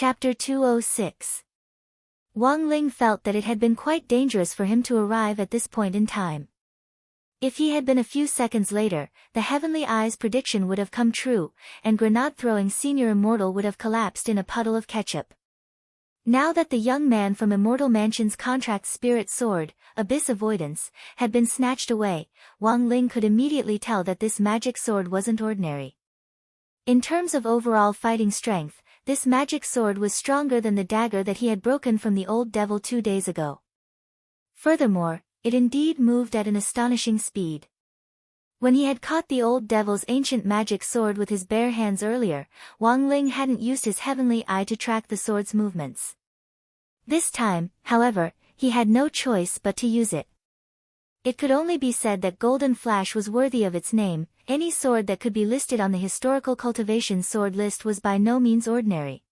Chapter 206. Wang Ling felt that it had been quite dangerous for him to arrive at this point in time. If he had been a few seconds later, the Heavenly Eye's prediction would have come true, and grenade-throwing Senior Immortal would have collapsed in a puddle of ketchup. Now that the young man from Immortal Mansion's contract spirit sword, Abyss Avoidance, had been snatched away, Wang Ling could immediately tell that this magic sword wasn't ordinary. In terms of overall fighting strength, this magic sword was stronger than the dagger that he had broken from the old devil 2 days ago. Furthermore, it indeed moved at an astonishing speed. When he had caught the old devil's ancient magic sword with his bare hands earlier, Wang Ling hadn't used his heavenly eye to track the sword's movements. This time, however, he had no choice but to use it. It could only be said that Golden Flash was worthy of its name. Any sword that could be listed on the historical cultivation sword list was by no means ordinary.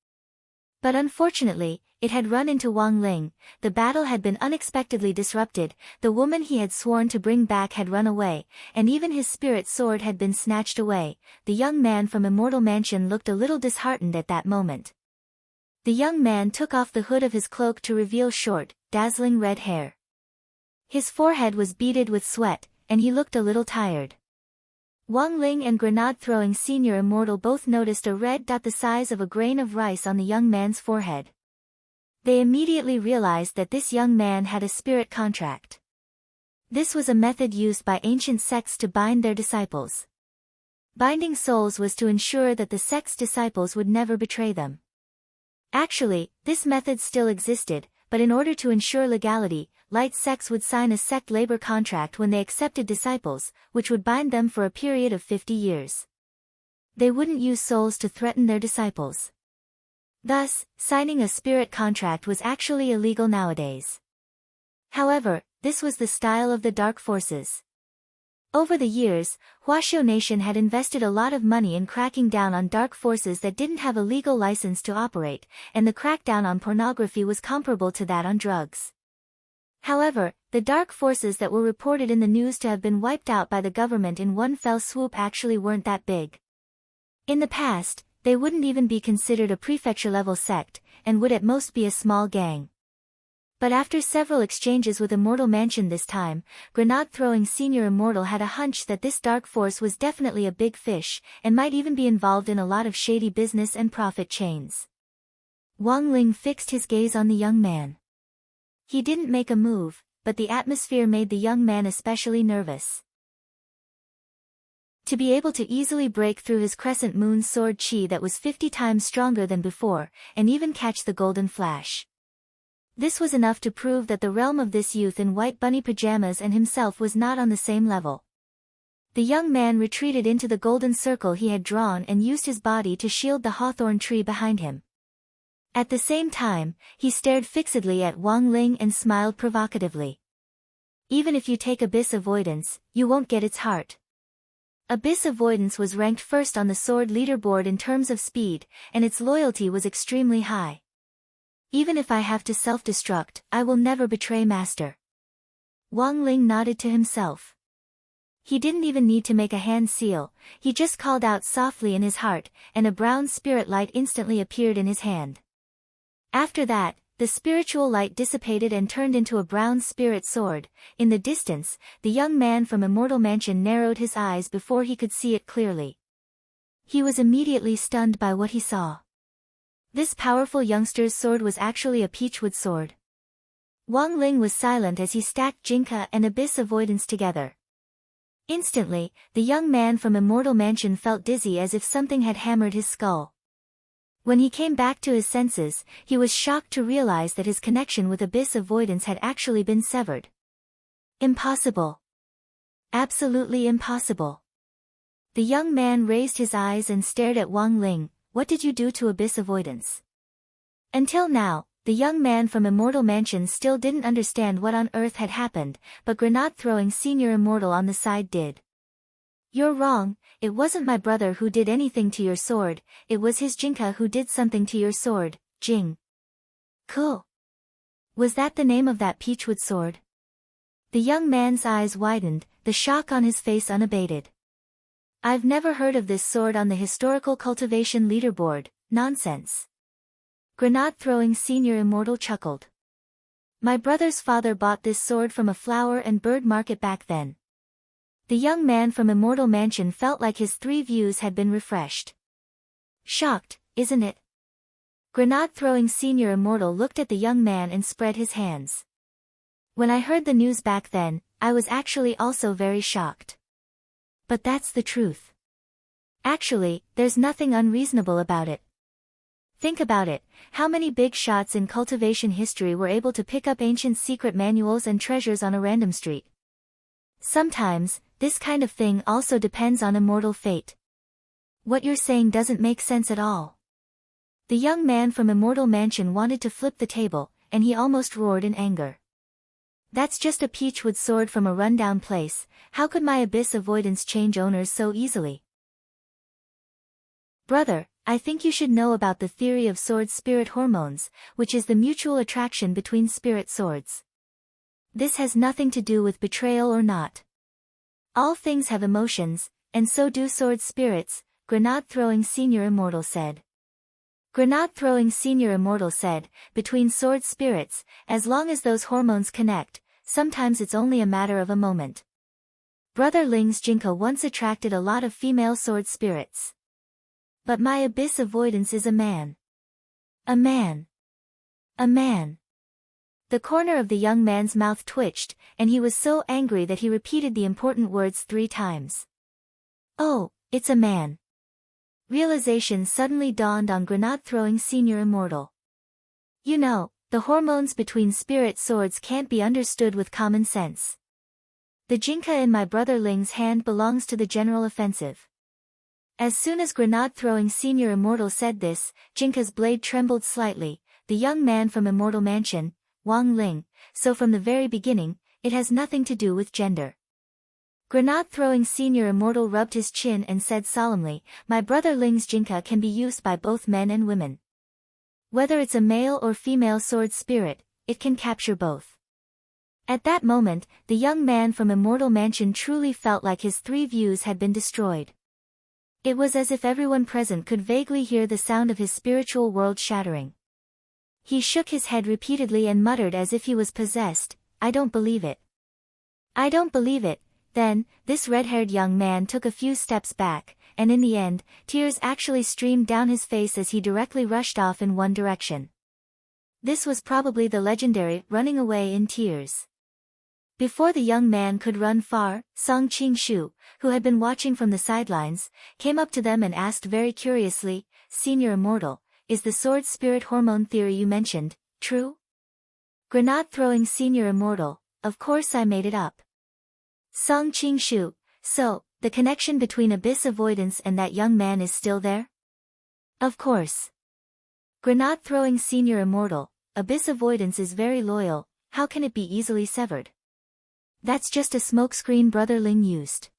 But unfortunately, it had run into Wang Ling, the battle had been unexpectedly disrupted, the woman he had sworn to bring back had run away, and even his spirit sword had been snatched away. The young man from Immortal Mansion looked a little disheartened at that moment. The young man took off the hood of his cloak to reveal short, dazzling red hair. His forehead was beaded with sweat, and he looked a little tired. Wang Ling and grenade-throwing Senior Immortal both noticed a red dot the size of a grain of rice on the young man's forehead. They immediately realized that this young man had a spirit contract. This was a method used by ancient sects to bind their disciples. Binding souls was to ensure that the sect's disciples would never betray them. Actually, this method still existed, but in order to ensure legality, light sects would sign a sect labor contract when they accepted disciples, which would bind them for a period of 50 years. They wouldn't use souls to threaten their disciples. Thus, signing a spirit contract was actually illegal nowadays. However, this was the style of the dark forces. Over the years, Huaxiao Nation had invested a lot of money in cracking down on dark forces that didn't have a legal license to operate, and the crackdown on pornography was comparable to that on drugs. However, the dark forces that were reported in the news to have been wiped out by the government in one fell swoop actually weren't that big. In the past, they wouldn't even be considered a prefecture-level sect, and would at most be a small gang. But after several exchanges with Immortal Mansion this time, grenade-throwing Senior Immortal had a hunch that this dark force was definitely a big fish, and might even be involved in a lot of shady business and profit chains. Wang Ling fixed his gaze on the young man. He didn't make a move, but the atmosphere made the young man especially nervous. To be able to easily break through his crescent moon sword chi that was 50 times stronger than before, and even catch the golden flash. This was enough to prove that the realm of this youth in white bunny pajamas and himself was not on the same level. The young man retreated into the golden circle he had drawn and used his body to shield the hawthorn tree behind him. At the same time, he stared fixedly at Wang Ling and smiled provocatively. Even if you take Abyss Avoidance, you won't get its heart. Abyss Avoidance was ranked first on the sword leaderboard in terms of speed, and its loyalty was extremely high. Even if I have to self-destruct, I will never betray Master. Wang Ling nodded to himself. He didn't even need to make a hand seal, he just called out softly in his heart, and a brown spirit light instantly appeared in his hand. After that, the spiritual light dissipated and turned into a brown spirit sword. In the distance, the young man from Immortal Mansion narrowed his eyes before he could see it clearly. He was immediately stunned by what he saw. This powerful youngster's sword was actually a peachwood sword. Wang Ling was silent as he stacked Jinka and Abyss Avoidance together. Instantly, the young man from Immortal Mansion felt dizzy as if something had hammered his skull. When he came back to his senses, he was shocked to realize that his connection with Abyss Avoidance had actually been severed. Impossible. Absolutely impossible. The young man raised his eyes and stared at Wang Ling. What did you do to Abyss Avoidance? Until now, the young man from Immortal Mansion still didn't understand what on earth had happened, but grenade-throwing Senior Immortal on the side did. You're wrong, it wasn't my brother who did anything to your sword, it was his Jinka who did something to your sword, Jing. Cool. Was that the name of that peachwood sword? The young man's eyes widened, the shock on his face unabated. I've never heard of this sword on the historical cultivation leaderboard, nonsense. Grenade-throwing senior immortal chuckled. My brother's father bought this sword from a flower and bird market back then. The young man from Immortal Mansion felt like his 3 views had been refreshed. Shocked, isn't it? Grenade-throwing senior immortal looked at the young man and spread his hands. When I heard the news back then, I was actually also very shocked. But that's the truth. Actually, there's nothing unreasonable about it. Think about it, how many big shots in cultivation history were able to pick up ancient secret manuals and treasures on a random street? Sometimes, this kind of thing also depends on immortal fate. What you're saying doesn't make sense at all. The young man from Immortal Mansion wanted to flip the table, and he almost roared in anger. That's just a peachwood sword from a rundown place, how could my abyss avoidance change owners so easily? Brother, I think you should know about the theory of sword spirit hormones, which is the mutual attraction between spirit swords. This has nothing to do with betrayal or not. All things have emotions, and so do sword spirits, Grenade-throwing senior immortal said. Grenade-throwing senior immortal said, between sword spirits, as long as those hormones connect, sometimes it's only a matter of a moment. Brother Ling's Jinka once attracted a lot of female sword spirits. But my abyss avoidance is a man. A man. A man. The corner of the young man's mouth twitched, and he was so angry that he repeated the important words 3 times. Oh, it's a man. Realization suddenly dawned on Grenade-throwing senior immortal. You know, the hormones between spirit swords can't be understood with common sense. The Jinka in my brother Ling's hand belongs to the general offensive. As soon as Grenade-throwing senior immortal said this, Jinka's blade trembled slightly, the young man from Immortal Mansion, Wang Ling, so from the very beginning, it has nothing to do with gender. Grenade-throwing senior immortal rubbed his chin and said solemnly, my brother Ling's Jinka can be used by both men and women. Whether it's a male or female sword spirit, it can capture both. At that moment, the young man from Immortal Mansion truly felt like his 3 views had been destroyed. It was as if everyone present could vaguely hear the sound of his spiritual world shattering. He shook his head repeatedly and muttered as if he was possessed, I don't believe it. I don't believe it. Then, this red-haired young man took a few steps back, and in the end, tears actually streamed down his face as he directly rushed off in one direction. This was probably the legendary running away in tears. Before the young man could run far, Song Qing-shu, who had been watching from the sidelines, came up to them and asked very curiously, Senior Immortal, is the sword spirit hormone theory you mentioned true? Grenade-throwing senior immortal, of course I made it up. Song Qing-shu, so, the connection between abyss avoidance and that young man is still there? Of course. Grenade-throwing senior immortal, abyss avoidance is very loyal, how can it be easily severed? That's just a smokescreen Brother Ling used.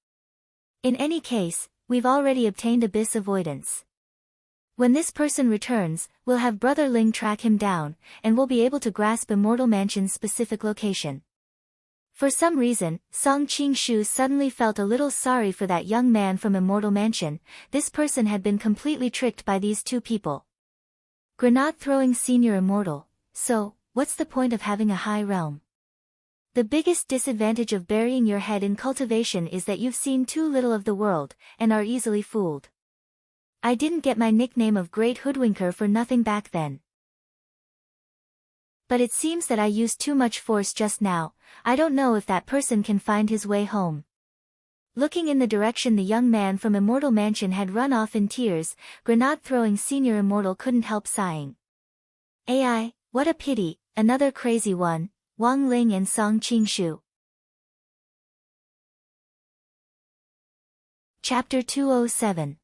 In any case, we've already obtained abyss avoidance. When this person returns, we'll have Brother Ling track him down, and we'll be able to grasp Immortal Mansion's specific location. For some reason, Song Qing-shu suddenly felt a little sorry for that young man from Immortal Mansion. This person had been completely tricked by these 2 people. Grenade-throwing senior immortal, so, what's the point of having a high realm? The biggest disadvantage of burying your head in cultivation is that you've seen too little of the world, and are easily fooled. I didn't get my nickname of Great Hoodwinker for nothing back then. But it seems that I used too much force just now, I don't know if that person can find his way home. Looking in the direction the young man from Immortal Mansion had run off in tears, Grenade-throwing senior immortal couldn't help sighing. AI, what a pity, another crazy one, Wang Ling and Song Qing-shu. Chapter 207.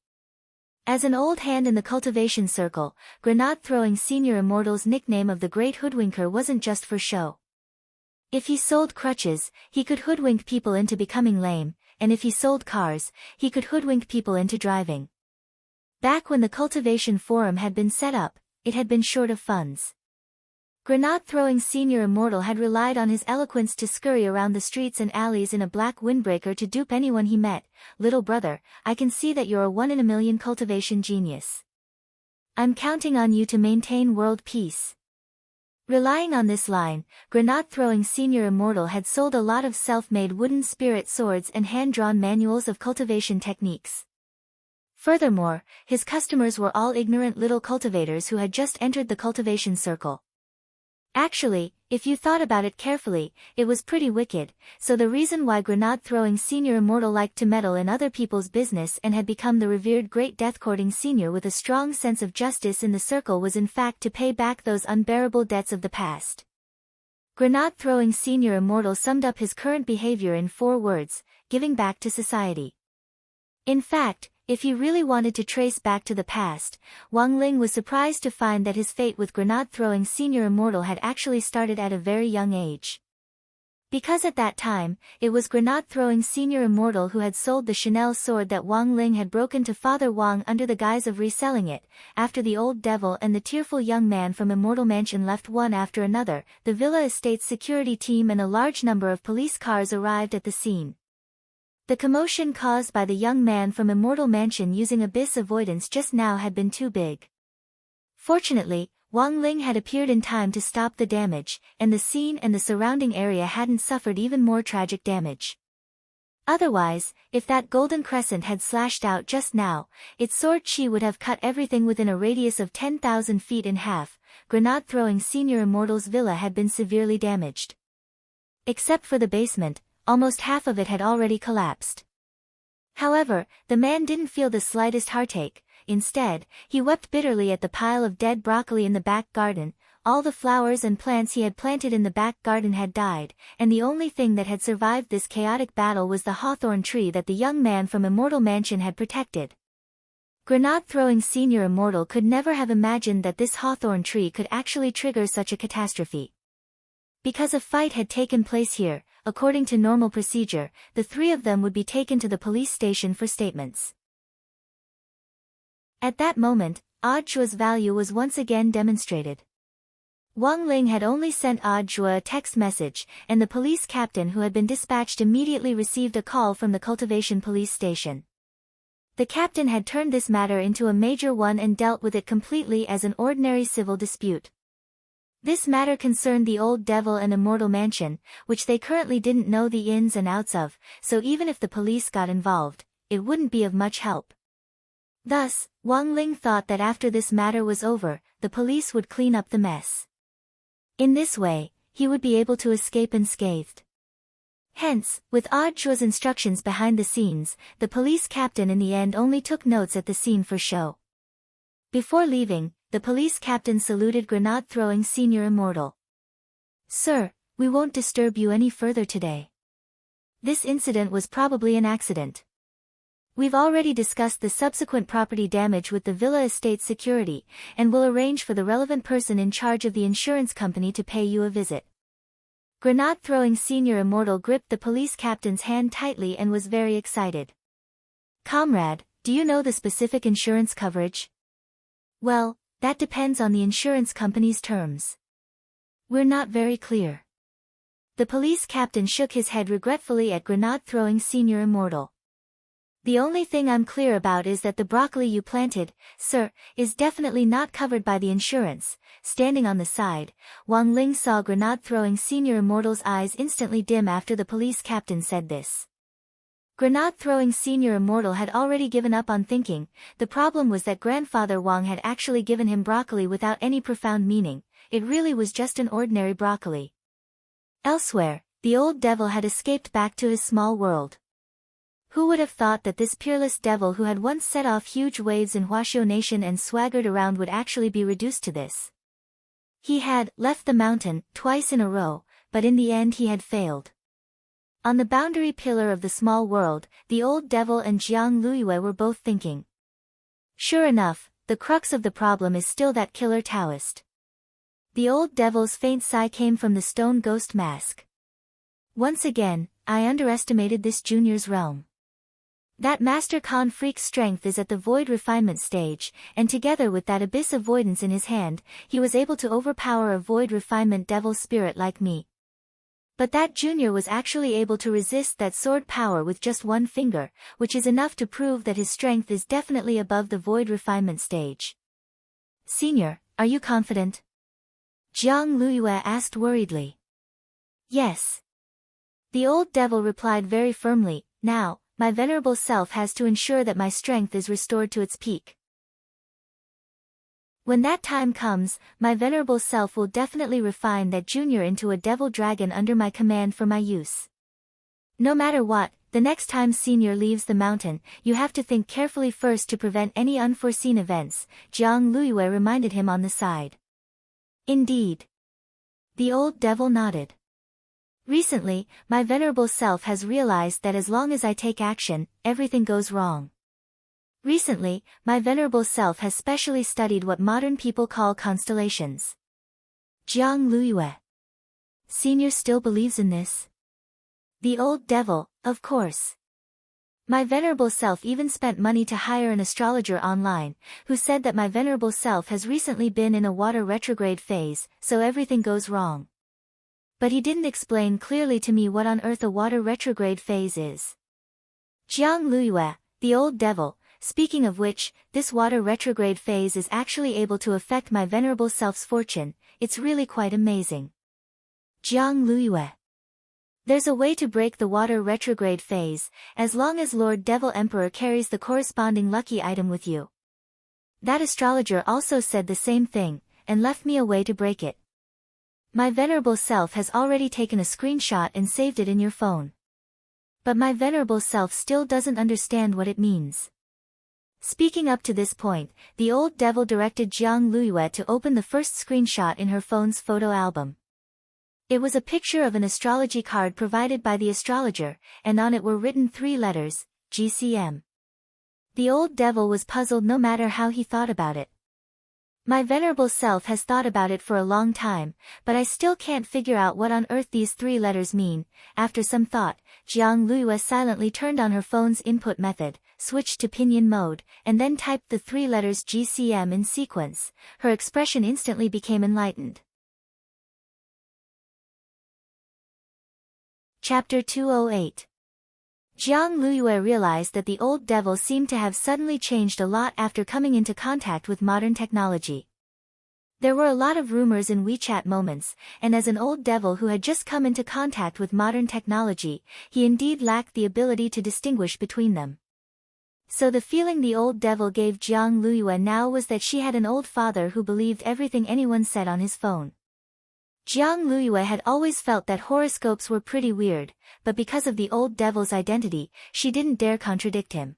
As an old hand in the cultivation circle, Grenade-throwing senior immortal's nickname of the Great Hoodwinker wasn't just for show. If he sold crutches, he could hoodwink people into becoming lame, and if he sold cars, he could hoodwink people into driving. Back when the cultivation forum had been set up, it had been short of funds. Grenade-throwing senior immortal had relied on his eloquence to scurry around the streets and alleys in a black windbreaker to dupe anyone he met. Little brother, I can see that you're a 1 in a million cultivation genius. I'm counting on you to maintain world peace. Relying on this line, grenade-throwing Senior Immortal had sold a lot of self-made wooden spirit swords and hand-drawn manuals of cultivation techniques. Furthermore, his customers were all ignorant little cultivators who had just entered the cultivation circle. Actually, if you thought about it carefully, it was pretty wicked, so the reason why grenade-throwing Senior Immortal liked to meddle in other people's business and had become the revered great death-courting senior with a strong sense of justice in the circle was in fact to pay back those unbearable debts of the past. Grenade-throwing Senior Immortal summed up his current behavior in 4 words: giving back to society. In fact, if he really wanted to trace back to the past, Wang Ling was surprised to find that his fate with grenade-throwing Senior Immortal had actually started at a very young age. Because at that time, it was grenade-throwing Senior Immortal who had sold the Chanel sword that Wang Ling had broken to Father Wang under the guise of reselling it. After the old devil and the tearful young man from Immortal Mansion left one after another, the Villa Estate's security team and a large number of police cars arrived at the scene. The commotion caused by the young man from Immortal Mansion using abyss avoidance just now had been too big. Fortunately, Wang Ling had appeared in time to stop the damage, and the scene and the surrounding area hadn't suffered even more tragic damage. Otherwise, if that golden crescent had slashed out just now, its sword chi would have cut everything within a radius of 10,000 feet in half. Grenade-throwing Senior Immortal's villa had been severely damaged. Except for the basement, almost half of it had already collapsed. However, the man didn't feel the slightest heartache. Instead, he wept bitterly at the pile of dead broccoli in the back garden. All the flowers and plants he had planted in the back garden had died, and the only thing that had survived this chaotic battle was the hawthorn tree that the young man from Immortal Mansion had protected. Grenade-throwing Senior Immortal could never have imagined that this hawthorn tree could actually trigger such a catastrophe. Because a fight had taken place here, according to normal procedure, the 3 of them would be taken to the police station for statements. At that moment, Audjua's value was once again demonstrated. Wang Ling had only sent Audjua a text message, and the police captain who had been dispatched immediately received a call from the cultivation police station. The captain had turned this matter into a major one and dealt with it completely as an ordinary civil dispute. This matter concerned the old devil and Immortal Mansion, which they currently didn't know the ins and outs of, so even if the police got involved, it wouldn't be of much help. Thus, Wang Ling thought that after this matter was over, the police would clean up the mess. In this way, he would be able to escape unscathed. Hence, with Audjua's instructions behind the scenes, the police captain in the end only took notes at the scene for show. Before leaving, the police captain saluted grenade-throwing Senior Immortal. "Sir, we won't disturb you any further today. This incident was probably an accident. We've already discussed the subsequent property damage with the Villa Estate security, and will arrange for the relevant person in charge of the insurance company to pay you a visit." Grenade-throwing Senior Immortal gripped the police captain's hand tightly and was very excited. "Comrade, do you know the specific insurance coverage?" "Well, that depends on the insurance company's terms. We're not very clear." The police captain shook his head regretfully at grenade-throwing Senior Immortal. "The only thing I'm clear about is that the broccoli you planted, sir, is definitely not covered by the insurance." Standing on the side, Wang Ling saw grenade-throwing Senior Immortal's eyes instantly dim after the police captain said this. Grenade-throwing Senior Immortal had already given up on thinking. The problem was that Grandfather Wang had actually given him broccoli without any profound meaning. It really was just an ordinary broccoli. Elsewhere, the old devil had escaped back to his small world. Who would have thought that this peerless devil who had once set off huge waves in Huaxiao Nation and swaggered around would actually be reduced to this? He had left the mountain twice in a row, but in the end he had failed. On the boundary pillar of the small world, the old devil and Jiang Luiyue were both thinking. Sure enough, the crux of the problem is still that killer Taoist. The old devil's faint sigh came from the stone ghost mask. Once again, I underestimated this junior's realm. That Master Khan freak's strength is at the void refinement stage, and together with that abyss avoidance in his hand, he was able to overpower a void refinement devil spirit like me. But that junior was actually able to resist that sword power with just one finger, which is enough to prove that his strength is definitely above the void refinement stage. Senior, are you confident? Jiang Luiyue asked worriedly. Yes. The old devil replied very firmly, now, my venerable self has to ensure that my strength is restored to its peak. When that time comes, my venerable self will definitely refine that junior into a devil dragon under my command for my use. No matter what, the next time senior leaves the mountain, you have to think carefully first to prevent any unforeseen events, Jiang Luiyue reminded him on the side. Indeed. The old devil nodded. Recently, my venerable self has realized that as long as I take action, everything goes wrong. Recently, my venerable self has specially studied what modern people call constellations. Jiang Luiyue. Senior still believes in this? The old devil, of course. My venerable self even spent money to hire an astrologer online, who said that my venerable self has recently been in a water retrograde phase, so everything goes wrong. But he didn't explain clearly to me what on earth a water retrograde phase is. Jiang Luiyue, the old devil, speaking of which, this water retrograde phase is actually able to affect my venerable self's fortune, it's really quite amazing. Jiang Luiyue. There's a way to break the water retrograde phase, as long as Lord Devil Emperor carries the corresponding lucky item with you. That astrologer also said the same thing, and left me a way to break it. My venerable self has already taken a screenshot and saved it in your phone. But my venerable self still doesn't understand what it means. Speaking up to this point, the old devil directed Jiang Luiyue to open the first screenshot in her phone's photo album. It was a picture of an astrology card provided by the astrologer, and on it were written 3 letters, GCM. The old devil was puzzled no matter how he thought about it. My venerable self has thought about it for a long time, but I still can't figure out what on earth these 3 letters mean. After some thought, Jiang Luiyue silently turned on her phone's input method, switched to pinyin mode, and then typed the 3 letters GCM in sequence. Her expression instantly became enlightened. Chapter 208. Jiang Luiyue realized that the old devil seemed to have suddenly changed a lot after coming into contact with modern technology. There were a lot of rumors in WeChat moments, and as an old devil who had just come into contact with modern technology, he indeed lacked the ability to distinguish between them. So the feeling the old devil gave Jiang Luiyue now was that she had an old father who believed everything anyone said on his phone. Jiang Luiyue had always felt that horoscopes were pretty weird, but because of the old devil's identity, she didn't dare contradict him.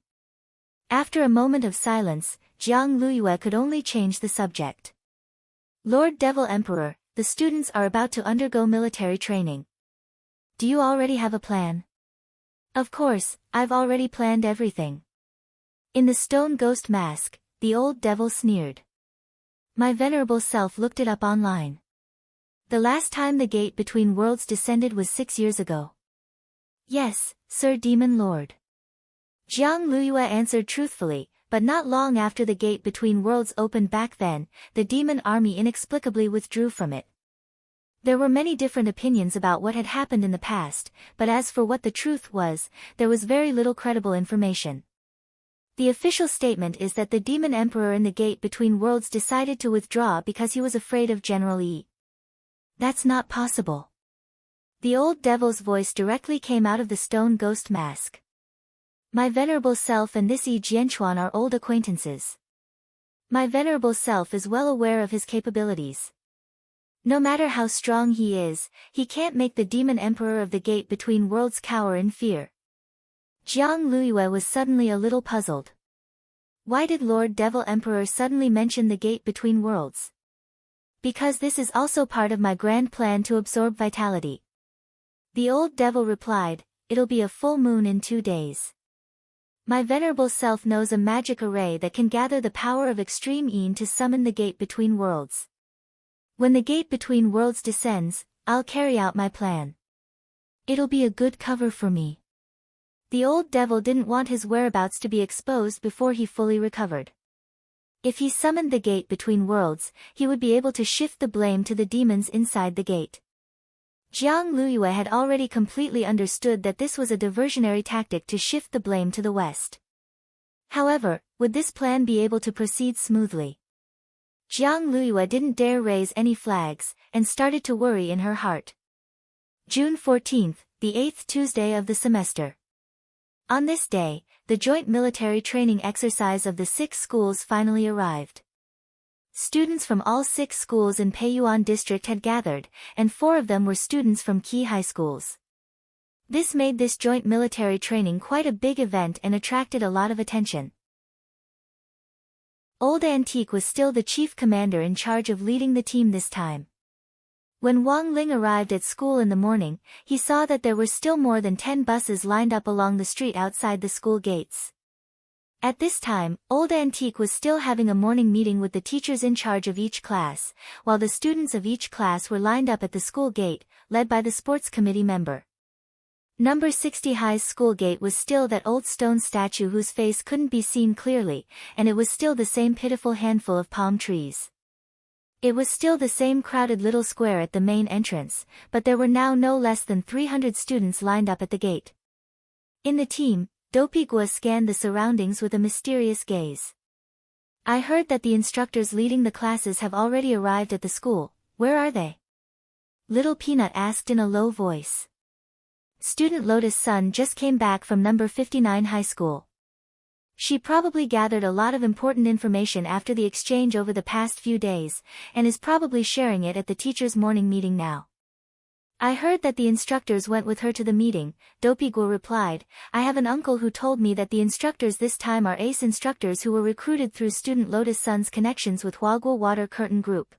After a moment of silence, Jiang Luiyue could only change the subject. Lord Devil Emperor, the students are about to undergo military training. Do you already have a plan? Of course, I've already planned everything. In the stone ghost mask, the old devil sneered. My venerable self looked it up online. The last time the gate between worlds descended was 6 years ago. Yes, Sir Demon Lord. Jiang Luiyue answered truthfully, but not long after the gate between worlds opened back then, the demon army inexplicably withdrew from it. There were many different opinions about what had happened in the past, but as for what the truth was, there was very little credible information. The official statement is that the demon emperor in the gate between worlds decided to withdraw because he was afraid of General Yi. That's not possible. The old devil's voice directly came out of the stone ghost mask. My venerable self and this Yi Jianchuan are old acquaintances. My venerable self is well aware of his capabilities. No matter how strong he is, he can't make the demon emperor of the gate between worlds cower in fear. Jiang Luiyue was suddenly a little puzzled. Why did Lord Devil Emperor suddenly mention the gate between worlds? Because this is also part of my grand plan to absorb vitality. The old devil replied, it'll be a full moon in 2 days. My venerable self knows a magic array that can gather the power of extreme Yin to summon the gate between worlds. When the gate between worlds descends, I'll carry out my plan. It'll be a good cover for me. The old devil didn't want his whereabouts to be exposed before he fully recovered. If he summoned the gate between worlds, he would be able to shift the blame to the demons inside the gate. Jiang Luiyue had already completely understood that this was a diversionary tactic to shift the blame to the West. However, would this plan be able to proceed smoothly? Jiang Luiyue didn't dare raise any flags, and started to worry in her heart. June 14th, the 8th Tuesday of the semester. On this day, the joint military training exercise of the 6 schools finally arrived. Students from all 6 schools in Peiyuan district had gathered, and 4 of them were students from key high schools. This made this joint military training quite a big event and attracted a lot of attention. Old Antique was still the chief commander in charge of leading the team this time. When Wang Ling arrived at school in the morning, he saw that there were still more than 10 buses lined up along the street outside the school gates. At this time, Old Antique was still having a morning meeting with the teachers in charge of each class, while the students of each class were lined up at the school gate, led by the sports committee member. Number 60 High's school gate was still that old stone statue whose face couldn't be seen clearly, and it was still the same pitiful handful of palm trees. It was still the same crowded little square at the main entrance, but there were now no less than 300 students lined up at the gate. In the team, Dopey Gua scanned the surroundings with a mysterious gaze. I heard that the instructors leading the classes have already arrived at the school. Where are they? Little Peanut asked in a low voice. Student Lotus Sun just came back from number 59 high school. She probably gathered a lot of important information after the exchange over the past few days, and is probably sharing it at the teachers' morning meeting now. I heard that the instructors went with her to the meeting, Dopey Gua replied. I have an uncle who told me that the instructors this time are ace instructors who were recruited through Student Lotus Sun's connections with Huaguo Water Curtain Group.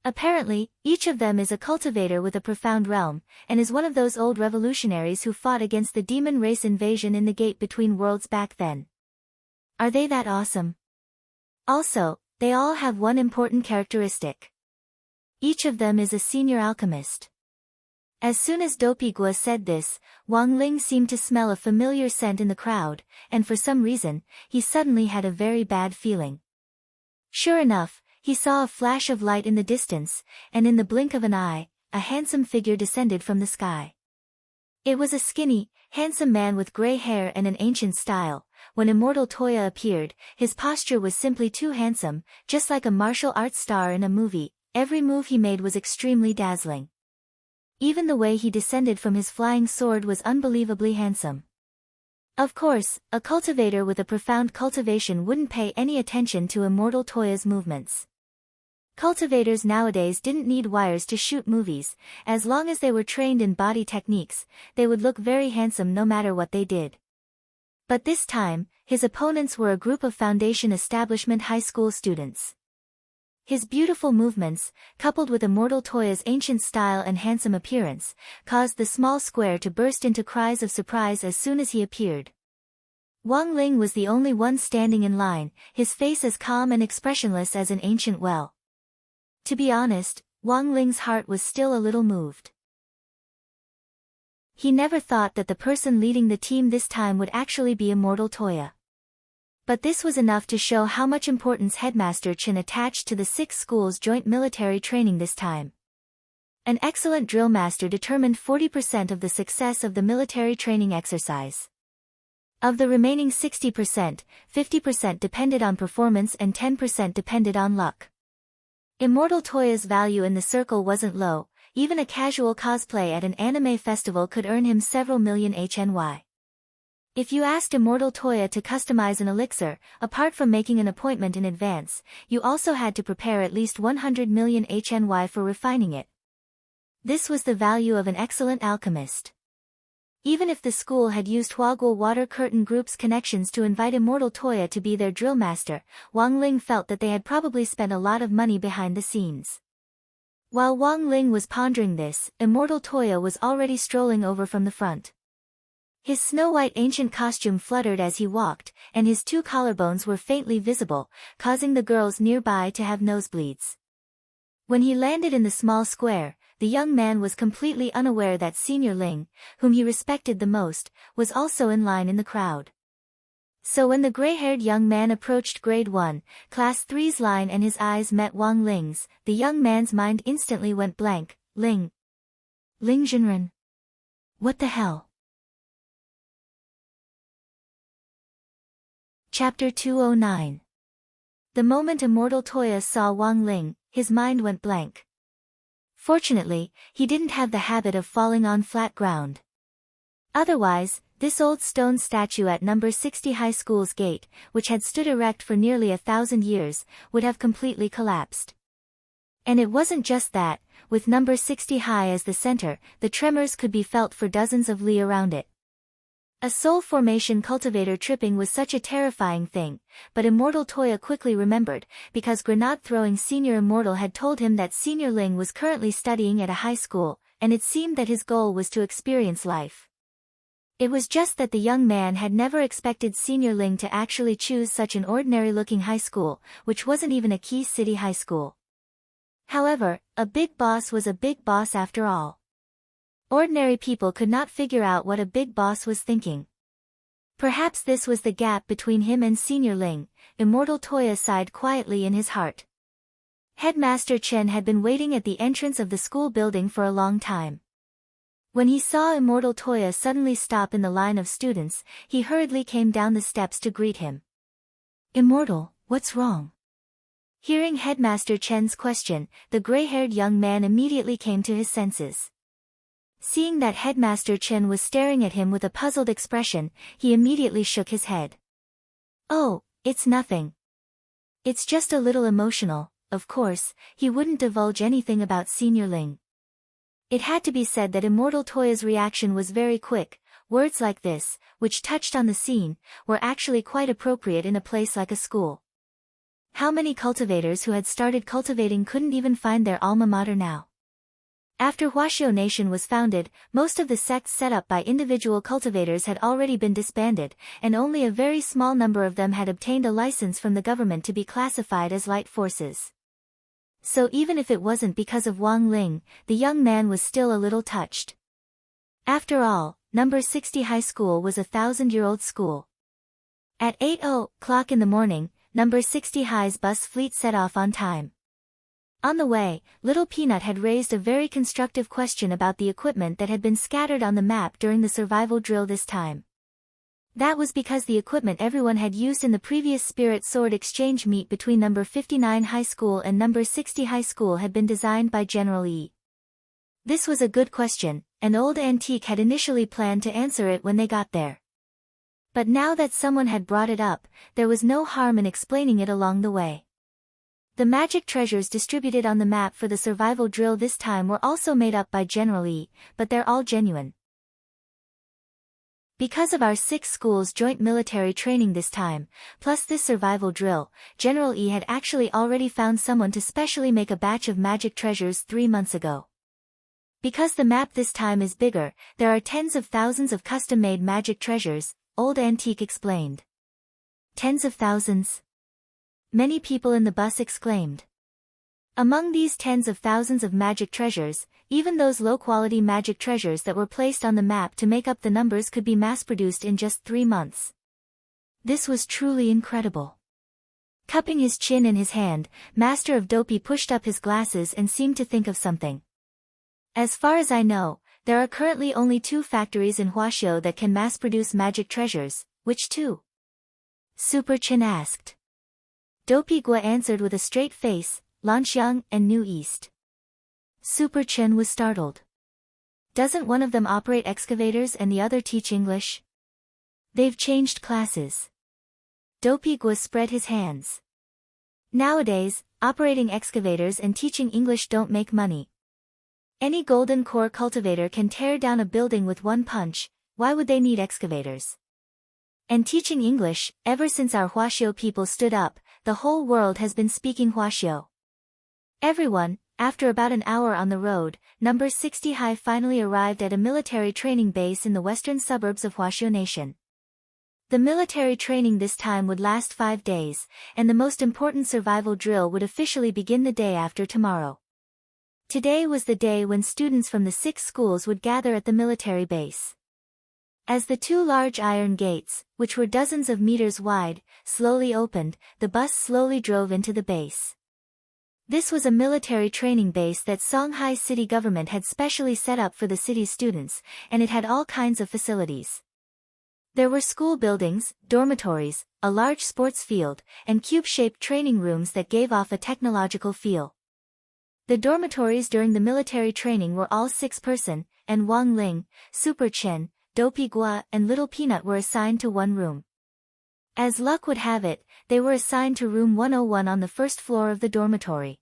Apparently, each of them is a cultivator with a profound realm, and is one of those old revolutionaries who fought against the demon race invasion in the Gate Between Worlds back then. Are they that awesome? Also, they all have one important characteristic. Each of them is a senior alchemist. As soon as Dopey Gua said this, Wang Ling seemed to smell a familiar scent in the crowd, and for some reason, he suddenly had a very bad feeling. Sure enough, he saw a flash of light in the distance, and in the blink of an eye, a handsome figure descended from the sky. It was a skinny, handsome man with gray hair and an ancient style. When Immortal Toya appeared, his posture was simply too handsome, just like a martial arts star in a movie. Every move he made was extremely dazzling. Even the way he descended from his flying sword was unbelievably handsome. Of course, a cultivator with a profound cultivation wouldn't pay any attention to Immortal Toya's movements. Cultivators nowadays didn't need wires to shoot movies. As long as they were trained in body techniques, they would look very handsome no matter what they did. But this time, his opponents were a group of Foundation Establishment high school students. His beautiful movements, coupled with Immortal Toya's ancient style and handsome appearance, caused the small square to burst into cries of surprise as soon as he appeared. Wang Ling was the only one standing in line, his face as calm and expressionless as an ancient well. To be honest, Wang Ling's heart was still a little moved. He never thought that the person leading the team this time would actually be Immortal Toya. But this was enough to show how much importance Headmaster Chen attached to the 6 schools' joint military training this time. An excellent drill master determined 40% of the success of the military training exercise. Of the remaining 60%, 50% depended on performance and 10% depended on luck. Immortal Toya's value in the circle wasn't low. Even a casual cosplay at an anime festival could earn him several million HNY. If you asked Immortal Toya to customize an elixir, apart from making an appointment in advance, you also had to prepare at least 100 million HNY for refining it. This was the value of an excellent alchemist. Even if the school had used Huaguo Water Curtain Group's connections to invite Immortal Toya to be their drill master, Wang Ling felt that they had probably spent a lot of money behind the scenes. While Wang Ling was pondering this, Immortal Toya was already strolling over from the front. His snow-white ancient costume fluttered as he walked, and his 2 collarbones were faintly visible, causing the girls nearby to have nosebleeds. When he landed in the small square, the young man was completely unaware that Senior Ling, whom he respected the most, was also in line in the crowd. So when the gray-haired young man approached Grade 1, Class 3's line and his eyes met Wang Ling's, the young man's mind instantly went blank. Ling Zhenren. What the hell? Chapter 209. The moment Immortal Toya saw Wang Ling, his mind went blank. Fortunately, he didn't have the habit of falling on flat ground. Otherwise, this old stone statue at number 60 High School's gate, which had stood erect for nearly 1,000 years, would have completely collapsed. And it wasn't just that, with number 60 High as the center, the tremors could be felt for dozens of li around it. A soul formation cultivator tripping was such a terrifying thing, but Immortal Toya quickly remembered, because grenade-throwing Senior Immortal had told him that Senior Ling was currently studying at a high school, and it seemed that his goal was to experience life. It was just that the young man had never expected Senior Ling to actually choose such an ordinary-looking high school, which wasn't even a key city high school. However, a big boss was a big boss after all. Ordinary people could not figure out what a big boss was thinking. Perhaps this was the gap between him and Senior Ling. Immortal Toya sighed quietly in his heart. Headmaster Chen had been waiting at the entrance of the school building for a long time. When he saw Immortal Toya suddenly stop in the line of students, he hurriedly came down the steps to greet him. "Immortal, what's wrong?" Hearing Headmaster Chen's question, the gray-haired young man immediately came to his senses. Seeing that Headmaster Chen was staring at him with a puzzled expression, he immediately shook his head. "Oh, it's nothing. It's just a little emotional." Of course, he wouldn't divulge anything about Senior Ling. It had to be said that Immortal Toya's reaction was very quick. Words like this, which touched on the scene, were actually quite appropriate in a place like a school. How many cultivators who had started cultivating couldn't even find their alma mater now? After Huaxiao Nation was founded, most of the sects set up by individual cultivators had already been disbanded, and only a very small number of them had obtained a license from the government to be classified as light forces. So even if it wasn't because of Wang Ling, the young man was still a little touched. After all, number 60 High School was a 1,000-year-old school. At 8:00 in the morning, number 60 High's bus fleet set off on time. On the way, Little Peanut had raised a very constructive question about the equipment that had been scattered on the map during the survival drill this time. That was because the equipment everyone had used in the previous Spirit Sword exchange meet between number 59 High School and number 60 High School had been designed by General Yi. This was a good question, and Old Antique had initially planned to answer it when they got there. But now that someone had brought it up, there was no harm in explaining it along the way. The magic treasures distributed on the map for the survival drill this time were also made up by General Yi, but they're all genuine. Because of our 6 schools' joint military training this time, plus this survival drill, General Yi had actually already found someone to specially make a batch of magic treasures 3 months ago. Because the map this time is bigger, there are tens of thousands of custom-made magic treasures, Old Antique explained. Tens of thousands? Many people in the bus exclaimed. Among these tens of thousands of magic treasures, even those low-quality magic treasures that were placed on the map to make up the numbers could be mass-produced in just 3 months. This was truly incredible. Cupping his chin in his hand, Master of Dopey pushed up his glasses and seemed to think of something. As far as I know, there are currently only 2 factories in Huaxiao that can mass-produce magic treasures. Which 2? Super Chin asked. Dopey Gua answered with a straight face, Lanxiang and New East. Super Chen was startled. Doesn't one of them operate excavators and the other teach English? They've changed classes. Dopey Gua spread his hands. Nowadays, operating excavators and teaching English don't make money. Any golden core cultivator can tear down a building with one punch, why would they need excavators? And teaching English, ever since our Huaxiao people stood up, the whole world has been speaking Huaxiao. Everyone, after about an hour on the road, number 60 High finally arrived at a military training base in the western suburbs of Huaxiao Nation. The military training this time would last 5 days, and the most important survival drill would officially begin the day after tomorrow. Today was the day when students from the 6 schools would gather at the military base. As the 2 large iron gates, which were dozens of meters wide, slowly opened, the bus slowly drove into the base. This was a military training base that Songhai city government had specially set up for the city's students, and it had all kinds of facilities. There were school buildings, dormitories, a large sports field, and cube-shaped training rooms that gave off a technological feel. The dormitories during the military training were all 6-person, and Wang Ling, Super Chen, Dopey Gua, and Little Peanut were assigned to one room. As luck would have it, they were assigned to room 101 on the first floor of the dormitory.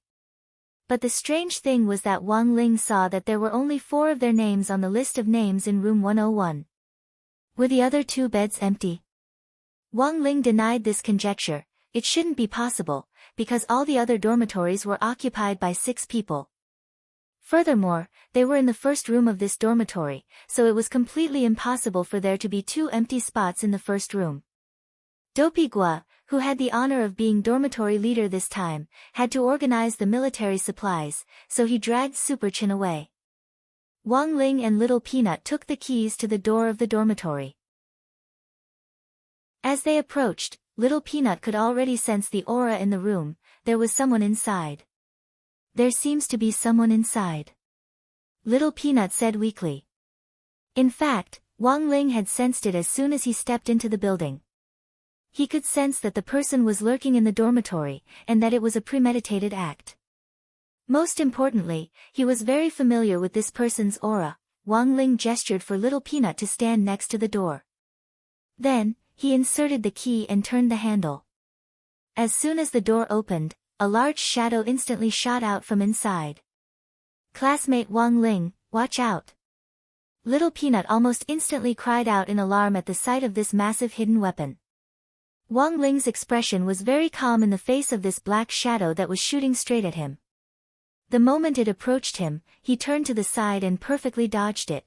But the strange thing was that Wang Ling saw that there were only 4 of their names on the list of names in room 101. Were the other 2 beds empty? Wang Ling denied this conjecture. It shouldn't be possible, because all the other dormitories were occupied by 6 people. Furthermore, they were in the first room of this dormitory, so it was completely impossible for there to be 2 empty spots in the first room. Dopey Gua, who had the honor of being dormitory leader this time, had to organize the military supplies, so he dragged Super Chen away. Wang Ling and Little Peanut took the keys to the door of the dormitory. As they approached, Little Peanut could already sense the aura in the room. There was someone inside. There seems to be someone inside, Little Peanut said weakly. In fact, Wang Ling had sensed it as soon as he stepped into the building. He could sense that the person was lurking in the dormitory, and that it was a premeditated act. Most importantly, he was very familiar with this person's aura. Wang Ling gestured for Little Peanut to stand next to the door. Then, he inserted the key and turned the handle. As soon as the door opened, a large shadow instantly shot out from inside. Classmate Wang Ling, watch out! Little Peanut almost instantly cried out in alarm at the sight of this massive hidden weapon. Wang Ling's expression was very calm in the face of this black shadow that was shooting straight at him. The moment it approached him, he turned to the side and perfectly dodged it.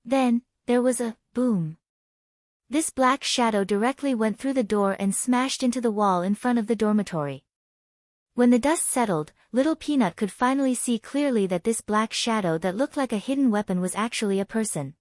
Then, there was a boom. This black shadow directly went through the door and smashed into the wall in front of the dormitory. When the dust settled, Little Peanut could finally see clearly that this black shadow that looked like a hidden weapon was actually a person.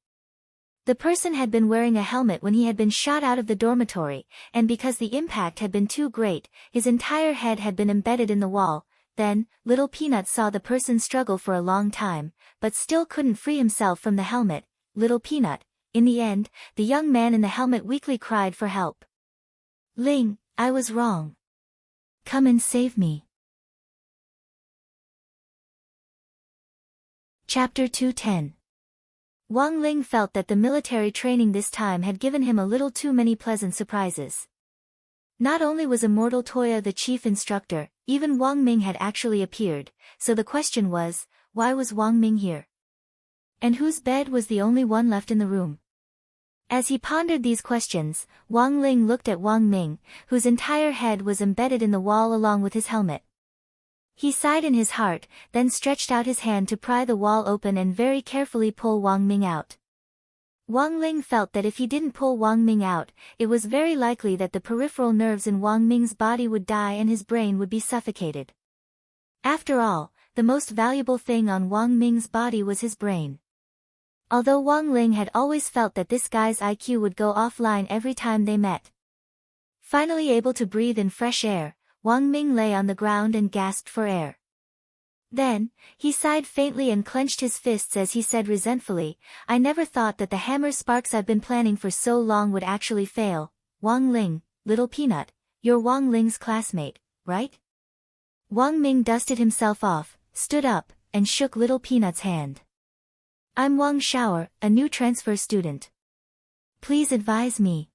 The person had been wearing a helmet when he had been shot out of the dormitory, and because the impact had been too great, his entire head had been embedded in the wall. Then, Little Peanut saw the person struggle for a long time, but still couldn't free himself from the helmet. Little Peanut. In the end, the young man in the helmet weakly cried for help. Ling, I was wrong. Come and save me. Chapter 210. Wang Ling felt that the military training this time had given him a little too many pleasant surprises. Not only was Immortal Toya the chief instructor, even Wang Ming had actually appeared, so the question was, why was Wang Ming here? And whose bed was the only one left in the room? As he pondered these questions, Wang Ling looked at Wang Ming, whose entire head was embedded in the wall along with his helmet. He sighed in his heart, then stretched out his hand to pry the wall open and very carefully pull Wang Ming out. Wang Ling felt that if he didn't pull Wang Ming out, it was very likely that the peripheral nerves in Wang Ming's body would die and his brain would be suffocated. After all, the most valuable thing on Wang Ming's body was his brain. Although Wang Ling had always felt that this guy's IQ would go offline every time they met. Finally able to breathe in fresh air, Wang Ming lay on the ground and gasped for air. Then, he sighed faintly and clenched his fists as he said resentfully, I never thought that the hammer sparks I've been planning for so long would actually fail. Wang Ling, Little Peanut, you're Wang Ling's classmate, right? Wang Ming dusted himself off, stood up, and shook Little Peanut's hand. I'm Wang Shower, a new transfer student. Please advise me.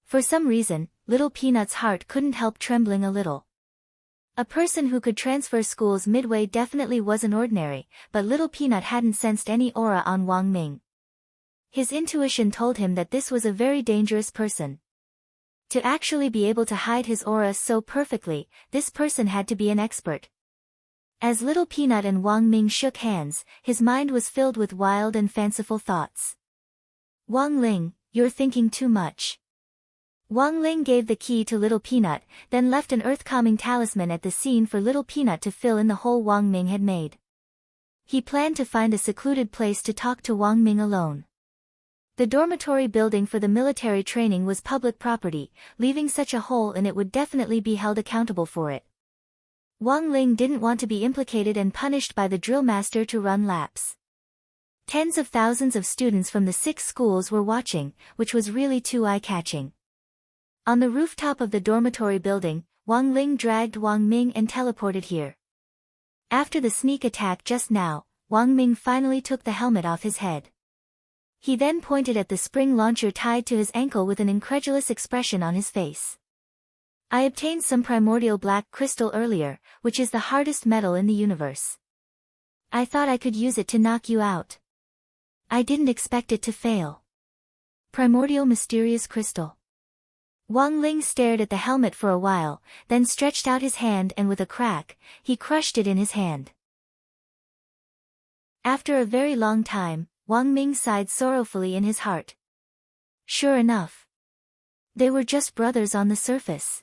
For some reason, Little Peanut's heart couldn't help trembling a little. A person who could transfer schools midway definitely wasn't ordinary, but Little Peanut hadn't sensed any aura on Wang Ming. His intuition told him that this was a very dangerous person. To actually be able to hide his aura so perfectly, this person had to be an expert. As Little Peanut and Wang Ming shook hands, his mind was filled with wild and fanciful thoughts. Wang Ling, you're thinking too much. Wang Ling gave the key to Little Peanut, then left an earth-calming talisman at the scene for Little Peanut to fill in the hole Wang Ming had made. He planned to find a secluded place to talk to Wang Ming alone. The dormitory building for the military training was public property, leaving such a hole in it would definitely be held accountable for it. Wang Ling didn't want to be implicated and punished by the drill master to run laps. Tens of thousands of students from the 6 schools were watching, which was really too eye-catching. On the rooftop of the dormitory building, Wang Ling dragged Wang Ming and teleported here. After the sneak attack just now, Wang Ming finally took the helmet off his head. He then pointed at the spring launcher tied to his ankle with an incredulous expression on his face. I obtained some primordial black crystal earlier, which is the hardest metal in the universe. I thought I could use it to knock you out. I didn't expect it to fail. Primordial mysterious crystal. Wang Ling stared at the helmet for a while, then stretched out his hand and with a crack, he crushed it in his hand. After a very long time, Wang Ming sighed sorrowfully in his heart. Sure enough. They were just brothers on the surface.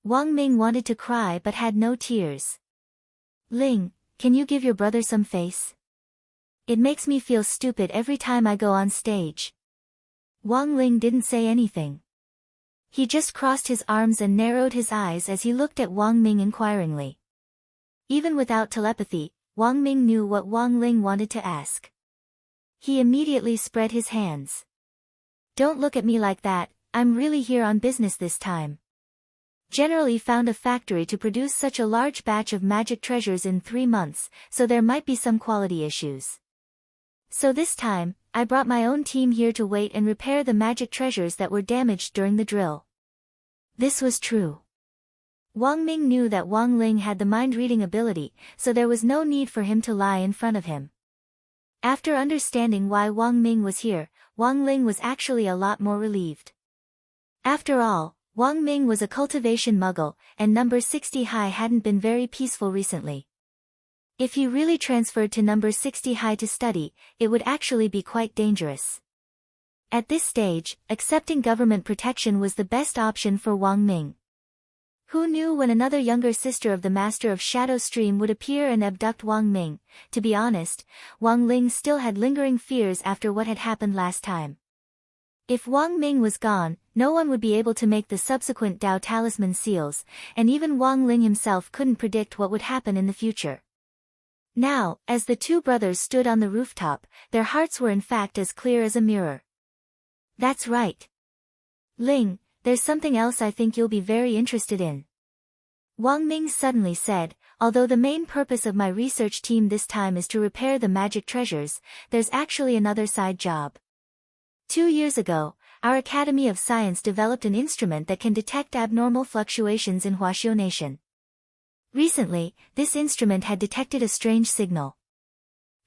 Wang Ming wanted to cry but had no tears. Ling, can you give your brother some face? It makes me feel stupid every time I go on stage. Wang Ling didn't say anything. He just crossed his arms and narrowed his eyes as he looked at Wang Ming inquiringly. Even without telepathy, Wang Ming knew what Wang Ling wanted to ask. He immediately spread his hands. Don't look at me like that, I'm really here on business this time. General Yi found a factory to produce such a large batch of magic treasures in 3 months, so there might be some quality issues. So this time, I brought my own team here to wait and repair the magic treasures that were damaged during the drill. This was true. Wang Ming knew that Wang Ling had the mind-reading ability, so there was no need for him to lie in front of him. After understanding why Wang Ming was here, Wang Ling was actually a lot more relieved. After all, Wang Ming was a cultivation muggle, and number 60 high hadn't been very peaceful recently. If he really transferred to number 60 high to study, it would actually be quite dangerous. At this stage, accepting government protection was the best option for Wang Ming. Who knew when another younger sister of the Master of Shadow Stream would appear and abduct Wang Ming? To be honest, Wang Ling still had lingering fears after what had happened last time. If Wang Ming was gone, no one would be able to make the subsequent Dao Talisman seals, and even Wang Ling himself couldn't predict what would happen in the future. Now, as the 2 brothers stood on the rooftop, their hearts were in fact as clear as a mirror. That's right. Ling, there's something else I think you'll be very interested in. Wang Ming suddenly said, although the main purpose of my research team this time is to repair the magic treasures, there's actually another side job. 2 years ago, our Academy of Science developed an instrument that can detect abnormal fluctuations in Huaxiao Nation. Recently, this instrument had detected a strange signal.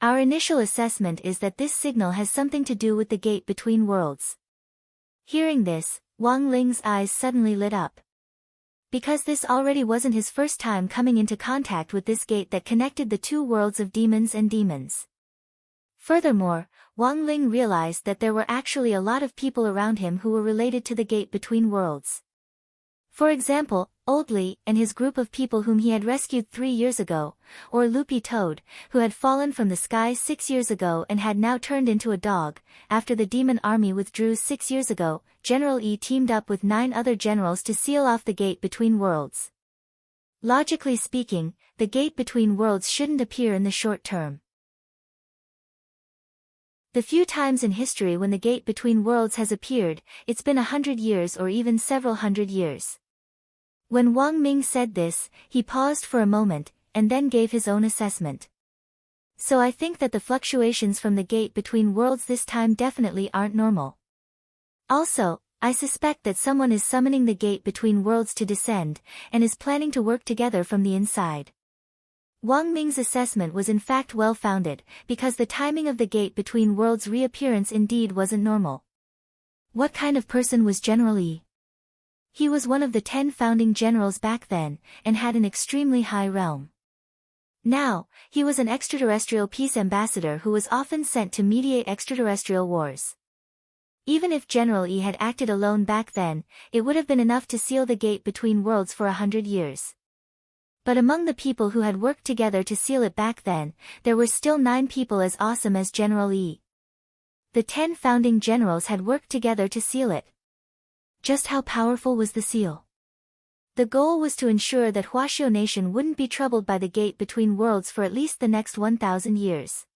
Our initial assessment is that this signal has something to do with the gate between worlds. Hearing this, Wang Ling's eyes suddenly lit up. Because this already wasn't his first time coming into contact with this gate that connected the 2 worlds of demons and demons. Furthermore, Wang Ling realized that there were actually a lot of people around him who were related to the gate between worlds. For example, Old Li and his group of people whom he had rescued 3 years ago, or Loopy Toad, who had fallen from the sky 6 years ago and had now turned into a dog. After the demon army withdrew 6 years ago, General Yi teamed up with 9 other generals to seal off the gate between worlds. Logically speaking, the gate between worlds shouldn't appear in the short term. The few times in history when the gate between worlds has appeared, it's been 100 years or even several hundred years. When Wang Ming said this, he paused for a moment, and then gave his own assessment. So I think that the fluctuations from the gate between worlds this time definitely aren't normal. Also, I suspect that someone is summoning the gate between worlds to descend, and is planning to work together from the inside. Wang Ming's assessment was in fact well-founded, because the timing of the gate between worlds' reappearance indeed wasn't normal. What kind of person was General Yi? He was one of the 10 founding generals back then, and had an extremely high realm. Now, he was an extraterrestrial peace ambassador who was often sent to mediate extraterrestrial wars. Even if General Yi had acted alone back then, it would have been enough to seal the gate between worlds for 100 years. But among the people who had worked together to seal it back then, there were still 9 people as awesome as General Yi. The 10 founding generals had worked together to seal it. Just how powerful was the seal? The goal was to ensure that Huaxiao Nation wouldn't be troubled by the gate between worlds for at least the next 1,000 years.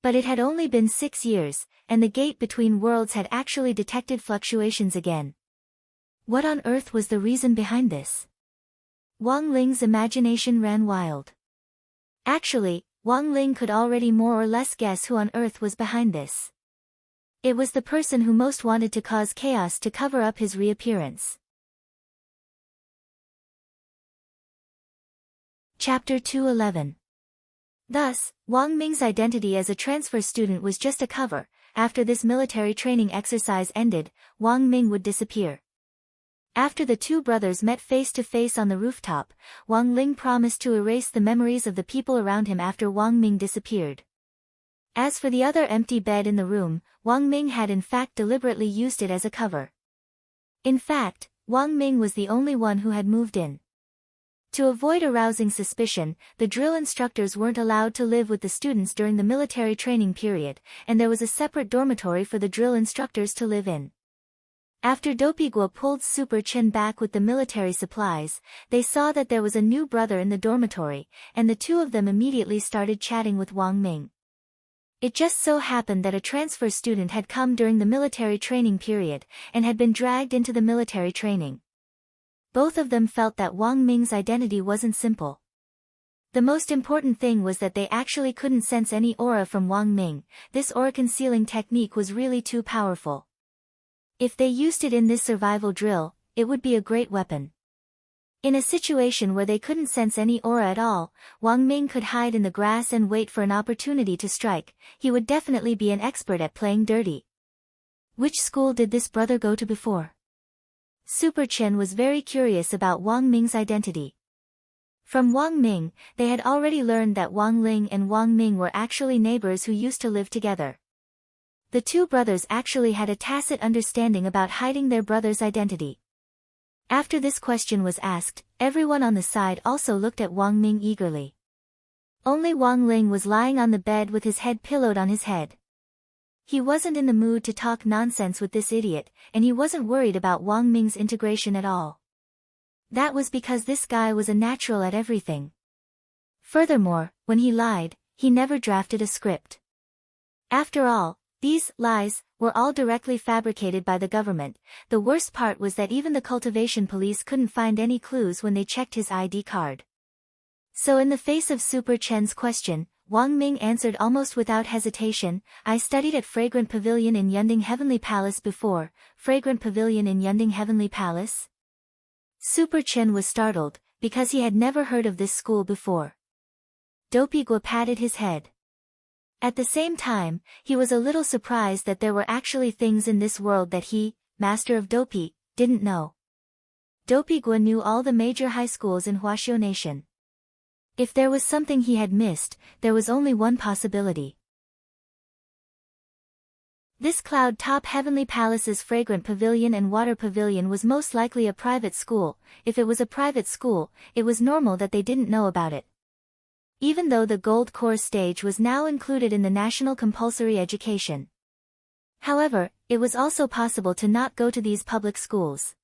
But it had only been 6 years, and the gate between worlds had actually detected fluctuations again. What on earth was the reason behind this? Wang Ling's imagination ran wild. Actually, Wang Ling could already more or less guess who on earth was behind this. It was the person who most wanted to cause chaos to cover up his reappearance. Chapter 211. Thus, Wang Ming's identity as a transfer student was just a cover. After this military training exercise ended, Wang Ming would disappear. After the two brothers met face to face on the rooftop, Wang Ling promised to erase the memories of the people around him after Wang Ming disappeared. As for the other empty bed in the room, Wang Ming had in fact deliberately used it as a cover. In fact, Wang Ming was the only one who had moved in. To avoid arousing suspicion, the drill instructors weren't allowed to live with the students during the military training period, and there was a separate dormitory for the drill instructors to live in. After Dopey Guo pulled Super Chen back with the military supplies, they saw that there was a new brother in the dormitory, and the two of them immediately started chatting with Wang Ming. It just so happened that a transfer student had come during the military training period, and had been dragged into the military training. Both of them felt that Wang Ming's identity wasn't simple. The most important thing was that they actually couldn't sense any aura from Wang Ming. This aura concealing technique was really too powerful. If they used it in this survival drill, it would be a great weapon. In a situation where they couldn't sense any aura at all, Wang Ming could hide in the grass and wait for an opportunity to strike. He would definitely be an expert at playing dirty. Which school did this brother go to before? Super Chen was very curious about Wang Ming's identity. From Wang Ming, they had already learned that Wang Ling and Wang Ming were actually neighbors who used to live together. The two brothers actually had a tacit understanding about hiding their brother's identity. After this question was asked, everyone on the side also looked at Wang Ming eagerly. Only Wang Ling was lying on the bed with his head pillowed on his head. He wasn't in the mood to talk nonsense with this idiot, and he wasn't worried about Wang Ming's integration at all. That was because this guy was a natural at everything. Furthermore, when he lied, he never drafted a script. After all, these lies were all directly fabricated by the government. The worst part was that even the cultivation police couldn't find any clues when they checked his ID card. So in the face of Super Chen's question, Wang Ming answered almost without hesitation, "I studied at Fragrant Pavilion in Yunding Heavenly Palace before." Fragrant Pavilion in Yunding Heavenly Palace? Super Chen was startled, because he had never heard of this school before. Dopey Guo patted his head. At the same time, he was a little surprised that there were actually things in this world that he, master of Dopey, didn't know. Dopey Guo knew all the major high schools in Huaxiao Nation. If there was something he had missed, there was only one possibility. This cloud-top Heavenly Palace's Fragrant Pavilion and Water Pavilion was most likely a private school. If it was a private school, it was normal that they didn't know about it. Even though the Gold Core stage was now included in the national compulsory education. However, it was also possible to not go to these public schools.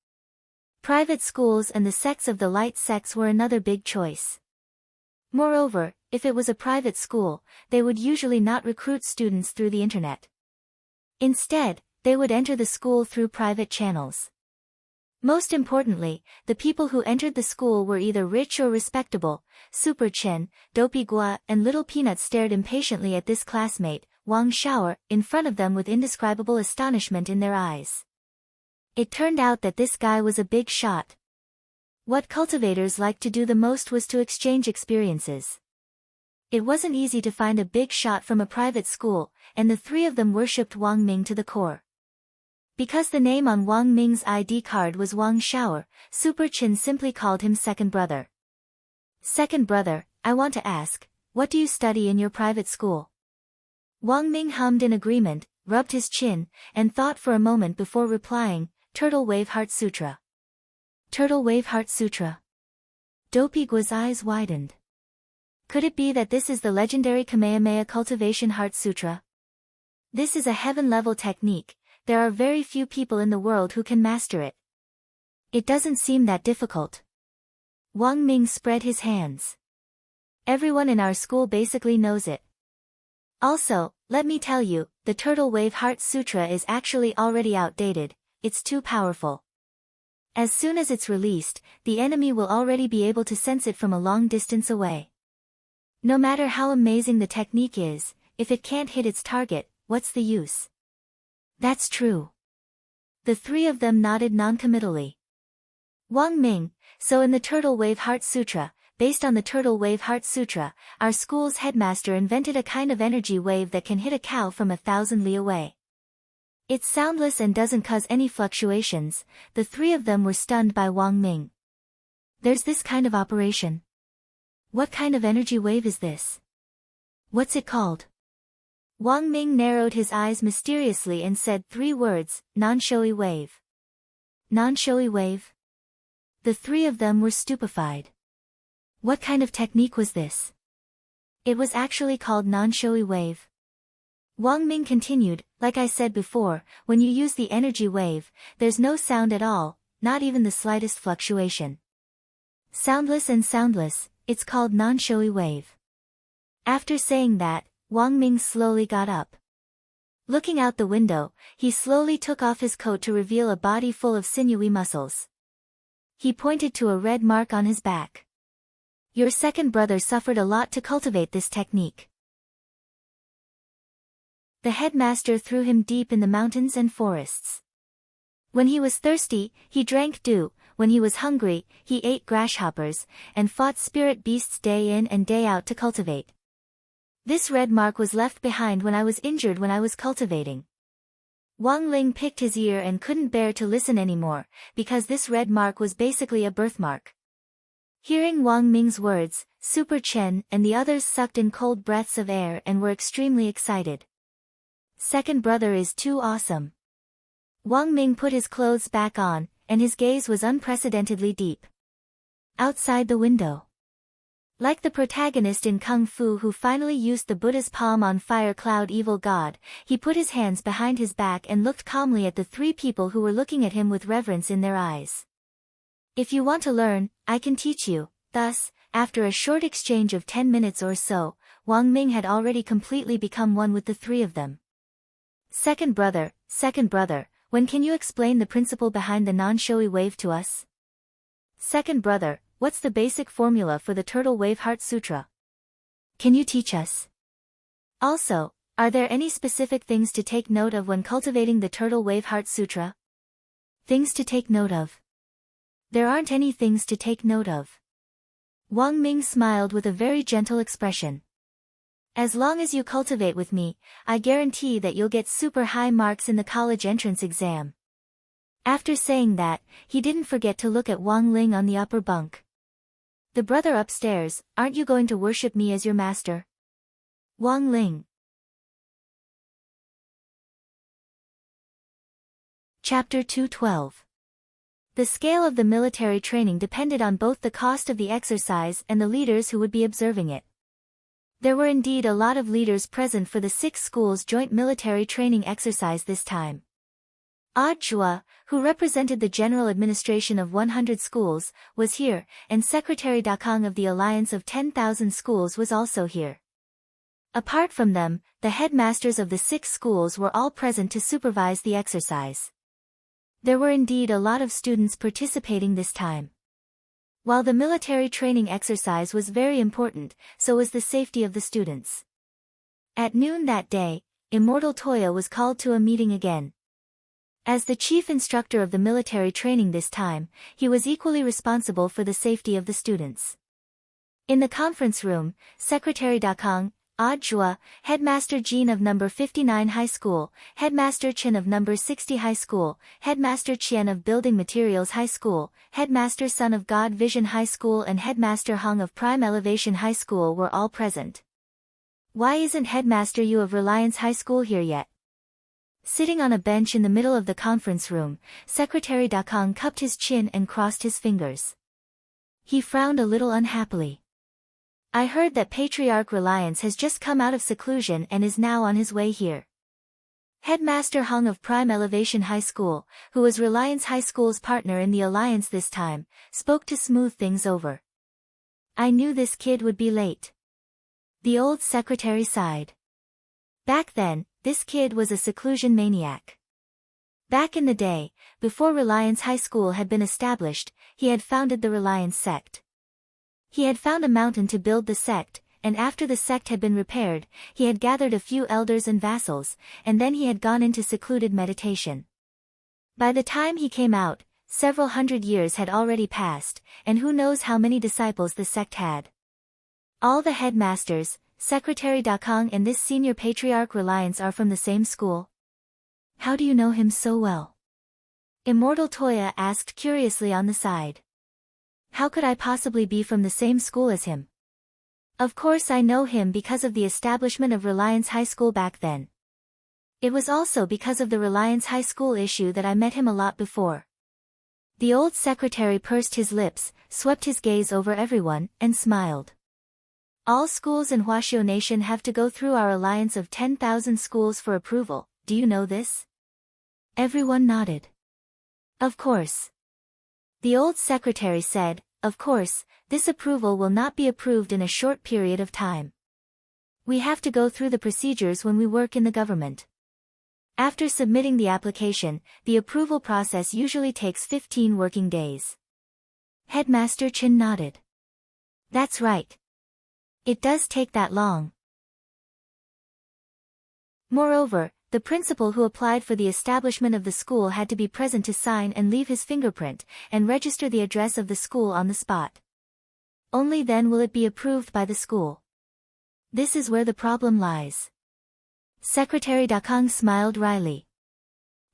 Private schools and the sects of the light sects were another big choice. Moreover, if it was a private school, they would usually not recruit students through the internet. Instead, they would enter the school through private channels. Most importantly, the people who entered the school were either rich or respectable. Super Chen, Dopey Guo, and Little Peanut stared impatiently at this classmate, Wang Shaoer, in front of them with indescribable astonishment in their eyes. It turned out that this guy was a big shot. What cultivators liked to do the most was to exchange experiences. It wasn't easy to find a big shot from a private school, and the three of them worshipped Wang Ming to the core. Because the name on Wang Ming's ID card was Wang Shaoer, Super Chen simply called him second brother. Second brother, I want to ask, what do you study in your private school? Wang Ming hummed in agreement, rubbed his chin, and thought for a moment before replying, Turtle Wave Heart Sutra. Turtle Wave Heart Sutra. Dopey Guo's eyes widened. Could it be that this is the legendary Kamehameha Cultivation Heart Sutra? This is a heaven-level technique. There are very few people in the world who can master it. It doesn't seem that difficult. Wang Ming spread his hands. Everyone in our school basically knows it. Also, Let me tell you, the Turtle Wave Heart Sutra is actually already outdated, it's too powerful. As soon as it's released, the enemy will already be able to sense it from a long distance away. No matter how amazing the technique is, if it can't hit its target, what's the use? That's true. The three of them nodded noncommittally. Wang Ming, so in the Turtle Wave Heart Sutra, based on the Turtle Wave Heart Sutra, our school's headmaster invented a kind of energy wave that can hit a cow from 1,000 li away. It's soundless and doesn't cause any fluctuations. The three of them were stunned by Wang Ming. There's this kind of operation. What kind of energy wave is this? What's it called? Wang Ming narrowed his eyes mysteriously and said 3 words, non-showy wave. Non-showy wave? The three of them were stupefied. What kind of technique was this? It was actually called non-showy wave. Wang Ming continued, like I said before, when you use the energy wave, there's no sound at all, not even the slightest fluctuation. Soundless and soundless, it's called non-showy wave. After saying that, Wang Ming slowly got up. Looking out the window, he slowly took off his coat to reveal a body full of sinewy muscles. He pointed to a red mark on his back. Your second brother suffered a lot to cultivate this technique. The headmaster threw him deep in the mountains and forests. When he was thirsty, he drank dew, when he was hungry, he ate grasshoppers, and fought spirit beasts day in and day out to cultivate. This red mark was left behind when I was injured when I was cultivating. Wang Ling picked his ear and couldn't bear to listen anymore, because this red mark was basically a birthmark. Hearing Wang Ming's words, Super Chen and the others sucked in cold breaths of air and were extremely excited. Second brother is too awesome. Wang Ming put his clothes back on, and his gaze was unprecedentedly deep. Outside the window. Like the protagonist in Kung Fu who finally used the Buddha's palm on fire cloud evil god, he put his hands behind his back and looked calmly at the 3 people who were looking at him with reverence in their eyes. If you want to learn, I can teach you. Thus, after a short exchange of 10 minutes or so, Wang Ming had already completely become one with the 3 of them. Second brother, when can you explain the principle behind the non-showy wave to us? Second brother, what's the basic formula for the Turtle Wave Heart Sutra? Can you teach us? Also, are there any specific things to take note of when cultivating the Turtle Wave Heart Sutra? Things to take note of. There aren't any things to take note of. Wang Ming smiled with a very gentle expression. As long as you cultivate with me, I guarantee that you'll get super high marks in the college entrance exam. After saying that, he didn't forget to look at Wang Ling on the upper bunk. The brother upstairs, aren't you going to worship me as your master? Wang Ling. Chapter 212. The scale of the military training depended on both the cost of the exercise and the leaders who would be observing it. There were indeed a lot of leaders present for the 6 schools' joint military training exercise this time. Jua, who represented the general administration of 100 schools, was here, and Secretary Dakang of the Alliance of 10,000 Schools was also here. Apart from them, the headmasters of the 6 schools were all present to supervise the exercise. There were indeed a lot of students participating this time. While the military training exercise was very important, so was the safety of the students. At noon that day, Immortal Toya was called to a meeting again. As the chief instructor of the military training this time, he was equally responsible for the safety of the students. In the conference room, Secretary Dakang, Jua, Headmaster Jean of number 59 High School, Headmaster Chen of number 60 High School, Headmaster Qian of Building Materials High School, Headmaster Sun of God Vision High School and Headmaster Hong of Prime Elevation High School were all present. Why isn't Headmaster Yu of Reliance High School here yet? Sitting on a bench in the middle of the conference room, Secretary Dakang cupped his chin and crossed his fingers. He frowned a little unhappily. I heard that Patriarch Reliance has just come out of seclusion and is now on his way here. Headmaster Hong of Prime Elevation High School, who was Reliance High School's partner in the alliance this time, spoke to smooth things over. I knew this kid would be late. The old secretary sighed. Back then, this kid was a seclusion maniac. Back in the day, before Reliance High School had been established, he had founded the Reliance sect. He had found a mountain to build the sect, and after the sect had been repaired, he had gathered a few elders and vassals, and then he had gone into secluded meditation. By the time he came out, several hundred years had already passed, and who knows how many disciples the sect had. All the headmasters, Secretary Dakong and this senior patriarch Reliance are from the same school. How do you know him so well? Immortal Toya asked curiously on the side. How could I possibly be from the same school as him? Of course I know him because of the establishment of Reliance High School back then. It was also because of the Reliance High School issue that I met him a lot before. The old secretary pursed his lips, swept his gaze over everyone, and smiled. All schools in Huaxiao Nation have to go through our alliance of 10,000 schools for approval, do you know this? Everyone nodded. Of course. The old secretary said, of course, this approval will not be approved in a short period of time. We have to go through the procedures when we work in the government. After submitting the application, the approval process usually takes 15 working days. Headmaster Chin nodded. That's right. It does take that long. Moreover, the principal who applied for the establishment of the school had to be present to sign and leave his fingerprint, and register the address of the school on the spot. Only then will it be approved by the school. This is where the problem lies. Secretary Dakong smiled wryly.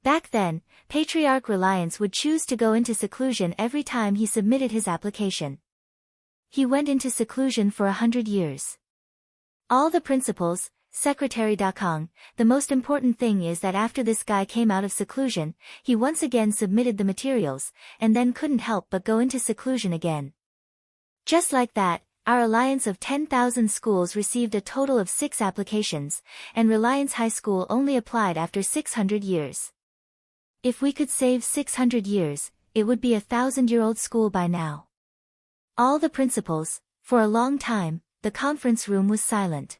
Back then, Patriarch Reliance would choose to go into seclusion every time he submitted his application. He went into seclusion for 100 years. All the principals, Secretary Dakong, the most important thing is that after this guy came out of seclusion, he once again submitted the materials, and then couldn't help but go into seclusion again. Just like that, our alliance of 10,000 schools received a total of 6 applications, and Reliance High School only applied after 600 years. If we could save 600 years, it would be a 1,000-year-old school by now. All the principals, for a long time, the conference room was silent.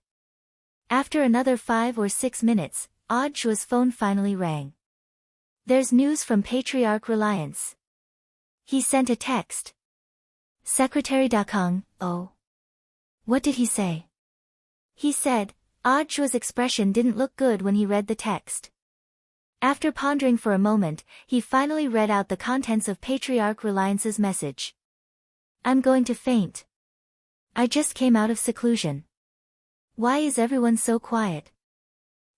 After another 5 or 6 minutes, Audio's phone finally rang. There's news from Patriarch Reliance. He sent a text. Secretary Dakong, oh. What did he say? He said, Audio's expression didn't look good when he read the text. After pondering for a moment, he finally read out the contents of Patriarch Reliance's message. I'm going to faint. I just came out of seclusion. Why is everyone so quiet?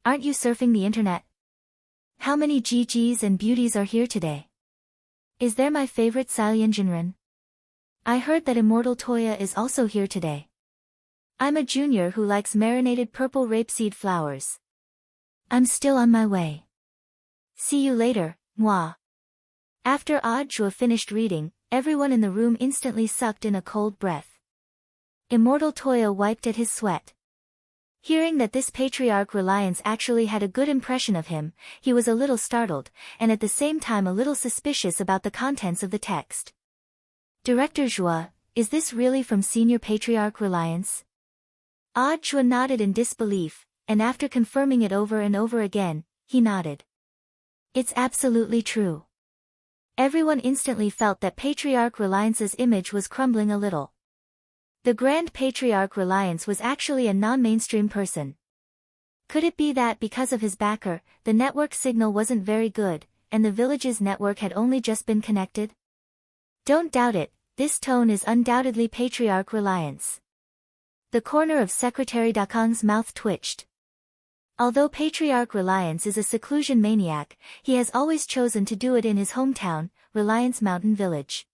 Aren't you surfing the internet? How many GGs and beauties are here today? Is there my favorite Salian Jinren? I heard that Immortal Toya is also here today. I'm a junior who likes marinated purple rapeseed flowers. I'm still on my way. See you later, moi. After Audio finished reading, everyone in the room instantly sucked in a cold breath. Immortal Toya wiped at his sweat. Hearing that this Patriarch Reliance actually had a good impression of him, he was a little startled, and at the same time a little suspicious about the contents of the text. Director Zhua, is this really from Senior Patriarch Reliance? Zhua nodded in disbelief, and after confirming it over and over again, he nodded. It's absolutely true. Everyone instantly felt that Patriarch Reliance's image was crumbling a little. The Grand Patriarch Reliance was actually a non-mainstream person. Could it be that because of his backer, the network signal wasn't very good, and the village's network had only just been connected? Don't doubt it, this tone is undoubtedly Patriarch Reliance. The corner of Secretary Dakong's mouth twitched. Although Patriarch Reliance is a seclusion maniac, he has always chosen to do it in his hometown, Reliance Mountain Village.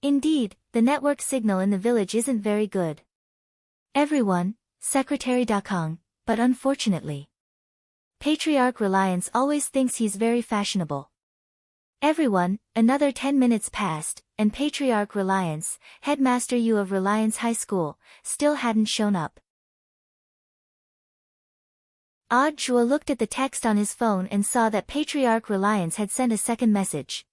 Indeed, the network signal in the village isn't very good. Everyone, Secretary Dakong, but unfortunately. Patriarch Reliance always thinks he's very fashionable. Everyone, another 10 minutes passed, and Patriarch Reliance, Headmaster Yu of Reliance High School, still hadn't shown up. Zhua looked at the text on his phone and saw that Patriarch Reliance had sent a second message.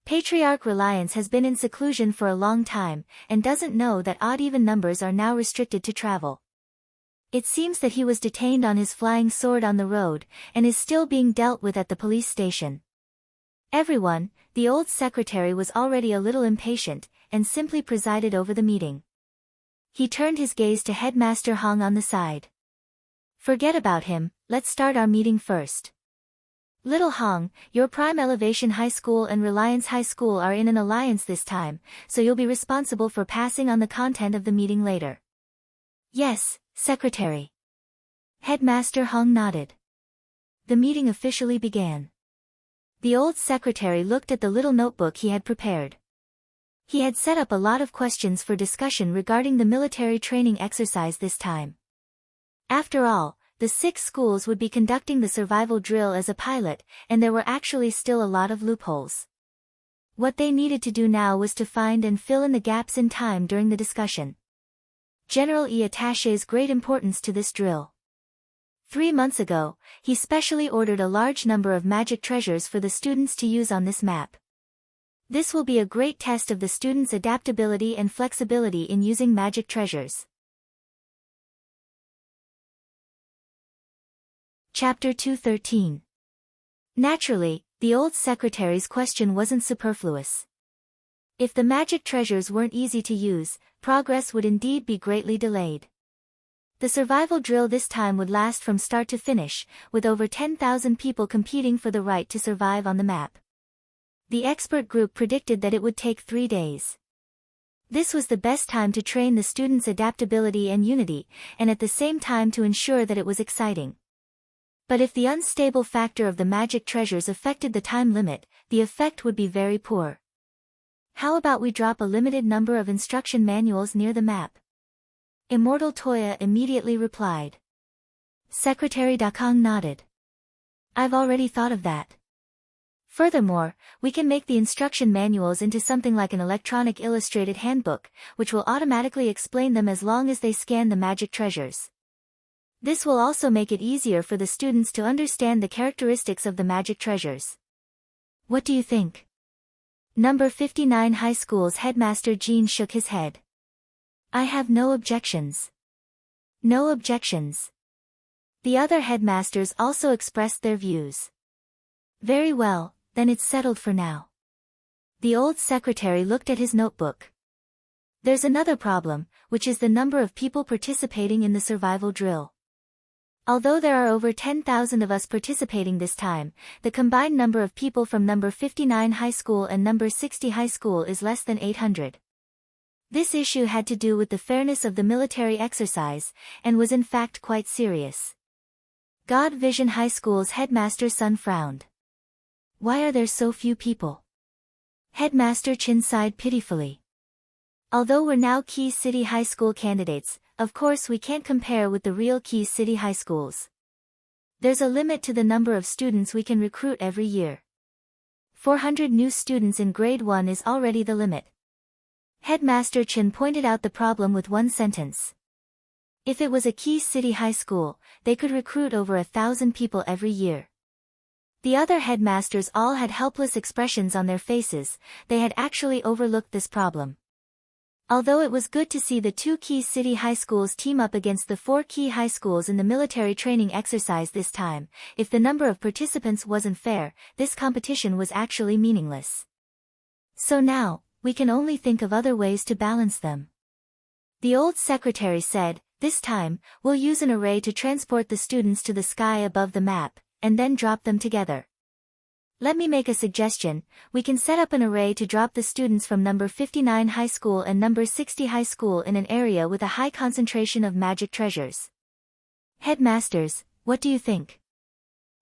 Patriarch Reliance has been in seclusion for a long time, and doesn't know that odd-even numbers are now restricted to travel. It seems that he was detained on his flying sword on the road, and is still being dealt with at the police station. Everyone, the old secretary was already a little impatient, and simply presided over the meeting. He turned his gaze to Headmaster Hong on the side. Forget about him, let's start our meeting first. Little Hong, your Prime Elevation High School and Reliance High School are in an alliance this time, so you'll be responsible for passing on the content of the meeting later. Yes, Secretary. Headmaster Hong nodded. The meeting officially began. The old secretary looked at the little notebook he had prepared. He had set up a lot of questions for discussion regarding the military training exercise this time. After all, the 6 schools would be conducting the survival drill as a pilot, and there were actually still a lot of loopholes. What they needed to do now was to find and fill in the gaps in time during the discussion. General E attaches great importance to this drill. 3 months ago, he specially ordered a large number of magic treasures for the students to use on this map. This will be a great test of the students' adaptability and flexibility in using magic treasures. Chapter 213. Naturally, the old secretary's question wasn't superfluous. If the magic treasures weren't easy to use, progress would indeed be greatly delayed. The survival drill this time would last from start to finish, with over 10,000 people competing for the right to survive on the map. The expert group predicted that it would take 3 days. This was the best time to train the students' adaptability and unity, and at the same time to ensure that it was exciting. But if the unstable factor of the magic treasures affected the time limit, the effect would be very poor. How about we drop a limited number of instruction manuals near the map? Immortal Toya immediately replied. Secretary Dakong nodded. I've already thought of that. Furthermore, we can make the instruction manuals into something like an electronic illustrated handbook, which will automatically explain them as long as they scan the magic treasures. This will also make it easier for the students to understand the characteristics of the magic treasures. What do you think? Number 59 High School's headmaster Jean shook his head. I have no objections. No objections. The other headmasters also expressed their views. Very well, then it's settled for now. The old secretary looked at his notebook. There's another problem, which is the number of people participating in the survival drill. Although there are over 10,000 of us participating this time, the combined number of people from number 59 High School and number 60 High School is less than 800. This issue had to do with the fairness of the military exercise, and was in fact quite serious. God Vision High School's headmaster Sun frowned. Why are there so few people? Headmaster Chin sighed pitifully. Although we're now Key City High School candidates, of course we can't compare with the real Key City High Schools. There's a limit to the number of students we can recruit every year. 400 new students in grade 1 is already the limit. Headmaster Chin pointed out the problem with one sentence. If it was a Key City High School, they could recruit over 1,000 people every year. The other headmasters all had helpless expressions on their faces. They had actually overlooked this problem. Although it was good to see the 2 Key City High Schools team up against the 4 Key High Schools in the military training exercise this time, if the number of participants wasn't fair, this competition was actually meaningless. So now, we can only think of other ways to balance them. The old secretary said, this time, we'll use an array to transport the students to the sky above the map, and then drop them together. Let me make a suggestion. We can set up an array to drop the students from number 59 High School and number 60 High School in an area with a high concentration of magic treasures. Headmasters, what do you think?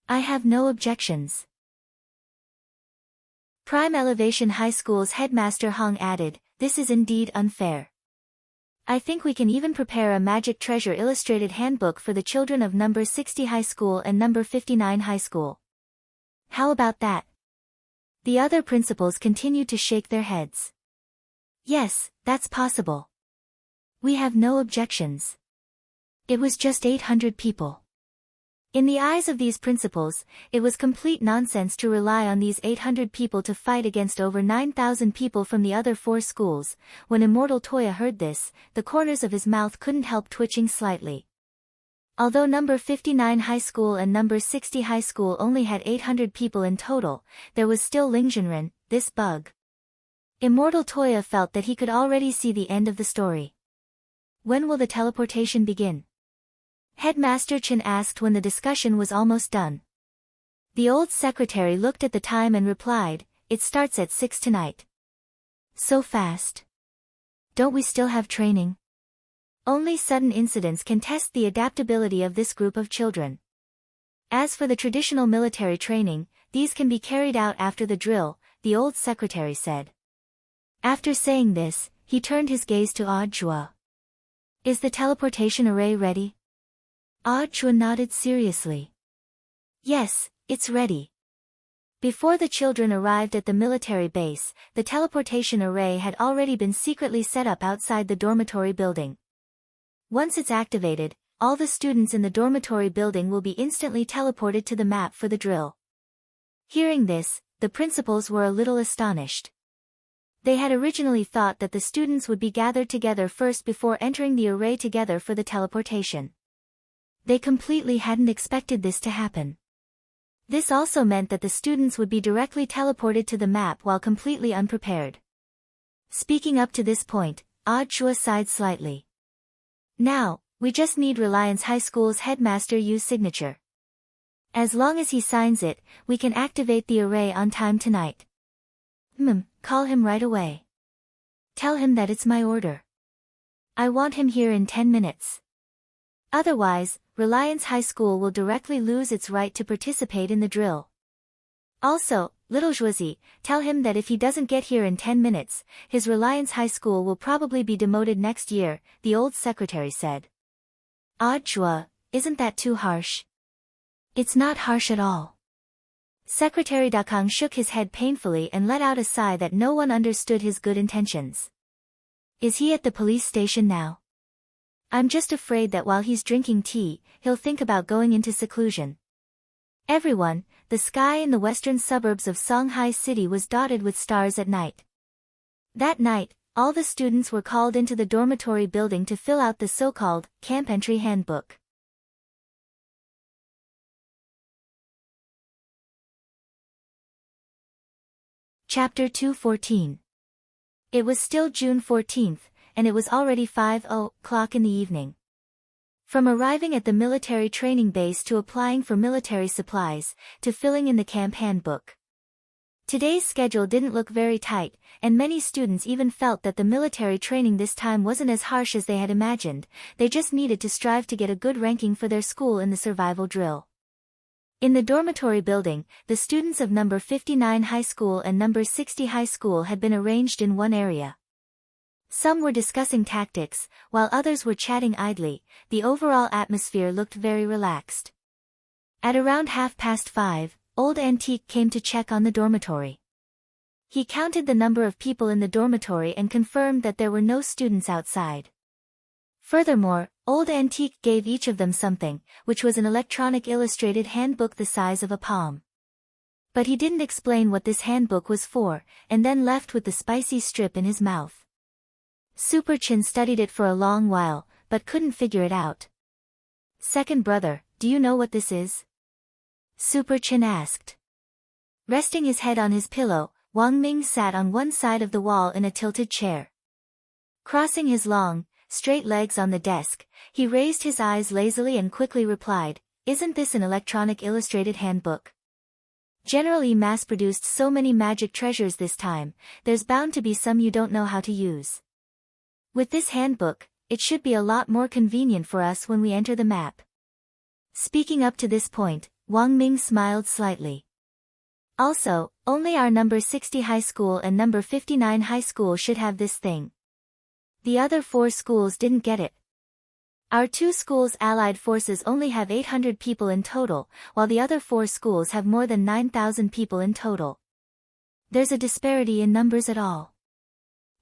I have no objections. Prime Elevation High School's headmaster Hong added, this is indeed unfair. I think we can even prepare a magic treasure illustrated handbook for the children of number 60 High School and number 59 High School. How about that? The other principals continued to shake their heads. Yes, that's possible. We have no objections. It was just 800 people. In the eyes of these principals, it was complete nonsense to rely on these 800 people to fight against over 9,000 people from the other 4 schools. When Immortal Toya heard this, the corners of his mouth couldn't help twitching slightly. Although number 59 high school and number 60 high school only had 800 people in total, there was still Lingzhenren, this bug. Immortal Toya felt that he could already see the end of the story. When will the teleportation begin? Headmaster Chen asked when the discussion was almost done. The old secretary looked at the time and replied, "It starts at 6 tonight." So fast. Don't we still have training? Only sudden incidents can test the adaptability of this group of children. As for the traditional military training, these can be carried out after the drill, the old secretary said. After saying this, he turned his gaze to Odd Zhua. Is the teleportation array ready? Odd Zhua nodded seriously. Yes, it's ready. Before the children arrived at the military base, the teleportation array had already been secretly set up outside the dormitory building. Once it's activated, all the students in the dormitory building will be instantly teleported to the map for the drill. Hearing this, the principals were a little astonished. They had originally thought that the students would be gathered together first before entering the array together for the teleportation. They completely hadn't expected this to happen. This also meant that the students would be directly teleported to the map while completely unprepared. Speaking up to this point, Odd Zhua sighed slightly. Now, we just need Reliance High School's headmaster Yu's signature. As long as he signs it, we can activate the array on time tonight. Call him right away. Tell him that it's my order. I want him here in 10 minutes. Otherwise, Reliance High School will directly lose its right to participate in the drill. Also, little Zhuazi, tell him that if he doesn't get here in 10 minutes, his Reliance High School will probably be demoted next year, the old secretary said. Odd Zhua, isn't that too harsh? It's not harsh at all. Secretary Dakang shook his head painfully and let out a sigh that no one understood his good intentions. Is he at the police station now? I'm just afraid that while he's drinking tea, he'll think about going into seclusion. Everyone, the sky in the western suburbs of Songhai City was dotted with stars at night. That night, all the students were called into the dormitory building to fill out the so-called camp entry handbook. Chapter 214. It was still June 14th, and it was already 5:00 in the evening. From arriving at the military training base to applying for military supplies, to filling in the camp handbook. Today's schedule didn't look very tight, and many students even felt that the military training this time wasn't as harsh as they had imagined, they just needed to strive to get a good ranking for their school in the survival drill. In the dormitory building, the students of number 59 high school and number 60 high school had been arranged in one area. Some were discussing tactics, while others were chatting idly. The overall atmosphere looked very relaxed. At around 5:30, Old Antique came to check on the dormitory. He counted the number of people in the dormitory and confirmed that there were no students outside. Furthermore, Old Antique gave each of them something, which was an electronic illustrated handbook the size of a palm. But he didn't explain what this handbook was for, and then left with the spicy strip in his mouth. Super Chin studied it for a long while, but couldn't figure it out. Second brother, do you know what this is? Super Chin asked. Resting his head on his pillow, Wang Ming sat on one side of the wall in a tilted chair. Crossing his long, straight legs on the desk, he raised his eyes lazily and quickly replied, "Isn't this an electronic illustrated handbook? General Yi mass-produced so many magic treasures this time, there's bound to be some you don't know how to use. With this handbook, it should be a lot more convenient for us when we enter the map." Speaking up to this point, Wang Ming smiled slightly. Also, only our number 60 high school and number 59 high school should have this thing. The other 4 schools didn't get it. Our 2 schools' allied forces only have 800 people in total, while the other 4 schools have more than 9,000 people in total. There's a disparity in numbers at all.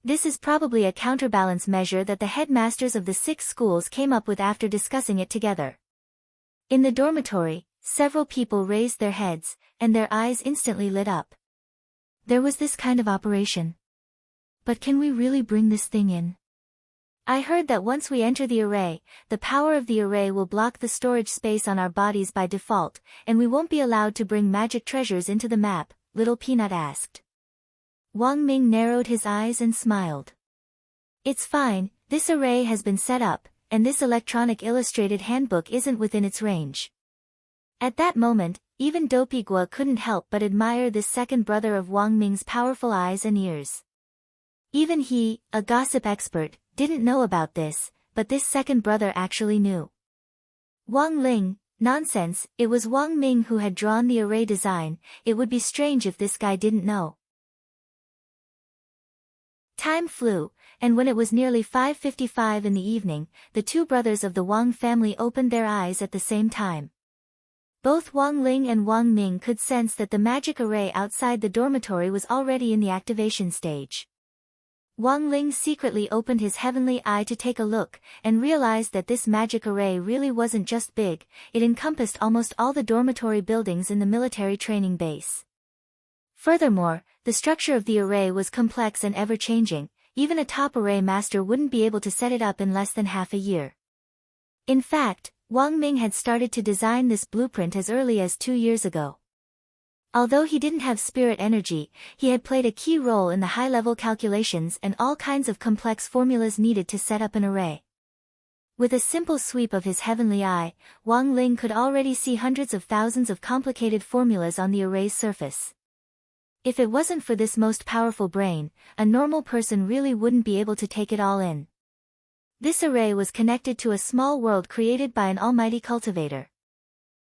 This is probably a counterbalance measure that the headmasters of the 6 schools came up with after discussing it together. In the dormitory, several people raised their heads, and their eyes instantly lit up. There was this kind of operation. But can we really bring this thing in? I heard that once we enter the array, the power of the array will block the storage space on our bodies by default, and we won't be allowed to bring magic treasures into the map, Little Peanut asked. Wang Ming narrowed his eyes and smiled. It's fine, this array has been set up, and this electronic illustrated handbook isn't within its range. At that moment, even Dopey Gua couldn't help but admire this second brother of Wang Ming's powerful eyes and ears. Even he, a gossip expert, didn't know about this, but this second brother actually knew. Wang Ling, nonsense, it was Wang Ming who had drawn the array design, it would be strange if this guy didn't know. Time flew, and when it was nearly 5:55 in the evening, the two brothers of the Wang family opened their eyes at the same time. Both Wang Ling and Wang Ming could sense that the magic array outside the dormitory was already in the activation stage. Wang Ling secretly opened his heavenly eye to take a look, and realized that this magic array really wasn't just big, it encompassed almost all the dormitory buildings in the military training base. Furthermore, the structure of the array was complex and ever-changing, even a top array master wouldn't be able to set it up in less than half a year. In fact, Wang Ming had started to design this blueprint as early as 2 years ago. Although he didn't have spirit energy, he had played a key role in the high-level calculations and all kinds of complex formulas needed to set up an array. With a simple sweep of his heavenly eye, Wang Ling could already see hundreds of thousands of complicated formulas on the array's surface. If it wasn't for this most powerful brain, a normal person really wouldn't be able to take it all in. This array was connected to a small world created by an almighty cultivator.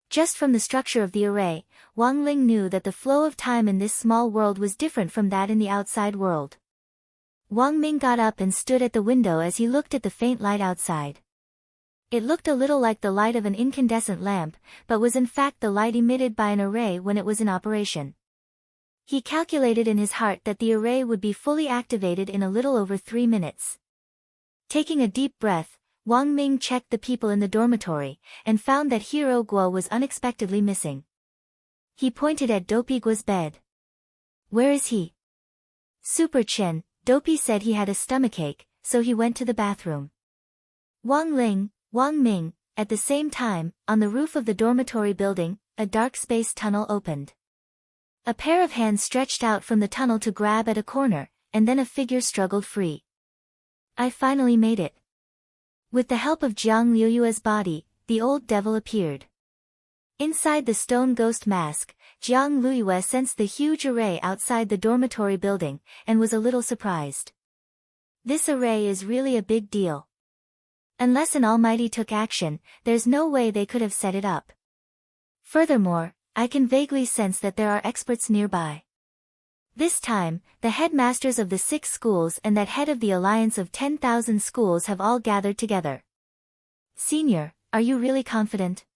Just from the structure of the array, Wang Ling knew that the flow of time in this small world was different from that in the outside world. Wang Ming got up and stood at the window as he looked at the faint light outside. It looked a little like the light of an incandescent lamp, but was in fact the light emitted by an array when it was in operation. He calculated in his heart that the array would be fully activated in a little over 3 minutes. Taking a deep breath, Wang Ming checked the people in the dormitory, and found that Hero Guo was unexpectedly missing. He pointed at Dopey Gua's bed. Where is he? Super Chen, Dopey said he had a stomachache, so he went to the bathroom. Wang Ling, Wang Ming, at the same time, on the roof of the dormitory building, a dark space tunnel opened. A pair of hands stretched out from the tunnel to grab at a corner, and then a figure struggled free. I finally made it. With the help of Jiang Liuyue's body, the old devil appeared. Inside the stone ghost mask, Jiang Liuyue sensed the huge array outside the dormitory building, and was a little surprised. This array is really a big deal. Unless an almighty took action, there's no way they could have set it up. Furthermore, I can vaguely sense that there are experts nearby. This time, the headmasters of the 6 schools and that head of the alliance of 10,000 schools have all gathered together. Senior, are you really confident?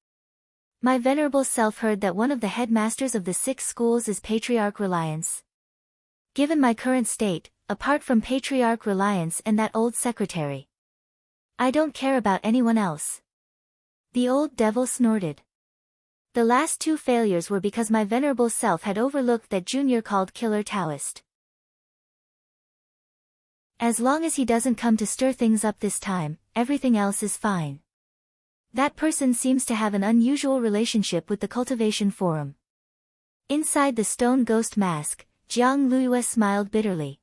My venerable self heard that one of the headmasters of the 6 schools is Patriarch Reliance. Given my current state, apart from Patriarch Reliance and that old secretary, I don't care about anyone else. The old devil snorted. The last 2 failures were because my venerable self had overlooked that junior called Killer Taoist. As long as he doesn't come to stir things up this time, everything else is fine. That person seems to have an unusual relationship with the cultivation forum. Inside the stone ghost mask, Jiang Liuyue smiled bitterly.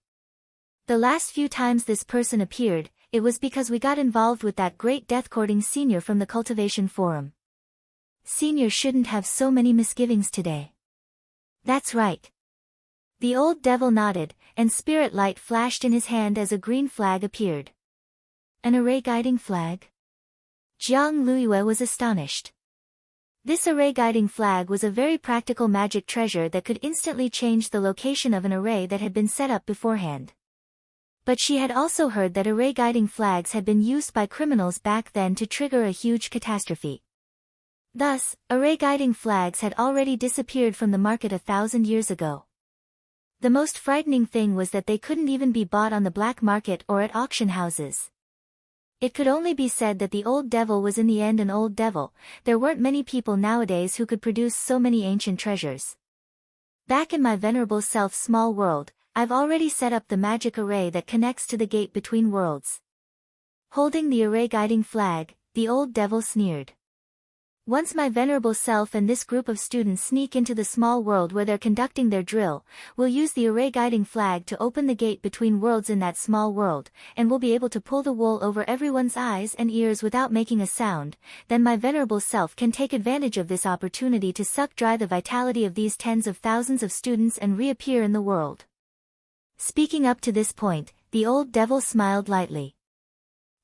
The last few times this person appeared, it was because we got involved with that great death-courting senior from the cultivation forum. Senior shouldn't have so many misgivings today. That's right. The old devil nodded, and spirit light flashed in his hand as a green flag appeared. An array guiding flag? Jiang Liuyue was astonished. This array guiding flag was a very practical magic treasure that could instantly change the location of an array that had been set up beforehand. But she had also heard that array guiding flags had been used by criminals back then to trigger a huge catastrophe. Thus, array guiding flags had already disappeared from the market 1,000 years ago. The most frightening thing was that they couldn't even be bought on the black market or at auction houses. It could only be said that the old devil was in the end an old devil. There weren't many people nowadays who could produce so many ancient treasures. Back in my venerable self's small world, I've already set up the magic array that connects to the gate between worlds. Holding the array guiding flag, the old devil sneered. Once my venerable self and this group of students sneak into the small world where they're conducting their drill, we'll use the array guiding flag to open the gate between worlds in that small world, and we'll be able to pull the wool over everyone's eyes and ears without making a sound. Then my venerable self can take advantage of this opportunity to suck dry the vitality of these tens of thousands of students and reappear in the world. Speaking up to this point, the old devil smiled lightly.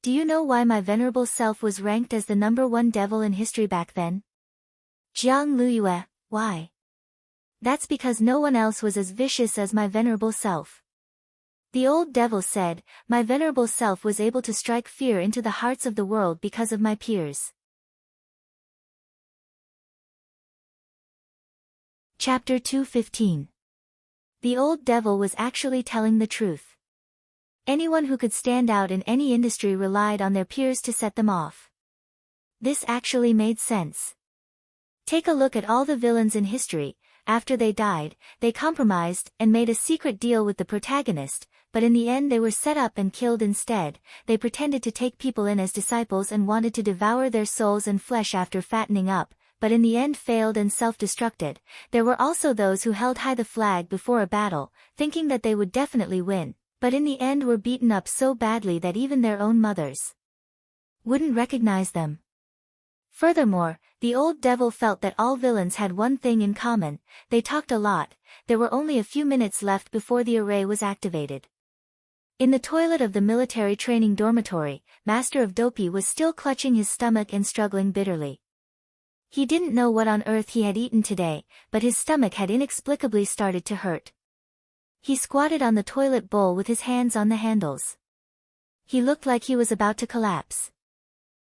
Do you know why my venerable self was ranked as the #1 devil in history back then? Jiang Luyue, why? That's because no one else was as vicious as my venerable self. The old devil said, my venerable self was able to strike fear into the hearts of the world because of my peers. Chapter 2:15. The old devil was actually telling the truth. Anyone who could stand out in any industry relied on their peers to set them off. This actually made sense. Take a look at all the villains in history. After they died, they compromised and made a secret deal with the protagonist, but in the end they were set up and killed instead. They pretended to take people in as disciples and wanted to devour their souls and flesh after fattening up, but in the end failed and self-destructed. There were also those who held high the flag before a battle, thinking that they would definitely win, but in the end were beaten up so badly that even their own mothers wouldn't recognize them. Furthermore, the old devil felt that all villains had one thing in common: they talked a lot. There were only a few minutes left before the array was activated. In the toilet of the military training dormitory, Master of Dopey was still clutching his stomach and struggling bitterly. He didn't know what on earth he had eaten today, but his stomach had inexplicably started to hurt. He squatted on the toilet bowl with his hands on the handles. He looked like he was about to collapse.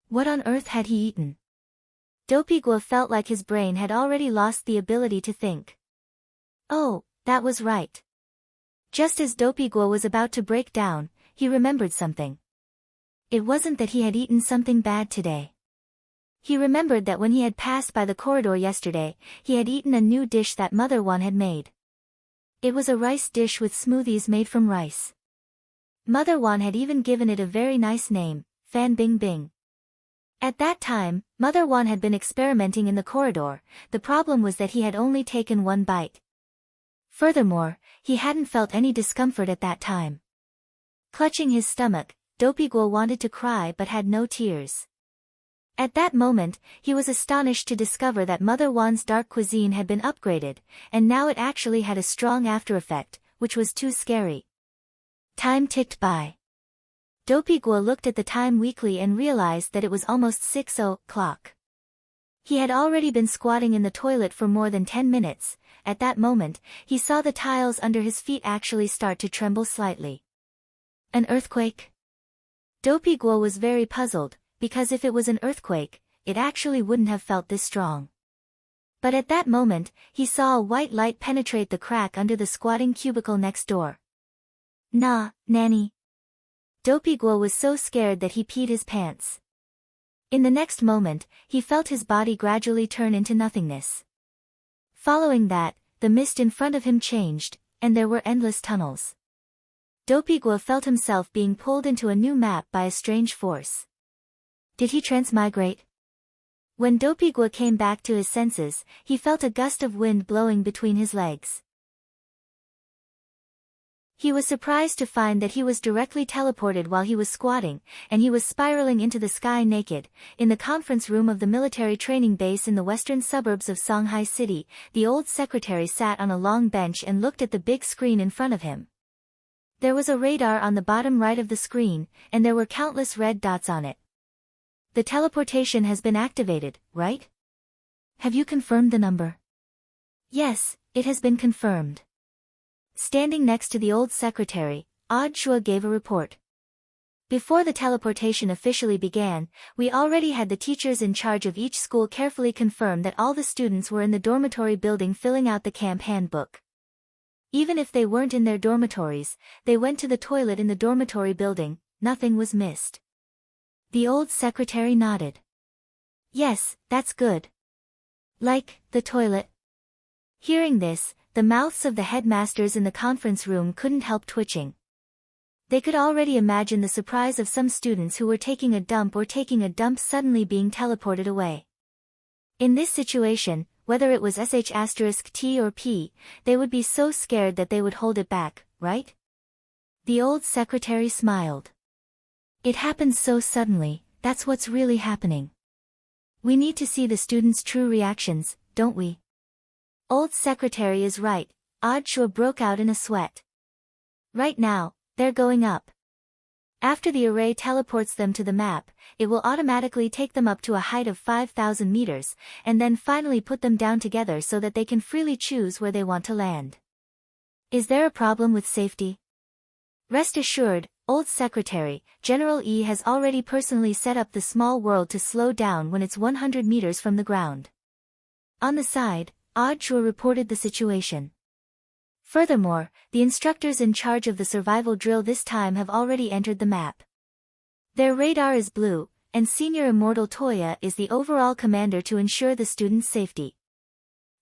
What on earth had he eaten? Dopey Guo felt like his brain had already lost the ability to think. Oh, that was right. Just as Dopey Guo was about to break down, he remembered something. It wasn't that he had eaten something bad today. He remembered that when he had passed by the corridor yesterday, he had eaten a new dish that Mother Wan had made. It was a rice dish with smoothies made from rice. Mother Wan had even given it a very nice name, Fan Bing Bing. At that time, Mother Wan had been experimenting in the corridor. The problem was that he had only taken one bite. Furthermore, he hadn't felt any discomfort at that time. Clutching his stomach, Dopey Guo wanted to cry but had no tears. At that moment, he was astonished to discover that Mother Wan's dark cuisine had been upgraded, and now it actually had a strong after-effect, which was too scary. Time ticked by. Dopey Guo looked at the time weakly and realized that it was almost 6 o'clock. He had already been squatting in the toilet for more than 10 minutes. At that moment, he saw the tiles under his feet actually start to tremble slightly. An earthquake? Dopey Guo was very puzzled, because if it was an earthquake, it actually wouldn't have felt this strong. But at that moment, he saw a white light penetrate the crack under the squatting cubicle next door. Nah, Nanny. Dopey Guo was so scared that he peed his pants. In the next moment, he felt his body gradually turn into nothingness. Following that, the mist in front of him changed, and there were endless tunnels. Dopey Guo felt himself being pulled into a new map by a strange force. Did he transmigrate? When Dopey Guo came back to his senses, he felt a gust of wind blowing between his legs. He was surprised to find that he was directly teleported while he was squatting, and he was spiraling into the sky naked. In the conference room of the military training base in the western suburbs of Songhai City, the old secretary sat on a long bench and looked at the big screen in front of him. There was a radar on the bottom right of the screen, and there were countless red dots on it. The teleportation has been activated, right? Have you confirmed the number? Yes, it has been confirmed. Standing next to the old secretary, Odd Shua gave a report. Before the teleportation officially began, we already had the teachers in charge of each school carefully confirm that all the students were in the dormitory building filling out the camp handbook. Even if they weren't in their dormitories, they went to the toilet in the dormitory building. Nothing was missed. The old secretary nodded. Yes, that's good. Like, the toilet. Hearing this, the mouths of the headmasters in the conference room couldn't help twitching. They could already imagine the surprise of some students who were taking a dump or taking a dump suddenly being teleported away. In this situation, whether it was sh*t or p, they would be so scared that they would hold it back, right? The old secretary smiled. It happened so suddenly, that's what's really happening. We need to see the students' true reactions, don't we? Old secretary is right, Audshua broke out in a sweat. Right now, they're going up. After the array teleports them to the map, it will automatically take them up to a height of 5,000 meters, and then finally put them down together so that they can freely choose where they want to land. Is there a problem with safety? Rest assured, old secretary, General E has already personally set up the small world to slow down when it's 100 meters from the ground. On the side, Audshua reported the situation. Furthermore, the instructors in charge of the survival drill this time have already entered the map. Their radar is blue, and Senior Immortal Toya is the overall commander to ensure the students' safety.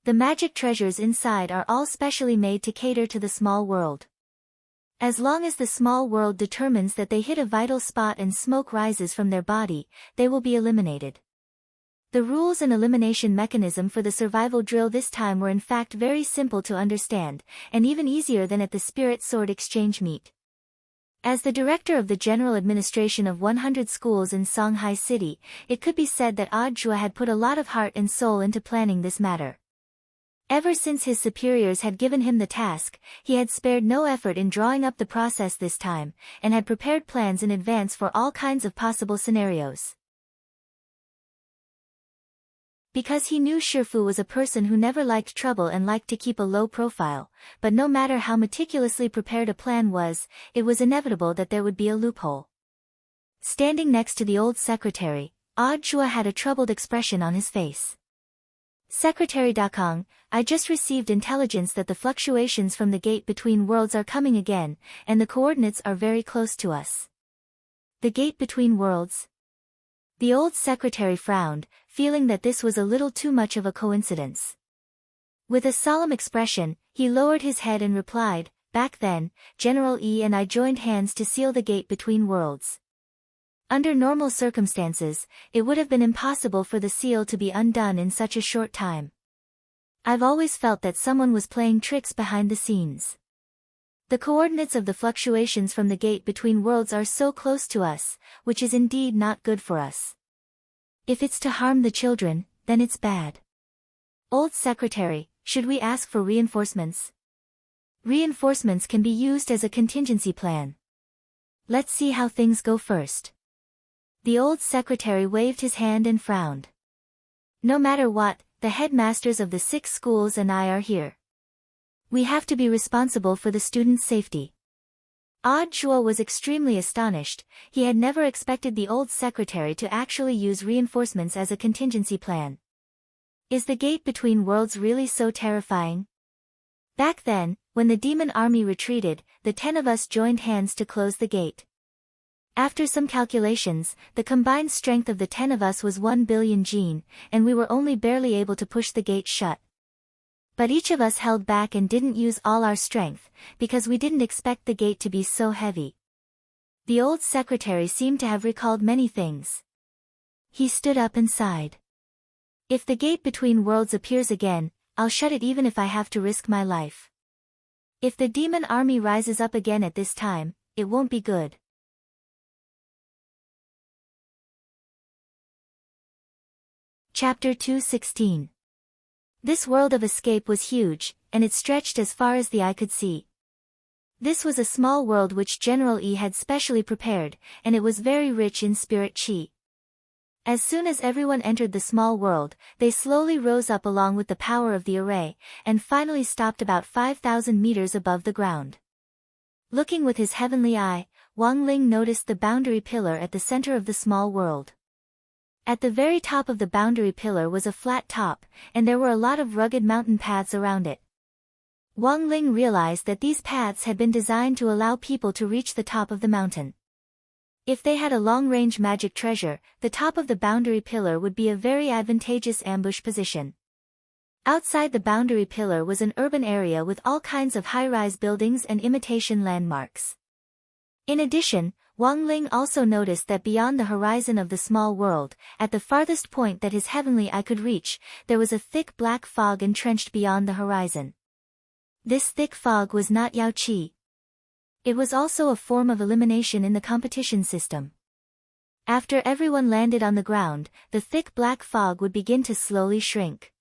The magic treasures inside are all specially made to cater to the small world. As long as the small world determines that they hit a vital spot and smoke rises from their body, they will be eliminated. The rules and elimination mechanism for the survival drill this time were in fact very simple to understand, and even easier than at the Spirit Sword Exchange meet. As the director of the general administration of 100 schools in Songhai City, it could be said that Audshua had put a lot of heart and soul into planning this matter. Ever since his superiors had given him the task, he had spared no effort in drawing up the process this time, and had prepared plans in advance for all kinds of possible scenarios. Because he knew Shifu was a person who never liked trouble and liked to keep a low profile, but no matter how meticulously prepared a plan was, it was inevitable that there would be a loophole. Standing next to the old secretary, Audshua had a troubled expression on his face. Secretary Dakong, I just received intelligence that the fluctuations from the gate between worlds are coming again, and the coordinates are very close to us. The gate between worlds? The old secretary frowned, feeling that this was a little too much of a coincidence. With a solemn expression, he lowered his head and replied, back then, General E and I joined hands to seal the gate between worlds. Under normal circumstances, it would have been impossible for the seal to be undone in such a short time. I've always felt that someone was playing tricks behind the scenes. The coordinates of the fluctuations from the gate between worlds are so close to us, which is indeed not good for us. If it's to harm the children, then it's bad. Old secretary, should we ask for reinforcements? Reinforcements can be used as a contingency plan. Let's see how things go first. The old secretary waved his hand and frowned. No matter what, the headmasters of the 6 schools and I are here. We have to be responsible for the students' safety. Audshua was extremely astonished. He had never expected the old secretary to actually use reinforcements as a contingency plan. Is the gate between worlds really so terrifying? Back then, when the demon army retreated, the 10 of us joined hands to close the gate. After some calculations, the combined strength of the 10 of us was 1 billion jin, and we were only barely able to push the gate shut. But each of us held back and didn't use all our strength, because we didn't expect the gate to be so heavy. The old secretary seemed to have recalled many things. He stood up and sighed. If the gate between worlds appears again, I'll shut it even if I have to risk my life. If the demon army rises up again at this time, it won't be good. Chapter 216. This world of escape was huge, and it stretched as far as the eye could see. This was a small world which General E had specially prepared, and it was very rich in spirit chi. As soon as everyone entered the small world, they slowly rose up along with the power of the array, and finally stopped about 5,000 meters above the ground. Looking with his heavenly eye, Wang Ling noticed the boundary pillar at the center of the small world. At the very top of the boundary pillar was a flat top, and there were a lot of rugged mountain paths around it. Wang Ling realized that these paths had been designed to allow people to reach the top of the mountain. If they had a long-range magic treasure, the top of the boundary pillar would be a very advantageous ambush position. Outside the boundary pillar was an urban area with all kinds of high-rise buildings and imitation landmarks. In addition, Wang Ling also noticed that beyond the horizon of the small world, at the farthest point that his heavenly eye could reach, there was a thick black fog entrenched beyond the horizon. This thick fog was not Yao Qi. It was also a form of elimination in the competition system. After everyone landed on the ground, the thick black fog would begin to slowly shrink.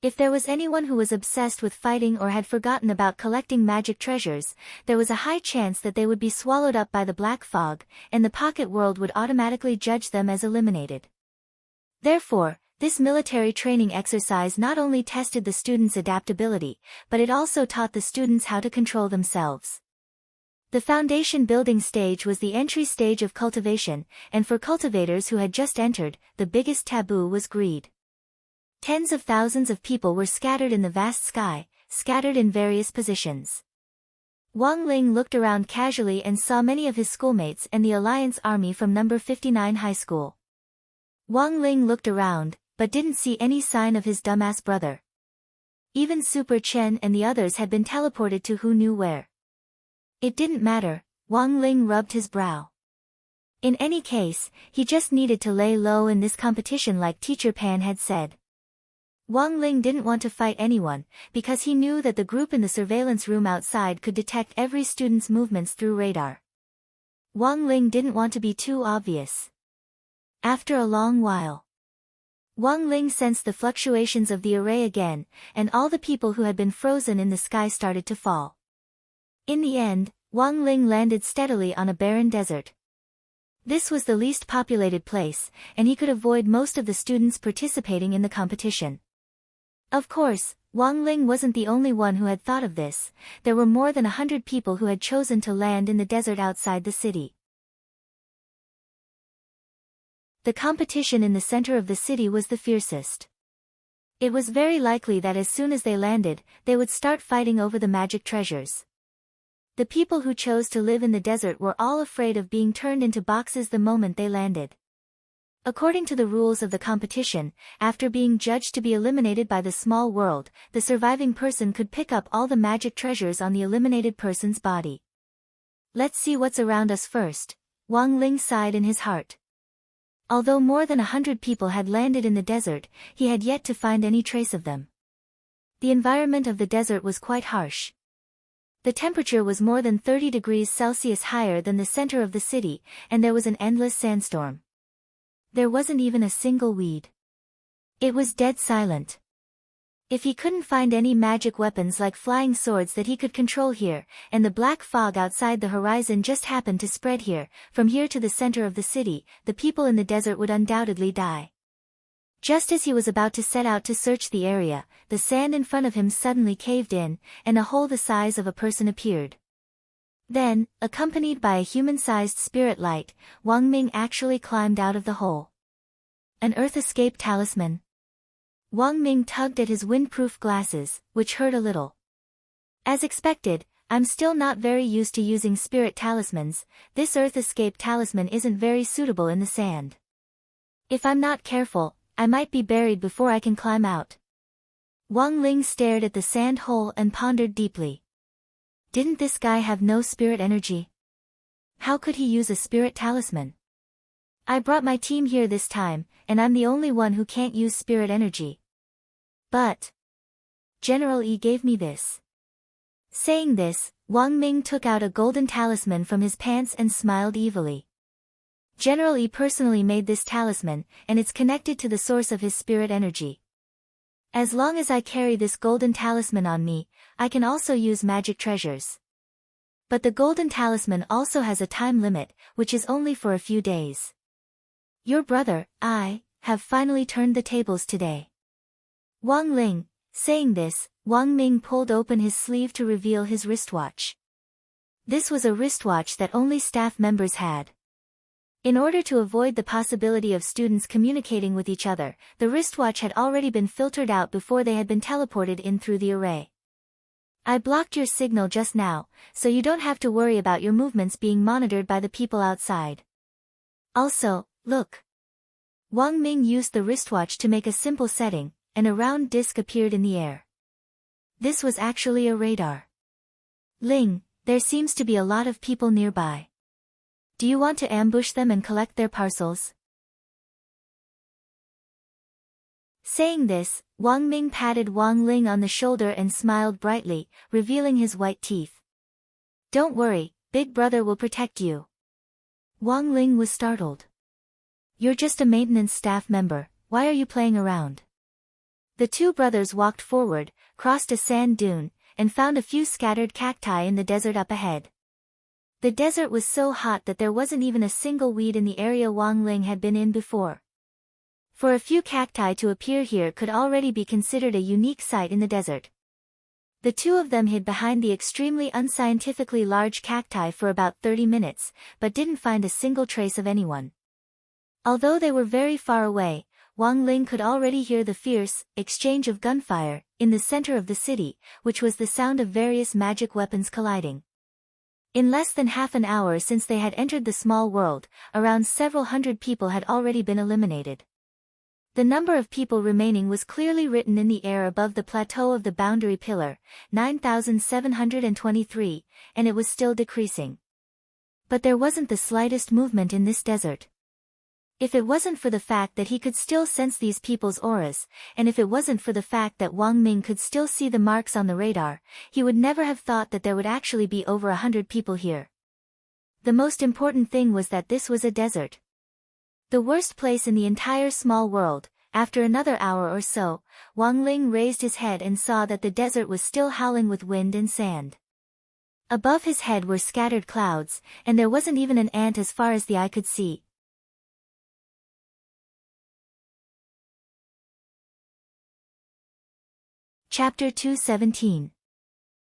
If there was anyone who was obsessed with fighting or had forgotten about collecting magic treasures, there was a high chance that they would be swallowed up by the black fog, and the pocket world would automatically judge them as eliminated. Therefore, this military training exercise not only tested the students' adaptability, but it also taught the students how to control themselves. The foundation building stage was the entry stage of cultivation, and for cultivators who had just entered, the biggest taboo was greed. Tens of thousands of people were scattered in the vast sky, scattered in various positions. Wang Ling looked around casually and saw many of his schoolmates and the Alliance Army from number 59 high school. Wang Ling looked around, but didn't see any sign of his dumbass brother. Even Super Chen and the others had been teleported to who knew where. It didn't matter, Wang Ling rubbed his brow. In any case, he just needed to lay low in this competition like Teacher Pan had said. Wang Ling didn't want to fight anyone, because he knew that the group in the surveillance room outside could detect every student's movements through radar. Wang Ling didn't want to be too obvious. After a long while, Wang Ling sensed the fluctuations of the array again, and all the people who had been frozen in the sky started to fall. In the end, Wang Ling landed steadily on a barren desert. This was the least populated place, and he could avoid most of the students participating in the competition. Of course, Wang Ling wasn't the only one who had thought of this. There were more than 100 people who had chosen to land in the desert outside the city. The competition in the center of the city was the fiercest. It was very likely that as soon as they landed, they would start fighting over the magic treasures. The people who chose to live in the desert were all afraid of being turned into boxes the moment they landed. According to the rules of the competition, after being judged to be eliminated by the small world, the surviving person could pick up all the magic treasures on the eliminated person's body. Let's see what's around us first, Wang Ling sighed in his heart. Although more than 100 people had landed in the desert, he had yet to find any trace of them. The environment of the desert was quite harsh. The temperature was more than 30 degrees Celsius higher than the center of the city, and there was an endless sandstorm. There wasn't even a single weed. It was dead silent. If he couldn't find any magic weapons like flying swords that he could control here, and the black fog outside the horizon just happened to spread here, from here to the center of the city, the people in the desert would undoubtedly die. Just as he was about to set out to search the area, the sand in front of him suddenly caved in, and a hole the size of a person appeared. Then, accompanied by a human-sized spirit light, Wang Ming actually climbed out of the hole. An Earth Escape Talisman. Wang Ming tugged at his windproof glasses, which hurt a little. As expected, I'm still not very used to using spirit talismans. This Earth Escape Talisman isn't very suitable in the sand. If I'm not careful, I might be buried before I can climb out. Wang Ling stared at the sand hole and pondered deeply. Didn't this guy have no spirit energy? How could he use a spirit talisman? I brought my team here this time, and I'm the only one who can't use spirit energy. But General Yi gave me this. Saying this, Wang Ming took out a golden talisman from his pants and smiled evilly. General Yi personally made this talisman, and it's connected to the source of his spirit energy. As long as I carry this golden talisman on me, I can also use magic treasures. But the golden talisman also has a time limit, which is only for a few days. Your brother, I, have finally turned the tables today. Wang Ling, saying this, Wang Ming pulled open his sleeve to reveal his wristwatch. This was a wristwatch that only staff members had. In order to avoid the possibility of students communicating with each other, the wristwatch had already been filtered out before they had been teleported in through the array. I blocked your signal just now, so you don't have to worry about your movements being monitored by the people outside. Also, look. Wang Ming used the wristwatch to make a simple setting, and a round disc appeared in the air. This was actually a radar. Ling, there seems to be a lot of people nearby. Do you want to ambush them and collect their parcels? Saying this, Wang Ming patted Wang Ling on the shoulder and smiled brightly, revealing his white teeth. Don't worry, Big Brother will protect you. Wang Ling was startled. You're just a maintenance staff member, why are you playing around? The two brothers walked forward, crossed a sand dune, and found a few scattered cacti in the desert up ahead. The desert was so hot that there wasn't even a single weed in the area Wang Ling had been in before. For a few cacti to appear here could already be considered a unique sight in the desert. The two of them hid behind the extremely unscientifically large cacti for about 30 minutes, but didn't find a single trace of anyone. Although they were very far away, Wang Ling could already hear the fierce exchange of gunfire in the center of the city, which was the sound of various magic weapons colliding. In less than half an hour since they had entered the small world, around several hundred people had already been eliminated. The number of people remaining was clearly written in the air above the plateau of the boundary pillar, 9,723, and it was still decreasing. But there wasn't the slightest movement in this desert. If it wasn't for the fact that he could still sense these people's auras, and if it wasn't for the fact that Wang Ming could still see the marks on the radar, he would never have thought that there would actually be over 100 people here. The most important thing was that this was a desert. The worst place in the entire small world. After another hour or so, Wang Ling raised his head and saw that the desert was still howling with wind and sand. Above his head were scattered clouds, and there wasn't even an ant as far as the eye could see. Chapter 217.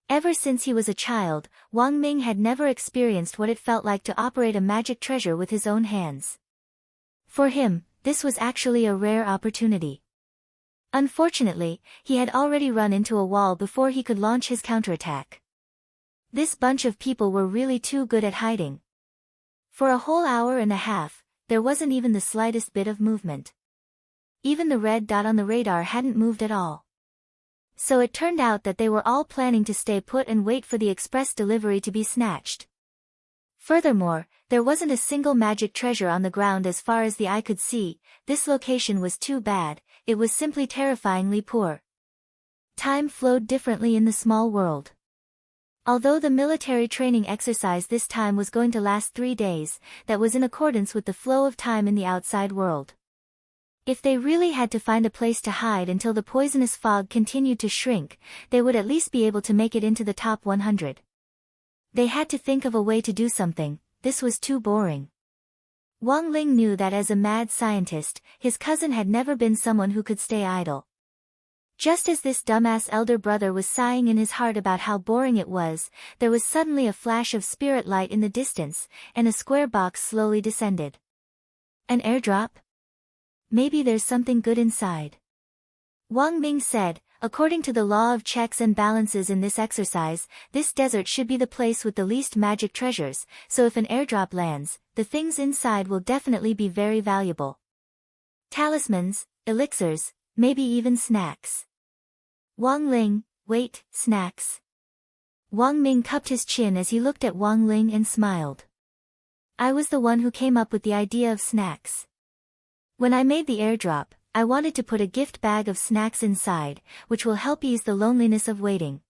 Ever since he was a child, Wang Ming had never experienced what it felt like to operate a magic treasure with his own hands. For him, this was actually a rare opportunity. Unfortunately, he had already run into a wall before he could launch his counterattack. This bunch of people were really too good at hiding. For a whole hour and a half, there wasn't even the slightest bit of movement. Even the red dot on the radar hadn't moved at all. So it turned out that they were all planning to stay put and wait for the express delivery to be snatched. Furthermore, there wasn't a single magic treasure on the ground as far as the eye could see. This location was too bad, it was simply terrifyingly poor. Time flowed differently in the small world. Although the military training exercise this time was going to last 3 days, that was in accordance with the flow of time in the outside world. If they really had to find a place to hide until the poisonous fog continued to shrink, they would at least be able to make it into the top 100. They had to think of a way to do something. This was too boring. Wang Ling knew that as a mad scientist, his cousin had never been someone who could stay idle. Just as this dumbass elder brother was sighing in his heart about how boring it was, there was suddenly a flash of spirit light in the distance, and a square box slowly descended. An airdrop? Maybe there's something good inside. Wang Ming said, according to the law of checks and balances in this exercise, this desert should be the place with the least magic treasures, so if an airdrop lands, the things inside will definitely be very valuable. Talismans, elixirs, maybe even snacks. Wang Ling, wait, snacks. Wang Ming cupped his chin as he looked at Wang Ling and smiled. I was the one who came up with the idea of snacks. When I made the airdrop, I wanted to put a gift bag of snacks inside, which will help ease the loneliness of waiting.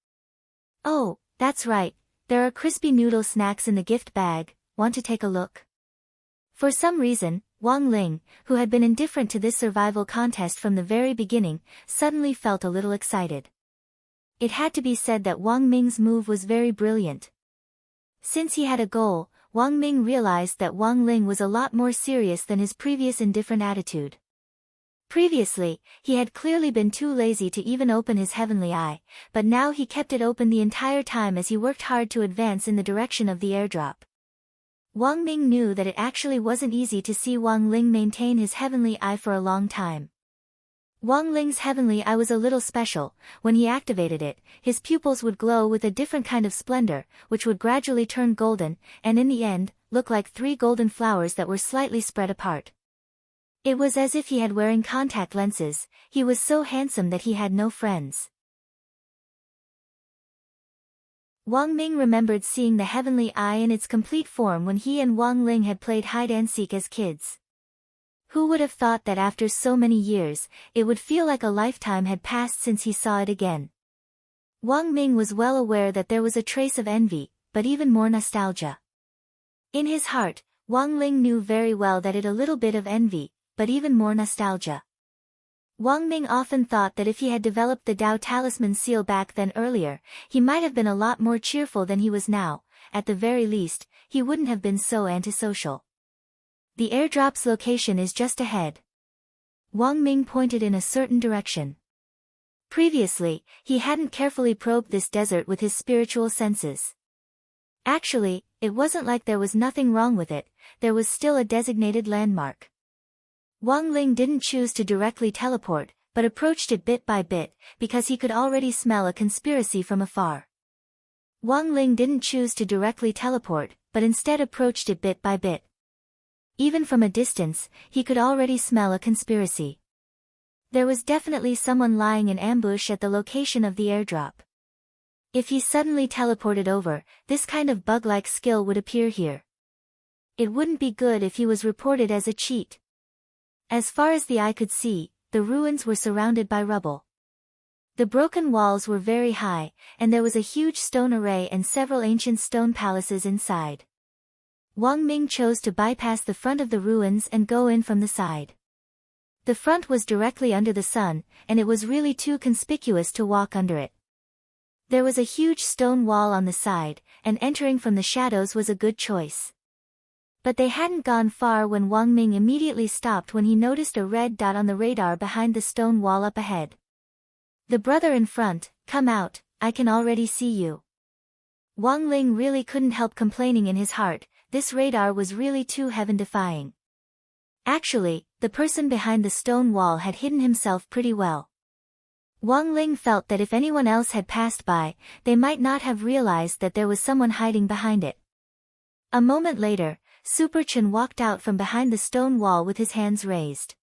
Oh, that's right, there are crispy noodle snacks in the gift bag, want to take a look? For some reason, Wang Ling, who had been indifferent to this survival contest from the very beginning, suddenly felt a little excited. It had to be said that Wang Ming's move was very brilliant. Since he had a goal, Wang Ming realized that Wang Ling was a lot more serious than his previous indifferent attitude. Previously, he had clearly been too lazy to even open his heavenly eye, but now he kept it open the entire time as he worked hard to advance in the direction of the airdrop. Wang Ming knew that it actually wasn't easy to see Wang Ling maintain his heavenly eye for a long time. Wang Ling's heavenly eye was a little special. When he activated it, his pupils would glow with a different kind of splendor, which would gradually turn golden, and in the end, look like 3 golden flowers that were slightly spread apart. It was as if he had wearing contact lenses. He was so handsome that he had no friends. Wang Ming remembered seeing the heavenly eye in its complete form when he and Wang Ling had played hide-and-seek as kids. Who would have thought that after so many years, it would feel like a lifetime had passed since he saw it again? Wang Ming was well aware that there was a trace of envy, but even more nostalgia. In his heart, Wang Ling knew very well that it a little bit of envy, but even more nostalgia. Wang Ming often thought that if he had developed the Dao Talisman seal back then earlier, he might have been a lot more cheerful than he was now. At the very least, he wouldn't have been so antisocial. The airdrop's location is just ahead. Wang Ming pointed in a certain direction. Previously, he hadn't carefully probed this desert with his spiritual senses. Actually, it wasn't like there was nothing wrong with it, there was still a designated landmark. Wang Ling didn't choose to directly teleport, but approached it bit by bit, because he could already smell a conspiracy from afar. Wang Ling didn't choose to directly teleport, but instead approached it bit by bit. Even from a distance, he could already smell a conspiracy. There was definitely someone lying in ambush at the location of the airdrop. If he suddenly teleported over, this kind of bug-like skill would appear here. It wouldn't be good if he was reported as a cheat. As far as the eye could see, the ruins were surrounded by rubble. The broken walls were very high, and there was a huge stone array and several ancient stone palaces inside. Wang Ming chose to bypass the front of the ruins and go in from the side. The front was directly under the sun, and it was really too conspicuous to walk under it. There was a huge stone wall on the side, and entering from the shadows was a good choice. But they hadn't gone far when Wang Ming immediately stopped when he noticed a red dot on the radar behind the stone wall up ahead. The brother in front, come out, I can already see you. Wang Ling really couldn't help complaining in his heart, this radar was really too heaven-defying. Actually, the person behind the stone wall had hidden himself pretty well. Wang Ling felt that if anyone else had passed by, they might not have realized that there was someone hiding behind it. A moment later, Super Chen walked out from behind the stone wall with his hands raised.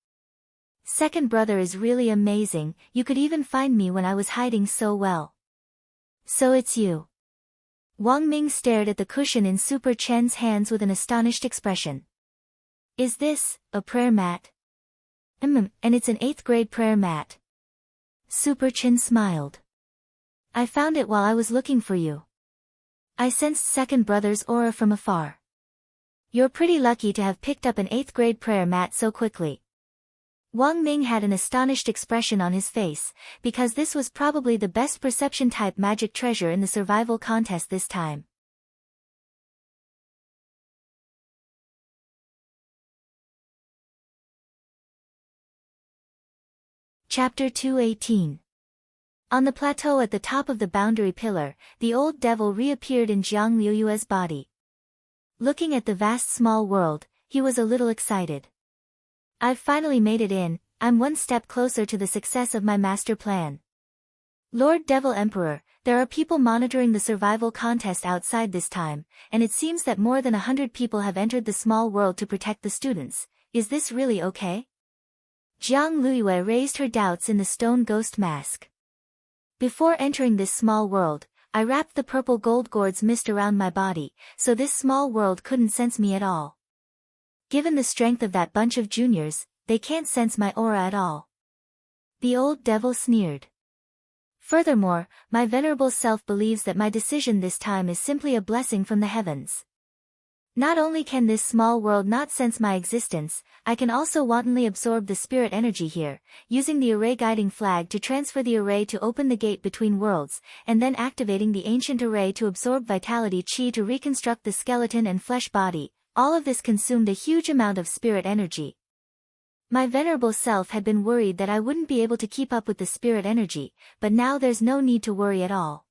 Second brother is really amazing, you could even find me when I was hiding so well. So it's you. Wang Ming stared at the cushion in Super Chen's hands with an astonished expression. Is this a prayer mat? And it's an 8th grade prayer mat. Super Chen smiled. I found it while I was looking for you. I sensed second brother's aura from afar. You're pretty lucky to have picked up an 8th grade prayer mat so quickly. Wang Ming had an astonished expression on his face, because this was probably the best perception-type magic treasure in the survival contest this time. Chapter 218. On the plateau at the top of the boundary pillar, the old devil reappeared in Jiang Liuyue's body. Looking at the vast small world, he was a little excited. I've finally made it in, I'm one step closer to the success of my master plan. Lord Devil Emperor, there are people monitoring the survival contest outside this time, and it seems that more than 100 people have entered the small world to protect the students. Is this really okay? Jiang Liyue raised her doubts in the stone ghost mask. Before entering this small world, I wrapped the purple gold gourds mist around my body, so this small world couldn't sense me at all. Given the strength of that bunch of juniors, they can't sense my aura at all. The old devil sneered. Furthermore, my venerable self believes that my decision this time is simply a blessing from the heavens. Not only can this small world not sense my existence, I can also wantonly absorb the spirit energy here, using the array guiding flag to transfer the array to open the gate between worlds, and then activating the ancient array to absorb vitality chi to reconstruct the skeleton and flesh body. All of this consumed a huge amount of spirit energy. My venerable self had been worried that I wouldn't be able to keep up with the spirit energy, but now there's no need to worry at all.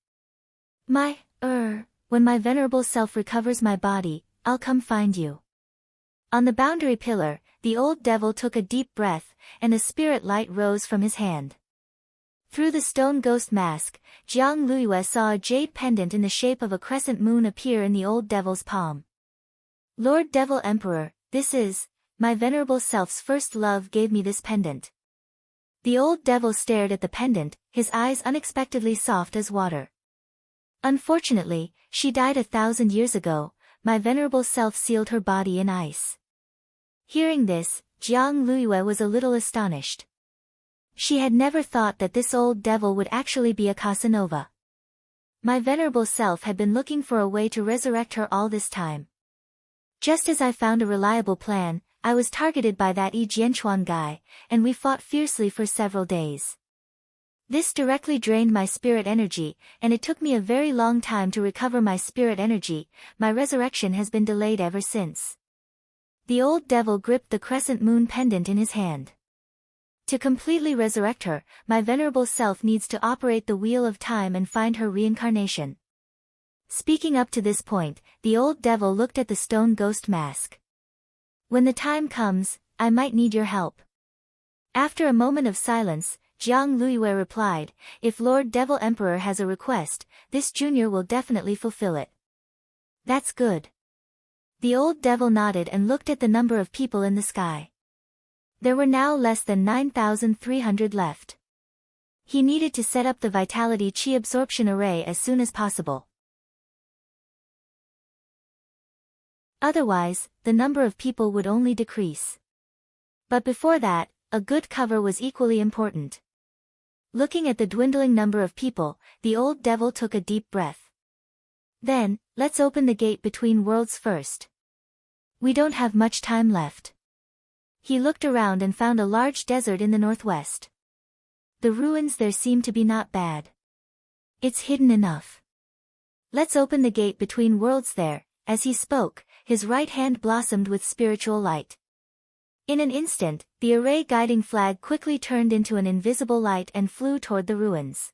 When my venerable self recovers my body, I'll come find you. On the boundary pillar, the old devil took a deep breath, and a spirit light rose from his hand. Through the stone ghost mask, Jiang Liyue saw a jade pendant in the shape of a crescent moon appear in the old devil's palm. Lord Devil Emperor, this is, my venerable self's first love gave me this pendant. The old devil stared at the pendant, his eyes unexpectedly soft as water. Unfortunately, she died 1,000 years ago. My venerable self sealed her body in ice. Hearing this, Jiang Luiyue was a little astonished. She had never thought that this old devil would actually be a Casanova. My venerable self had been looking for a way to resurrect her all this time. Just as I found a reliable plan, I was targeted by that Yi Jianchuan guy, and we fought fiercely for several days. This directly drained my spirit energy, and it took me a very long time to recover my spirit energy. My resurrection has been delayed ever since. The old devil gripped the crescent moon pendant in his hand. To completely resurrect her, my venerable self needs to operate the wheel of time and find her reincarnation. Speaking up to this point, the old devil looked at the stone ghost mask. When the time comes, I might need your help. After a moment of silence, Jiang Luiyue replied, if Lord Devil Emperor has a request, this junior will definitely fulfill it. That's good. The old devil nodded and looked at the number of people in the sky. There were now less than 9,300 left. He needed to set up the Vitality Chi absorption array as soon as possible. Otherwise, the number of people would only decrease. But before that, a good cover was equally important. Looking at the dwindling number of people, the old devil took a deep breath. Then, let's open the gate between worlds first. We don't have much time left. He looked around and found a large desert in the northwest. The ruins there seem to be not bad. It's hidden enough. Let's open the gate between worlds there. As he spoke, his right hand blossomed with spiritual light. In an instant, the array guiding flag quickly turned into an invisible light and flew toward the ruins.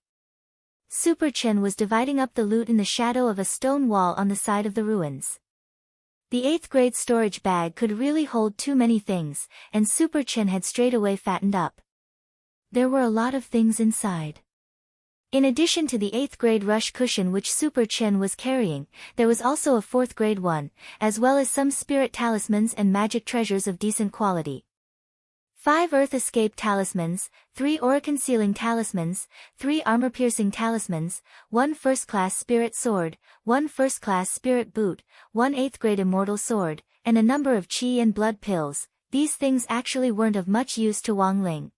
Super Chen was dividing up the loot in the shadow of a stone wall on the side of the ruins. The 8th grade storage bag could really hold too many things, and Super Chen had straightaway fattened up. There were a lot of things inside. In addition to the 8th grade rush cushion which Super Chen was carrying, there was also a 4th grade one, as well as some spirit talismans and magic treasures of decent quality. 5 Earth Escape talismans, 3 Aura Concealing talismans, 3 Armor Piercing talismans, 1 first-class spirit sword, 1 first-class spirit boot, 1 8th grade immortal sword, and a number of chi and blood pills. These things actually weren't of much use to Wang Ling.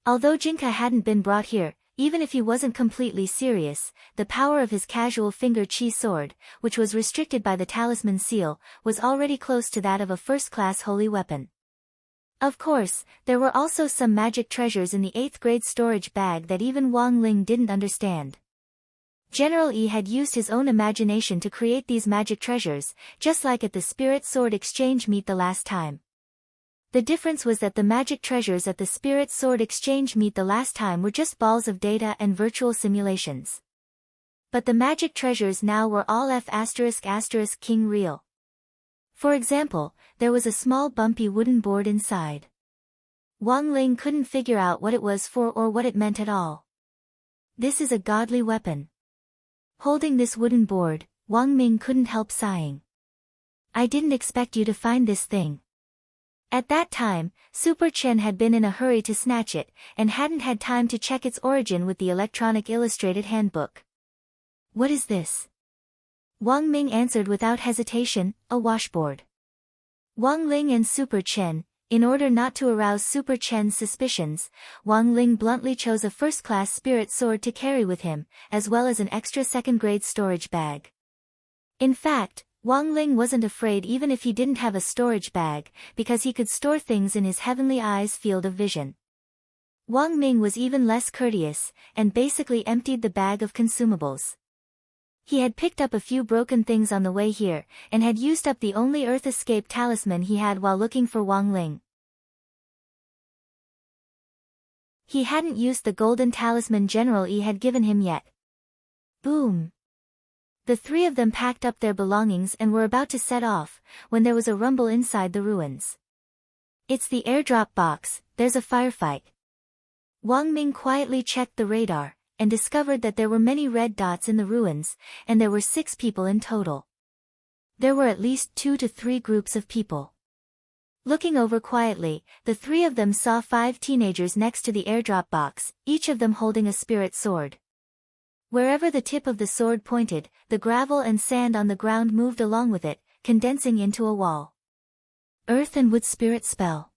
Although Jinka hadn't been brought here, even if he wasn't completely serious, the power of his casual finger chi sword, which was restricted by the talisman seal, was already close to that of a first-class holy weapon. Of course, there were also some magic treasures in the 8th grade storage bag that even Wang Ling didn't understand. General Yi had used his own imagination to create these magic treasures, just like at the Spirit Sword Exchange meet the last time. The difference was that the magic treasures at the Spirit Sword Exchange meet the last time were just balls of data and virtual simulations. But the magic treasures now were all F***King real. For example, there was a small bumpy wooden board inside. Wang Ling couldn't figure out what it was for or what it meant at all. This is a godly weapon. Holding this wooden board, Wang Ming couldn't help sighing. I didn't expect you to find this thing. At that time, Super Chen had been in a hurry to snatch it, and hadn't had time to check its origin with the electronic illustrated handbook. What is this? Wang Ming answered without hesitation, a washboard. Wang Ling and Super Chen, in order not to arouse Super Chen's suspicions, Wang Ling bluntly chose a first-class spirit sword to carry with him, as well as an extra second-grade storage bag. In fact, Wang Ling wasn't afraid even if he didn't have a storage bag, because he could store things in his heavenly eyes field of vision. Wang Ming was even less courteous, and basically emptied the bag of consumables. He had picked up a few broken things on the way here, and had used up the only Earth Escape talisman he had while looking for Wang Ling. He hadn't used the golden talisman General Yi had given him yet. Boom! The three of them packed up their belongings and were about to set off, when there was a rumble inside the ruins. It's the airdrop box, there's a firefight. Wang Ming quietly checked the radar, and discovered that there were many red dots in the ruins, and there were 6 people in total. There were at least 2 to 3 groups of people. Looking over quietly, the 3 of them saw 5 teenagers next to the airdrop box, each of them holding a spirit sword. Wherever the tip of the sword pointed, the gravel and sand on the ground moved along with it, condensing into a wall. Earth and Wood Spirit Spell.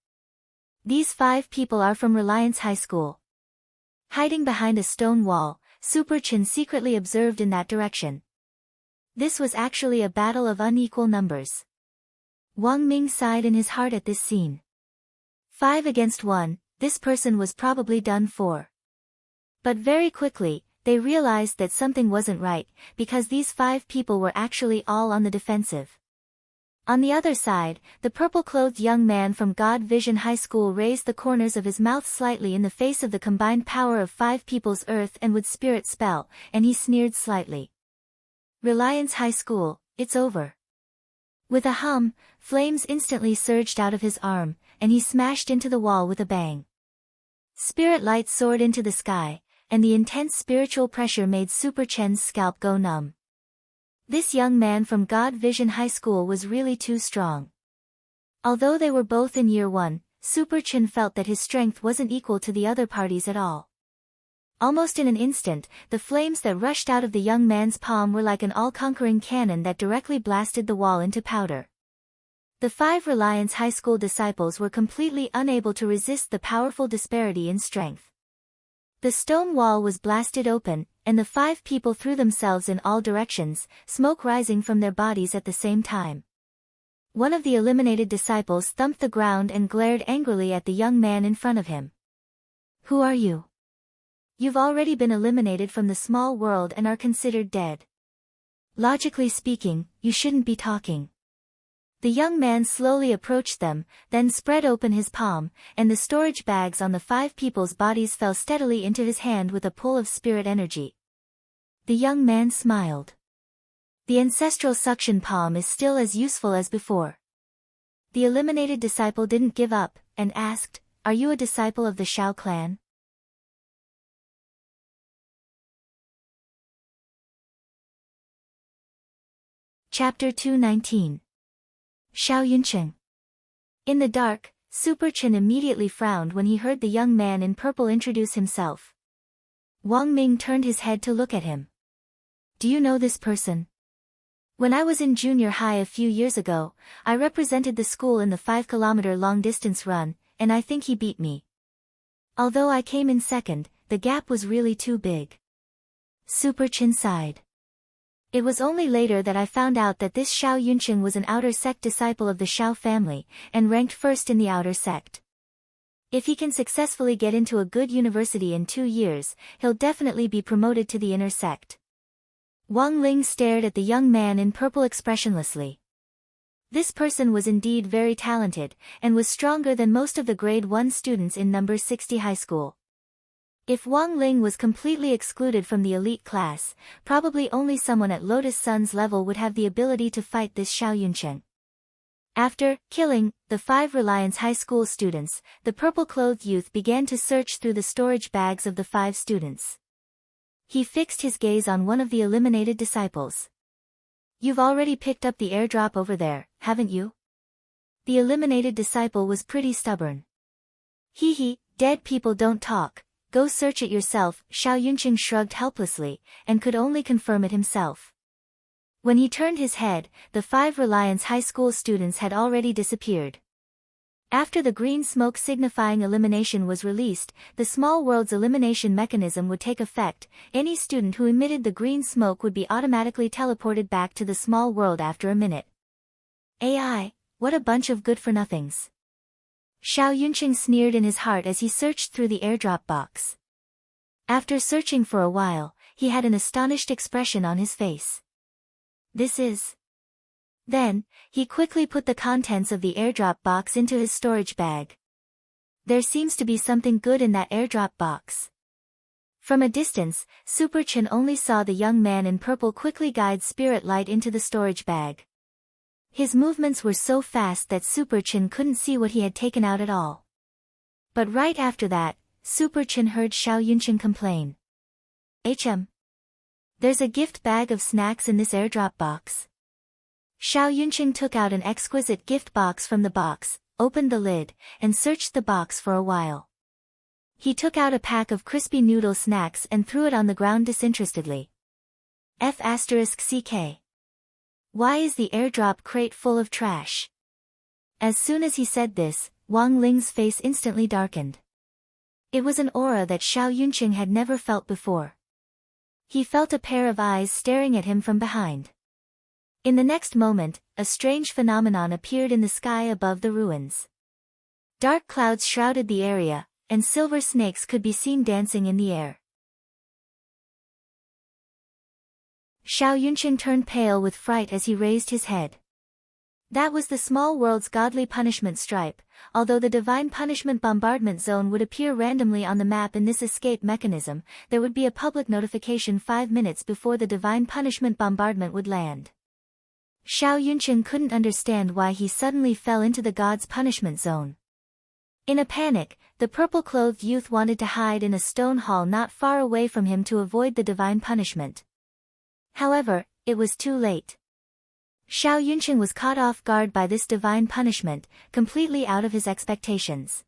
These 5 people are from Reliance High School. Hiding behind a stone wall, Super Chin secretly observed in that direction. This was actually a battle of unequal numbers. Wang Ming sighed in his heart at this scene. 5 against 1, this person was probably done for. But very quickly, they realized that something wasn't right, because these 5 people were actually all on the defensive. On the other side, the purple-clothed young man from God Vision High School raised the corners of his mouth slightly in the face of the combined power of 5 people's Earth and Wood Spirit spell, and he sneered slightly. Reliance High School, it's over. With a hum, flames instantly surged out of his arm, and he smashed into the wall with a bang. Spirit light soared into the sky, and the intense spiritual pressure made Super Chen's scalp go numb. This young man from God Vision High School was really too strong. Although they were both in year 1, Super Chen felt that his strength wasn't equal to the other parties at all. Almost in an instant, the flames that rushed out of the young man's palm were like an all-conquering cannon that directly blasted the wall into powder. The 5 Reliance High School disciples were completely unable to resist the powerful disparity in strength. The stone wall was blasted open, and the 5 people threw themselves in all directions, smoke rising from their bodies at the same time. One of the eliminated disciples thumped the ground and glared angrily at the young man in front of him. Who are you? You've already been eliminated from the small world and are considered dead. Logically speaking, you shouldn't be talking. The young man slowly approached them, then spread open his palm, and the storage bags on the 5 people's bodies fell steadily into his hand with a pull of spirit energy. The young man smiled. The ancestral suction palm is still as useful as before. The eliminated disciple didn't give up, and asked, "Are you a disciple of the Shao clan?" Chapter 219. Shao Yuncheng. In the dark, Super Chen immediately frowned when he heard the young man in purple introduce himself. Wang Ming turned his head to look at him. Do you know this person? When I was in junior high a few years ago, I represented the school in the 5-kilometer long-distance run, and I think he beat me. Although I came in second, the gap was really too big. Super Chen sighed. It was only later that I found out that this Shao Yuncheng was an outer sect disciple of the Shao family, and ranked first in the outer sect. If he can successfully get into a good university in 2 years, he'll definitely be promoted to the inner sect. Wang Ling stared at the young man in purple expressionlessly. This person was indeed very talented, and was stronger than most of the grade 1 students in number 60 high school. If Wang Ling was completely excluded from the elite class, probably only someone at Lotus Sun's level would have the ability to fight this Shao Yuncheng. After killing the 5 Reliance High School students, the purple-clothed youth began to search through the storage bags of the 5 students. He fixed his gaze on one of the eliminated disciples. You've already picked up the airdrop over there, haven't you? The eliminated disciple was pretty stubborn. Hee, dead people don't talk. Go search it yourself, Shao Yuncheng shrugged helplessly, and could only confirm it himself. When he turned his head, the 5 Reliance High School students had already disappeared. After the green smoke signifying elimination was released, the small world's elimination mechanism would take effect. Any student who emitted the green smoke would be automatically teleported back to the small world after a minute. AI, what a bunch of good-for-nothings. Shao Yuncheng sneered in his heart as he searched through the airdrop box. After searching for a while, he had an astonished expression on his face. This is... Then, he quickly put the contents of the airdrop box into his storage bag. There seems to be something good in that airdrop box. From a distance, Super Chen only saw the young man in purple quickly guide spirit light into the storage bag. His movements were so fast that Super Chen couldn't see what he had taken out at all. But right after that, Super Chen heard Shao Yuncheng complain. There's a gift bag of snacks in this airdrop box. Shao Yuncheng took out an exquisite gift box from the box, opened the lid, and searched the box for a while. He took out a pack of crispy noodle snacks and threw it on the ground disinterestedly. F***CK. Why is the airdrop crate full of trash? As soon as he said this, Wang Ling's face instantly darkened. It was an aura that Xiao Yunqing had never felt before. He felt a pair of eyes staring at him from behind. In the next moment, a strange phenomenon appeared in the sky above the ruins. Dark clouds shrouded the area, and silver snakes could be seen dancing in the air. Xiao Yunqing turned pale with fright as he raised his head. That was the small world's godly punishment stripe. Although the divine punishment bombardment zone would appear randomly on the map in this escape mechanism, there would be a public notification 5 minutes before the divine punishment bombardment would land. Xiao Yunqing couldn't understand why he suddenly fell into the god's punishment zone. In a panic, the purple-clothed youth wanted to hide in a stone hall not far away from him to avoid the divine punishment. However, it was too late. Xiao Yunqing was caught off guard by this divine punishment, completely out of his expectations.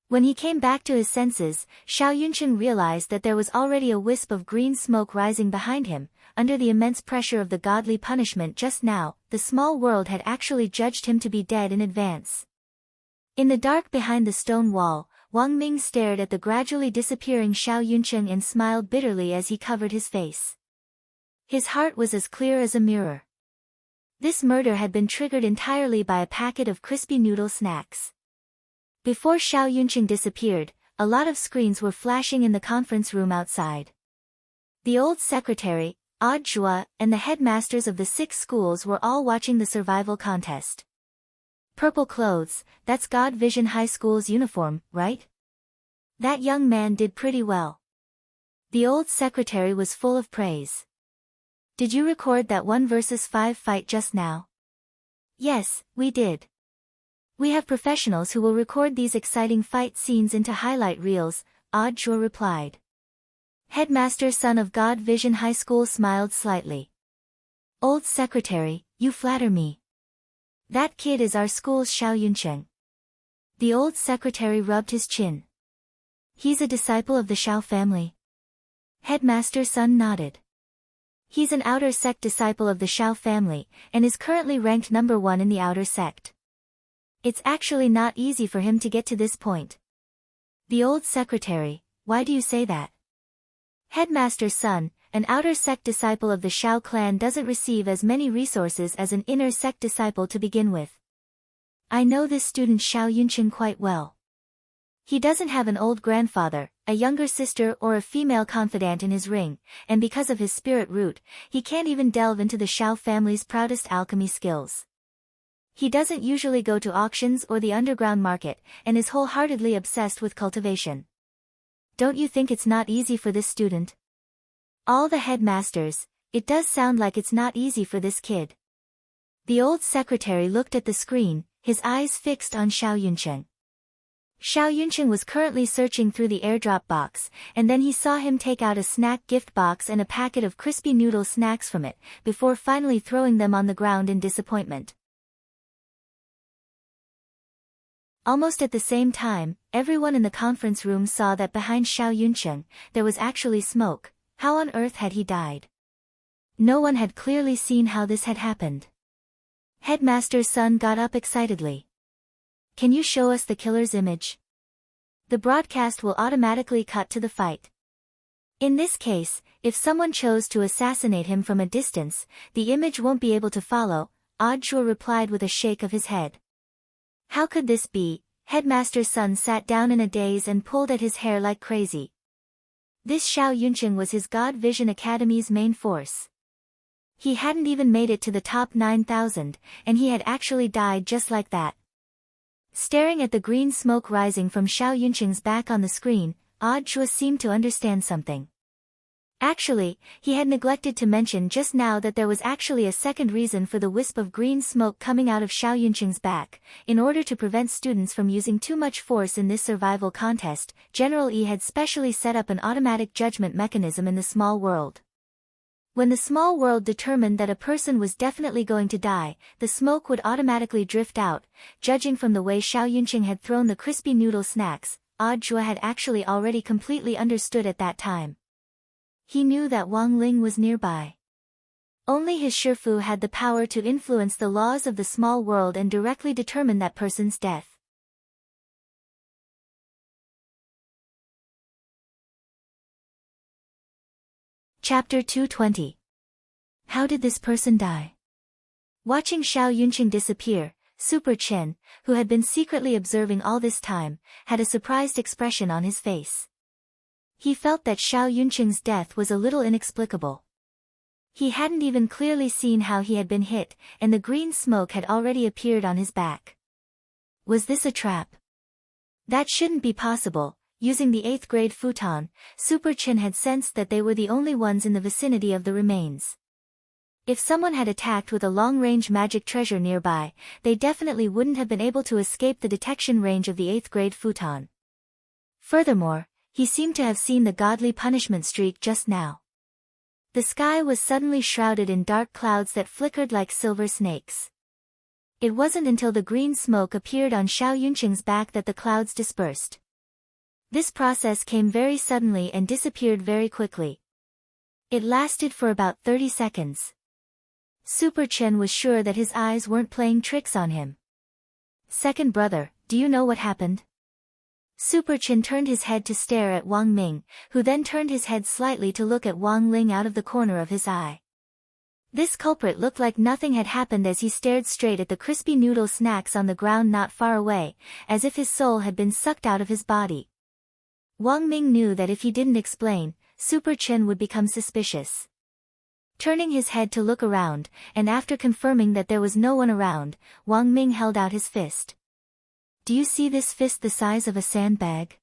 When he came back to his senses, Xiao Yunqing realized that there was already a wisp of green smoke rising behind him. Under the immense pressure of the godly punishment just now, the small world had actually judged him to be dead in advance. In the dark behind the stone wall, Wang Ming stared at the gradually disappearing Xiao Yunqing and smiled bitterly as he covered his face. His heart was as clear as a mirror. This murder had been triggered entirely by a packet of crispy noodle snacks. Before Xiao Yunqing disappeared, a lot of screens were flashing in the conference room outside. The old secretary, Odd Zhua, and the headmasters of the 6 schools were all watching the survival contest. Purple clothes, that's God Vision High School's uniform, right? That young man did pretty well. The old secretary was full of praise. Did you record that 1 versus 5 fight just now? Yes, we did. We have professionals who will record these exciting fight scenes into highlight reels, Odd Zhua replied. Headmaster Son of God Vision High School smiled slightly. Old secretary, you flatter me. That kid is our school's Xiao Yunqing. The old secretary rubbed his chin. He's a disciple of the Xiao family. Headmaster Son nodded. He's an outer sect disciple of the Xiao family, and is currently ranked number 1 in the outer sect. It's actually not easy for him to get to this point. The old secretary, why do you say that? Headmaster's son, an outer sect disciple of the Xiao clan doesn't receive as many resources as an inner sect disciple to begin with. I know this student Xiao Yunqing quite well. He doesn't have an old grandfather, a younger sister or a female confidant in his ring, and because of his spirit root, he can't even delve into the Xiao family's proudest alchemy skills. He doesn't usually go to auctions or the underground market, and is wholeheartedly obsessed with cultivation. Don't you think it's not easy for this student? All the headmasters, it does sound like it's not easy for this kid. The old secretary looked at the screen, his eyes fixed on Xiao Yunqing. Xiao Yunqing was currently searching through the airdrop box, and then he saw him take out a snack gift box and a packet of crispy noodle snacks from it, before finally throwing them on the ground in disappointment. Almost at the same time, everyone in the conference room saw that behind Xiao Yunqing, there was actually smoke. How on earth had he died? No one had clearly seen how this had happened. Headmaster's son got up excitedly. Can you show us the killer's image? The broadcast will automatically cut to the fight. In this case, if someone chose to assassinate him from a distance, the image won't be able to follow, Odd Zhua replied with a shake of his head. How could this be? Headmaster's son sat down in a daze and pulled at his hair like crazy. This Xiao Yunqing was his God Vision Academy's main force. He hadn't even made it to the top 9,000, and he had actually died just like that. Staring at the green smoke rising from Xiao Yunqing's back on the screen, Odd Zhua seemed to understand something. Actually, he had neglected to mention just now that there was actually a second reason for the wisp of green smoke coming out of Xiao Yunqing's back. In order to prevent students from using too much force in this survival contest, General Yi had specially set up an automatic judgment mechanism in the small world. When the small world determined that a person was definitely going to die, the smoke would automatically drift out. Judging from the way Xiao Yunqing had thrown the crispy noodle snacks, Audiobook had actually already completely understood at that time. He knew that Wang Ling was nearby. Only his Shifu had the power to influence the laws of the small world and directly determine that person's death. Chapter 220. How did this person die? Watching Xiao Yunqing disappear, Super Chen, who had been secretly observing all this time, had a surprised expression on his face. He felt that Xiao Yunqing's death was a little inexplicable. He hadn't even clearly seen how he had been hit, and the green smoke had already appeared on his back. Was this a trap? That shouldn't be possible. Using the 8th grade futon, Super Chen had sensed that they were the only ones in the vicinity of the remains. If someone had attacked with a long-range magic treasure nearby, they definitely wouldn't have been able to escape the detection range of the 8th grade futon. Furthermore, he seemed to have seen the godly punishment streak just now. The sky was suddenly shrouded in dark clouds that flickered like silver snakes. It wasn't until the green smoke appeared on Xiao Yunqing's back that the clouds dispersed. This process came very suddenly and disappeared very quickly. It lasted for about 30 seconds. Super Chen was sure that his eyes weren't playing tricks on him. Second brother, do you know what happened? Super Chen turned his head to stare at Wang Ming, who then turned his head slightly to look at Wang Ling out of the corner of his eye. This culprit looked like nothing had happened as he stared straight at the crispy noodle snacks on the ground not far away, as if his soul had been sucked out of his body. Wang Ming knew that if he didn't explain, Super Chen would become suspicious. Turning his head to look around, and after confirming that there was no one around, Wang Ming held out his fist. Do you see this fist the size of a sandbag?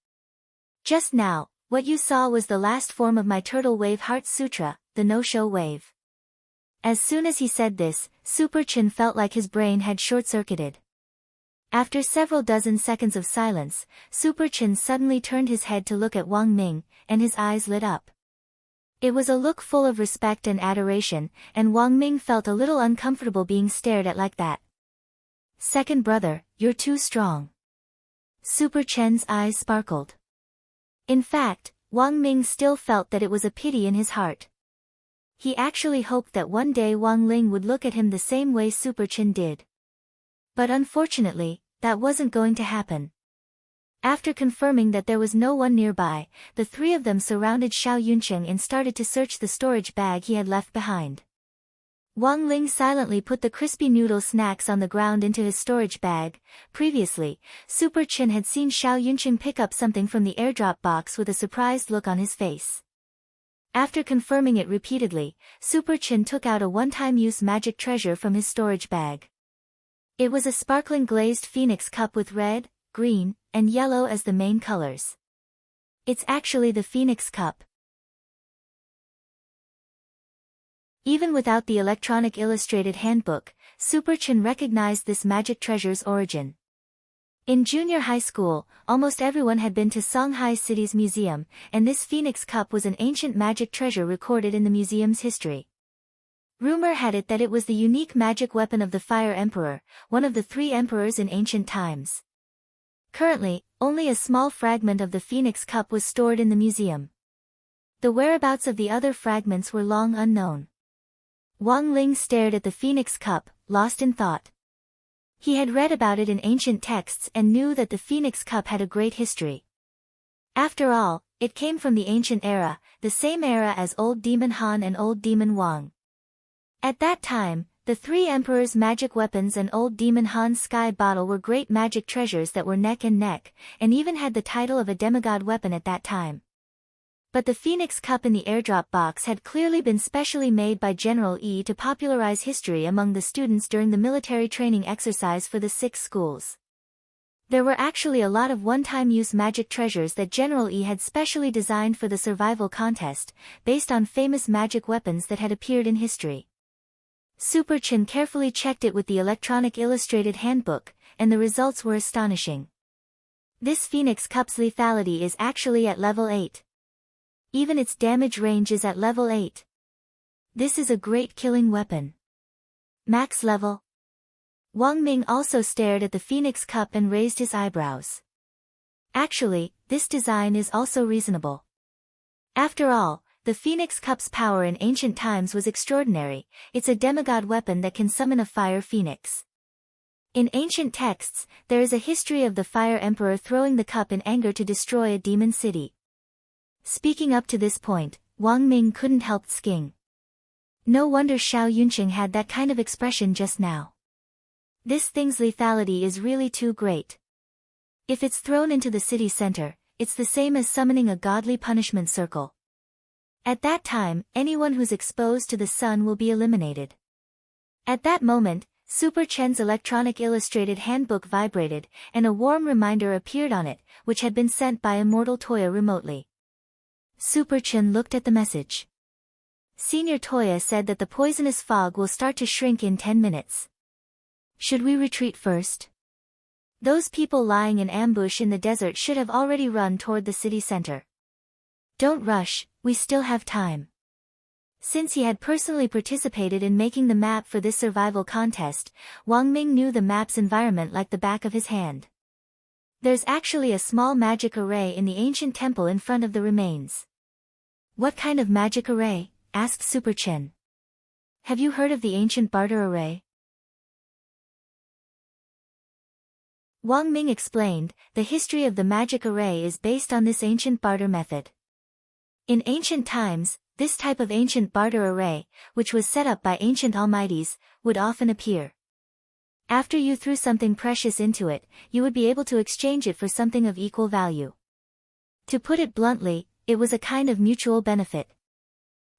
Just now, what you saw was the last form of my Turtle Wave Heart Sutra, the no-show wave. As soon as he said this, Super Chen felt like his brain had short-circuited. After several dozen seconds of silence, Super Chen suddenly turned his head to look at Wang Ming, and his eyes lit up. It was a look full of respect and adoration, and Wang Ming felt a little uncomfortable being stared at like that. Second brother, you're too strong. Super Chen's eyes sparkled. In fact, Wang Ming still felt that it was a pity in his heart. He actually hoped that one day Wang Ling would look at him the same way Super Chen did. But unfortunately, that wasn't going to happen. After confirming that there was no one nearby, the three of them surrounded Xiao Yunqing and started to search the storage bag he had left behind. Wang Ling silently put the crispy noodle snacks on the ground into his storage bag. Previously, Super Chen had seen Xiao Yunqing pick up something from the airdrop box with a surprised look on his face. After confirming it repeatedly, Super Chen took out a one-time-use magic treasure from his storage bag. It was a sparkling glazed phoenix cup with red, green, and yellow as the main colors. It's actually the phoenix cup. Even without the electronic illustrated handbook, Super Chen recognized this magic treasure's origin. In junior high school, almost everyone had been to Songhai City's museum, and this phoenix cup was an ancient magic treasure recorded in the museum's history. Rumor had it that it was the unique magic weapon of the Fire Emperor, one of the 3 emperors in ancient times. Currently, only a small fragment of the phoenix cup was stored in the museum. The whereabouts of the other fragments were long unknown. Wang Ling stared at the phoenix cup, lost in thought. He had read about it in ancient texts and knew that the phoenix cup had a great history. After all, it came from the ancient era, the same era as Old Demon Han and Old Demon Wang. At that time, the 3 emperors' magic weapons and Old Demon Han's sky bottle were great magic treasures that were neck and neck, and even had the title of a demigod weapon at that time. But the phoenix cup in the airdrop box had clearly been specially made by General Yi to popularize history among the students during the military training exercise for the 6 schools. There were actually a lot of one-time-use magic treasures that General Yi had specially designed for the survival contest, based on famous magic weapons that had appeared in history. Super Chen carefully checked it with the electronic illustrated handbook, and the results were astonishing. This phoenix cup's lethality is actually at level 8. Even its damage range is at level 8. This is a great killing weapon. Max level. Wang Ming also stared at the phoenix cup and raised his eyebrows. Actually, this design is also reasonable. After all, the Phoenix Cup's power in ancient times was extraordinary. It's a demigod weapon that can summon a fire phoenix. In ancient texts, there is a history of the Fire Emperor throwing the cup in anger to destroy a demon city. Speaking up to this point, Wang Ming couldn't help thinking. No wonder Xiao Yunqing had that kind of expression just now. This thing's lethality is really too great. If it's thrown into the city center, it's the same as summoning a godly punishment circle. At that time, anyone who's exposed to the sun will be eliminated. At that moment, Super Chen's electronic illustrated handbook vibrated, and a warm reminder appeared on it, which had been sent by Immortal Toya remotely. Super Chen looked at the message. Senior Toya said that the poisonous fog will start to shrink in 10 minutes. Should we retreat first? Those people lying in ambush in the desert should have already run toward the city center. Don't rush, we still have time. Since he had personally participated in making the map for this survival contest, Wang Ming knew the map's environment like the back of his hand. There's actually a small magic array in the ancient temple in front of the remains. What kind of magic array? Asked Super Chen. Have you heard of the ancient barter array? Wang Ming explained, the history of the magic array is based on this ancient barter method. In ancient times, this type of ancient barter array, which was set up by ancient almighties, would often appear. After you threw something precious into it, you would be able to exchange it for something of equal value. To put it bluntly, it was a kind of mutual benefit.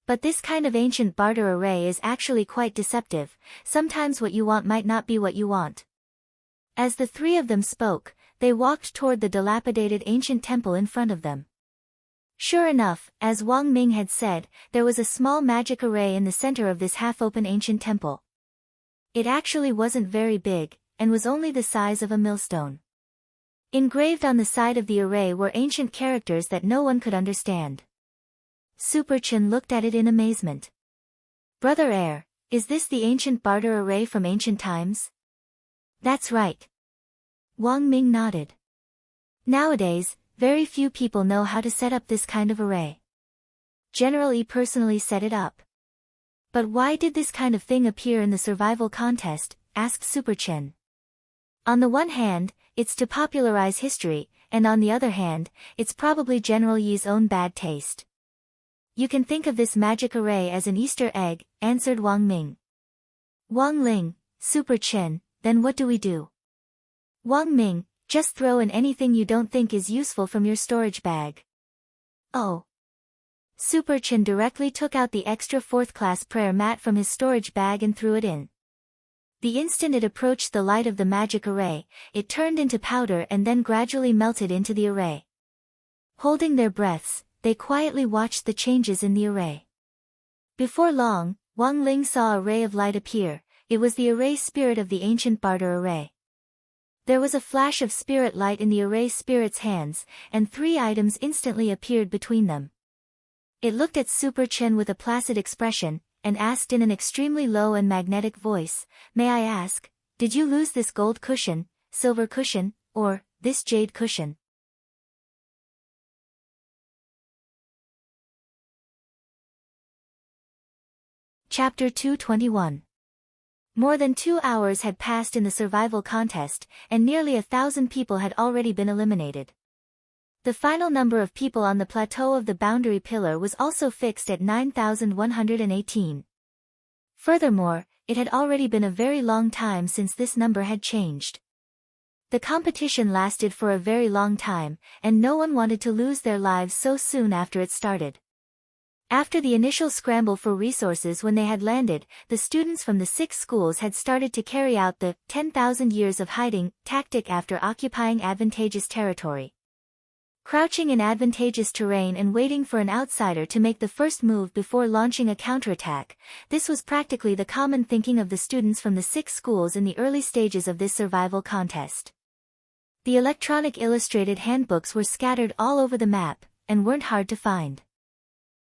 But this kind of ancient barter array is actually quite deceptive. Sometimes what you want might not be what you want. As the three of them spoke, they walked toward the dilapidated ancient temple in front of them. Sure enough, as Wang Ming had said, there was a small magic array in the center of this half-open ancient temple. It actually wasn't very big, and was only the size of a millstone. Engraved on the side of the array were ancient characters that no one could understand. Super Chen looked at it in amazement. Brother Air, is this the ancient barter array from ancient times? That's right. Wang Ming nodded. Nowadays, very few people know how to set up this kind of array. General Yi personally set it up. But why did this kind of thing appear in the survival contest? Asked Super Chen. On the one hand, it's to popularize history, and on the other hand, it's probably General Yi's own bad taste. You can think of this magic array as an Easter egg, answered Wang Ming. Wang Ling, Super Chen, then what do we do? Wang Ming, just throw in anything you don't think is useful from your storage bag. Oh. Super Chen directly took out the extra 4th class prayer mat from his storage bag and threw it in. The instant it approached the light of the magic array, it turned into powder and then gradually melted into the array. Holding their breaths, they quietly watched the changes in the array. Before long, Wang Ling saw a ray of light appear. It was the array spirit of the ancient barter array. There was a flash of spirit light in the array spirit's hands, and 3 items instantly appeared between them. It looked at Super Chen with a placid expression, and asked in an extremely low and magnetic voice, "May I ask, did you lose this gold cushion, silver cushion, or this jade cushion?" Chapter 221. More than 2 hours had passed in the survival contest, and nearly 1,000 people had already been eliminated. The final number of people on the plateau of the boundary pillar was also fixed at 9,118. Furthermore, it had already been a very long time since this number had changed. The competition lasted for a very long time, and no one wanted to lose their lives so soon after it started. After the initial scramble for resources when they had landed, the students from the 6 schools had started to carry out the 10,000 years of hiding tactic after occupying advantageous territory. Crouching in advantageous terrain and waiting for an outsider to make the first move before launching a counterattack, this was practically the common thinking of the students from the 6 schools in the early stages of this survival contest. The electronic illustrated handbooks were scattered all over the map, and weren't hard to find.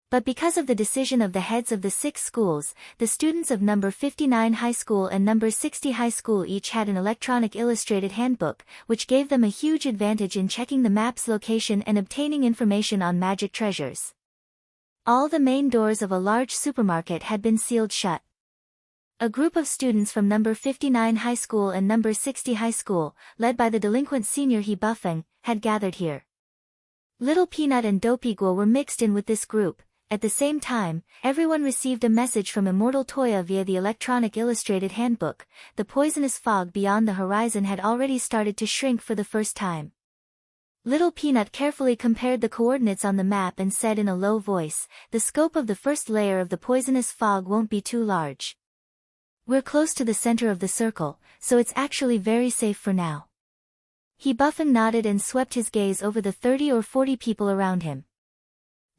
But because of the decision of the heads of the 6 schools, the students of number 59 High School and number 60 High School each had an electronic illustrated handbook, which gave them a huge advantage in checking the map's location and obtaining information on magic treasures. All the main doors of a large supermarket had been sealed shut. A group of students from number 59 High School and number 60 High School, led by the delinquent senior He Buffing, had gathered here. Little Peanut and Dopey Guo were mixed in with this group. At the same time, everyone received a message from Immortal Toya via the electronic illustrated handbook. The poisonous fog beyond the horizon had already started to shrink for the first time. Little Peanut carefully compared the coordinates on the map and said in a low voice, "The scope of the first layer of the poisonous fog won't be too large. We're close to the center of the circle, so it's actually very safe for now." He Buffin nodded and swept his gaze over the 30 or 40 people around him.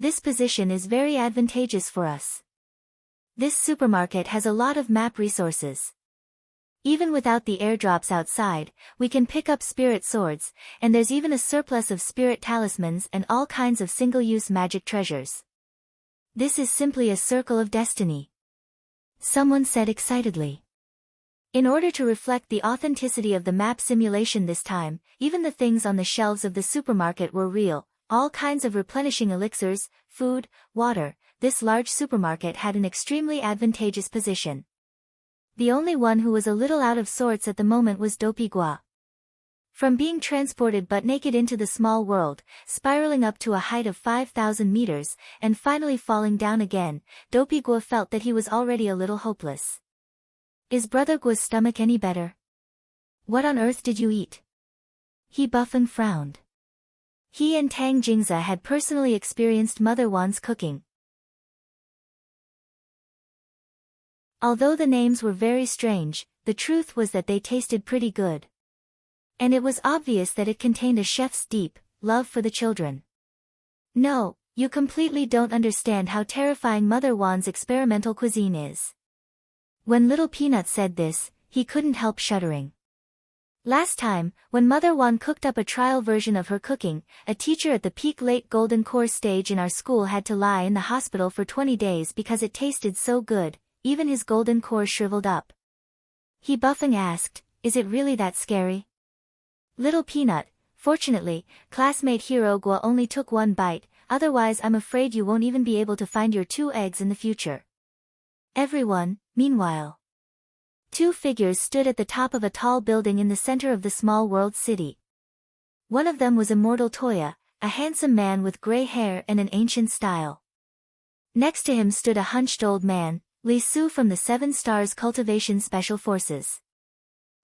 "This position is very advantageous for us. This supermarket has a lot of map resources. Even without the airdrops outside, we can pick up spirit swords, and there's even a surplus of spirit talismans and all kinds of single-use magic treasures. This is simply a circle of destiny," someone said excitedly. In order to reflect the authenticity of the map simulation this time, even the things on the shelves of the supermarket were real. All kinds of replenishing elixirs, food, water. This large supermarket had an extremely advantageous position. The only one who was a little out of sorts at the moment was Dopey Guo. From being transported butt naked into the small world, spiraling up to a height of 5,000 meters, and finally falling down again, Dopey Guo felt that he was already a little hopeless. "Is Brother Guo's stomach any better? What on earth did you eat?" He Buffing frowned. He and Tang Jingza had personally experienced Mother Wan's cooking. Although the names were very strange, the truth was that they tasted pretty good. And it was obvious that it contained a chef's deep love for the children. "No, you completely don't understand how terrifying Mother Wan's experimental cuisine is." When Little Peanut said this, he couldn't help shuddering. Last time, when Mother Wan cooked up a trial version of her cooking, a teacher at the peak late golden core stage in our school had to lie in the hospital for 20 days because it tasted so good, even his golden core shriveled up. He Buffing asked, "Is it really that scary?" Little Peanut, "Fortunately, classmate Hero Guo only took 1 bite, otherwise I'm afraid you won't even be able to find your 2 eggs in the future." Everyone, meanwhile. 2 figures stood at the top of a tall building in the center of the small world city. One of them was Immortal Toya, a handsome man with gray hair and an ancient style. Next to him stood a hunched old man, Li Su from the 7 Stars Cultivation Special Forces.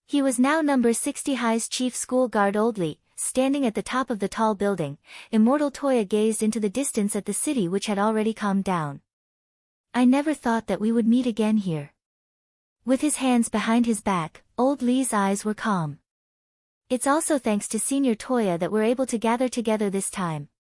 He was now number 60 High's chief school guard. Old Li, standing at the top of the tall building, Immortal Toya gazed into the distance at the city which had already calmed down. "I never thought that we would meet again here." With his hands behind his back, Old Li's eyes were calm. "It's also thanks to Senior Toya that we're able to gather together this time.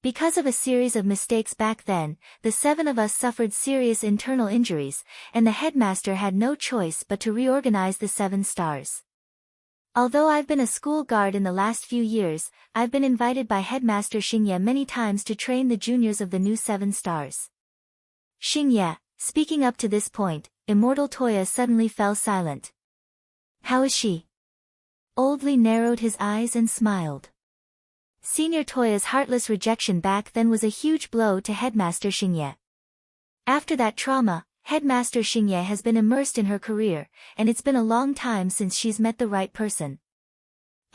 Because of a series of mistakes back then, the 7 of us suffered serious internal injuries, and the headmaster had no choice but to reorganize the 7 stars. Although I've been a school guard in the last few years, I've been invited by Headmaster Xingye many times to train the juniors of the new 7 stars." Xingye, speaking up to this point, Immortal Toya suddenly fell silent. "How is she?" Old Li narrowed his eyes and smiled. Senior Toya's heartless rejection back then was a huge blow to Headmaster Xingye. After that trauma, Headmaster Xingye has been immersed in her career, and it's been a long time since she's met the right person.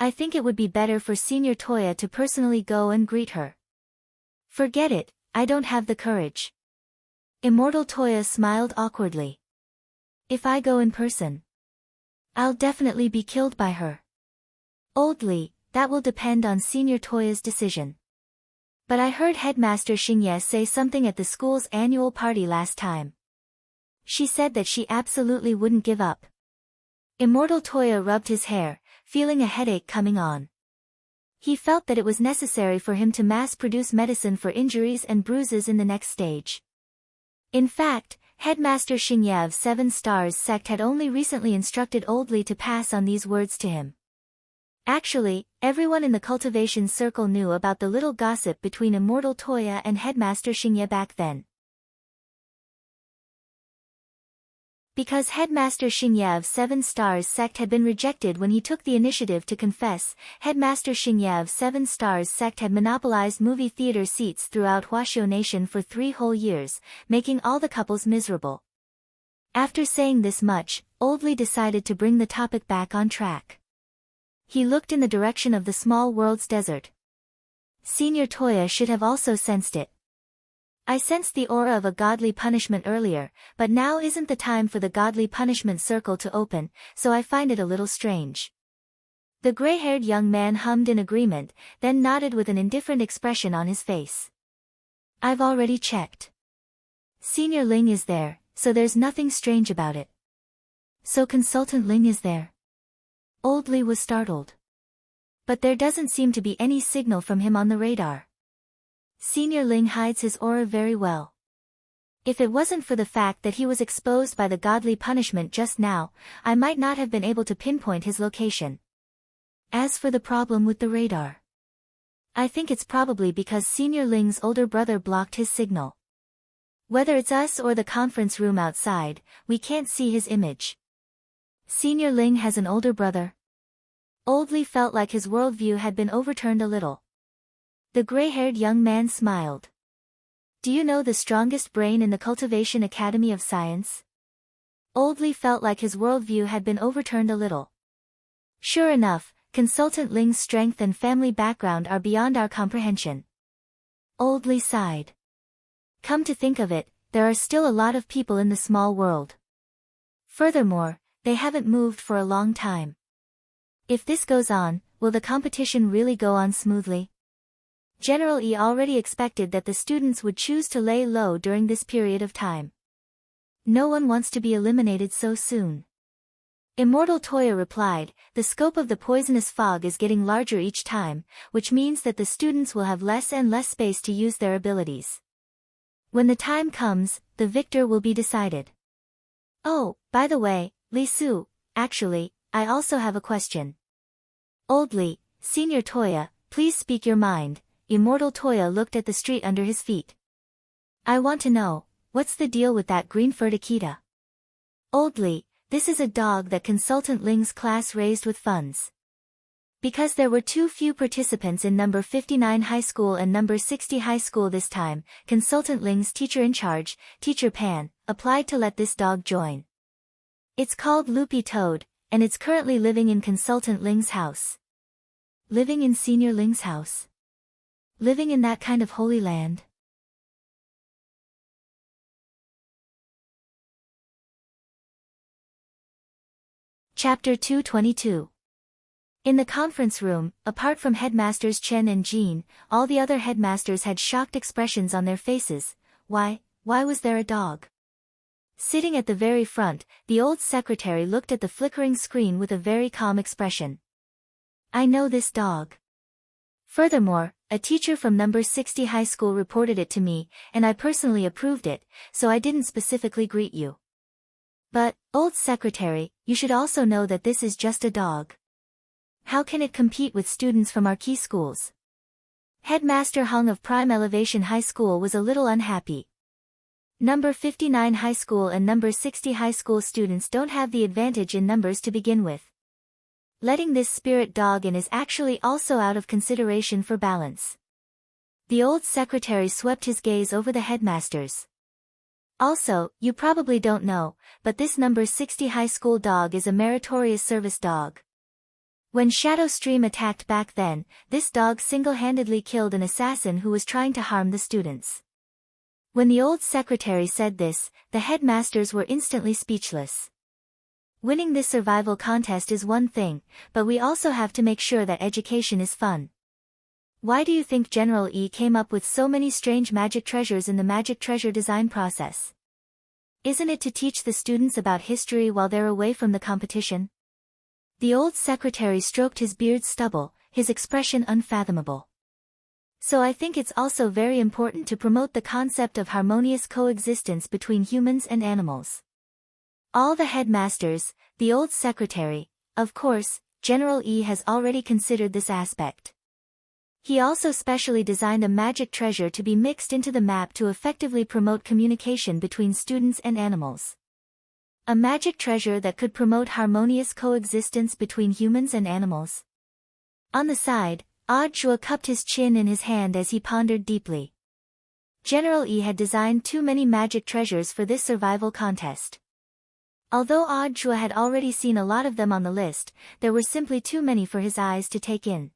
I think it would be better for Senior Toya to personally go and greet her." "Forget it, I don't have the courage." Immortal Toya smiled awkwardly. "If I go in person, I'll definitely be killed by her." "Old Li, that will depend on Senior Toya's decision. But I heard Headmaster Xingye say something at the school's annual party last time. She said that she absolutely wouldn't give up." Immortal Toya rubbed his hair, feeling a headache coming on. He felt that it was necessary for him to mass-produce medicine for injuries and bruises in the next stage. In fact, Headmaster Xingye of 7 Stars sect had only recently instructed Old Li to pass on these words to him. Actually, Everyone in the cultivation circle knew about the little gossip between Immortal Toya and Headmaster Xingye back then. Because Headmaster Xingye of 7 Stars Sect had been rejected when he took the initiative to confess, Headmaster Xingye of 7 Stars Sect had monopolized movie theater seats throughout Huaxiu Nation for 3 whole years, making all the couples miserable. After saying this much, Old Li decided to bring the topic back on track. He looked in the direction of the small world's desert. Senior Toya should have also sensed it. I sensed the aura of a godly punishment earlier, but now isn't the time for the godly punishment circle to open, so I find it a little strange. The gray-haired young man hummed in agreement, then nodded with an indifferent expression on his face. I've already checked. Senior Ling is there, so there's nothing strange about it. So Consultant Ling is there? Old Li was startled. But there doesn't seem to be any signal from him on the radar. Senior Ling hides his aura very well. If it wasn't for the fact that he was exposed by the godly punishment just now, I might not have been able to pinpoint his location. As for the problem with the radar, I think it's probably because Senior Ling's older brother blocked his signal. Whether it's us or the conference room outside, we can't see his image. Senior Ling has an older brother. Old Li felt like his worldview had been overturned a little. The gray-haired young man smiled. Do you know the strongest brain in the Cultivation Academy of Science? Old Li felt like his worldview had been overturned a little. Sure enough, Consultant Ling's strength and family background are beyond our comprehension. Old Li sighed. Come to think of it, there are still a lot of people in the small world. Furthermore, they haven't moved for a long time. If this goes on, will the competition really go on smoothly? General Yi already expected that the students would choose to lay low during this period of time. No one wants to be eliminated so soon. Immortal Toya replied, the scope of the poisonous fog is getting larger each time, which means that the students will have less and less space to use their abilities. When the time comes, the victor will be decided. Oh, by the way, Li Su, actually, I also have a question. Old Li, Senior Toya, please speak your mind. Immortal Toya looked at the street under his feet. I want to know, what's the deal with that green furred Akita? Old Li, this is a dog that Consultant Ling's class raised with funds. Because there were too few participants in number 59 high school and number 60 high school this time, Consultant Ling's teacher in charge, Teacher Pan, applied to let this dog join. It's called Loopy Toad, and it's currently living in Consultant Ling's house. Living in Senior Ling's house? Living in that kind of holy land? Chapter 222. In the conference room, apart from headmasters Chen and Jean, all the other headmasters had shocked expressions on their faces. Why was there a dog? Sitting at the very front, the old secretary looked at the flickering screen with a very calm expression. I know this dog. Furthermore, a teacher from number 60 high school reported it to me, and I personally approved it, so I didn't specifically greet you. But, old secretary, you should also know that this is just a dog. How can it compete with students from our key schools? Headmaster Hung of Prime Elevation High School was a little unhappy. Number 59 high school and number 60 high school students don't have the advantage in numbers to begin with. Letting this spirit dog in is actually also out of consideration for balance. The old secretary swept his gaze over the headmasters. Also, you probably don't know, but this number 60 high school dog is a meritorious service dog. When Shadow Stream attacked back then, this dog single-handedly killed an assassin who was trying to harm the students. When the old secretary said this, the headmasters were instantly speechless. Winning this survival contest is one thing, but we also have to make sure that education is fun. Why do you think General E came up with so many strange magic treasures in the magic treasure design process? Isn't it to teach the students about history while they're away from the competition? The old secretary stroked his beard's stubble, his expression unfathomable. So I think it's also very important to promote the concept of harmonious coexistence between humans and animals. All the headmasters, the old secretary, of course, General E has already considered this aspect. He also specially designed a magic treasure to be mixed into the map to effectively promote communication between students and animals. A magic treasure that could promote harmonious coexistence between humans and animals. On the side, Audjua cupped his chin in his hand as he pondered deeply. General E had designed too many magic treasures for this survival contest. Although Audjua had already seen a lot of them on the list, there were simply too many for his eyes to take in.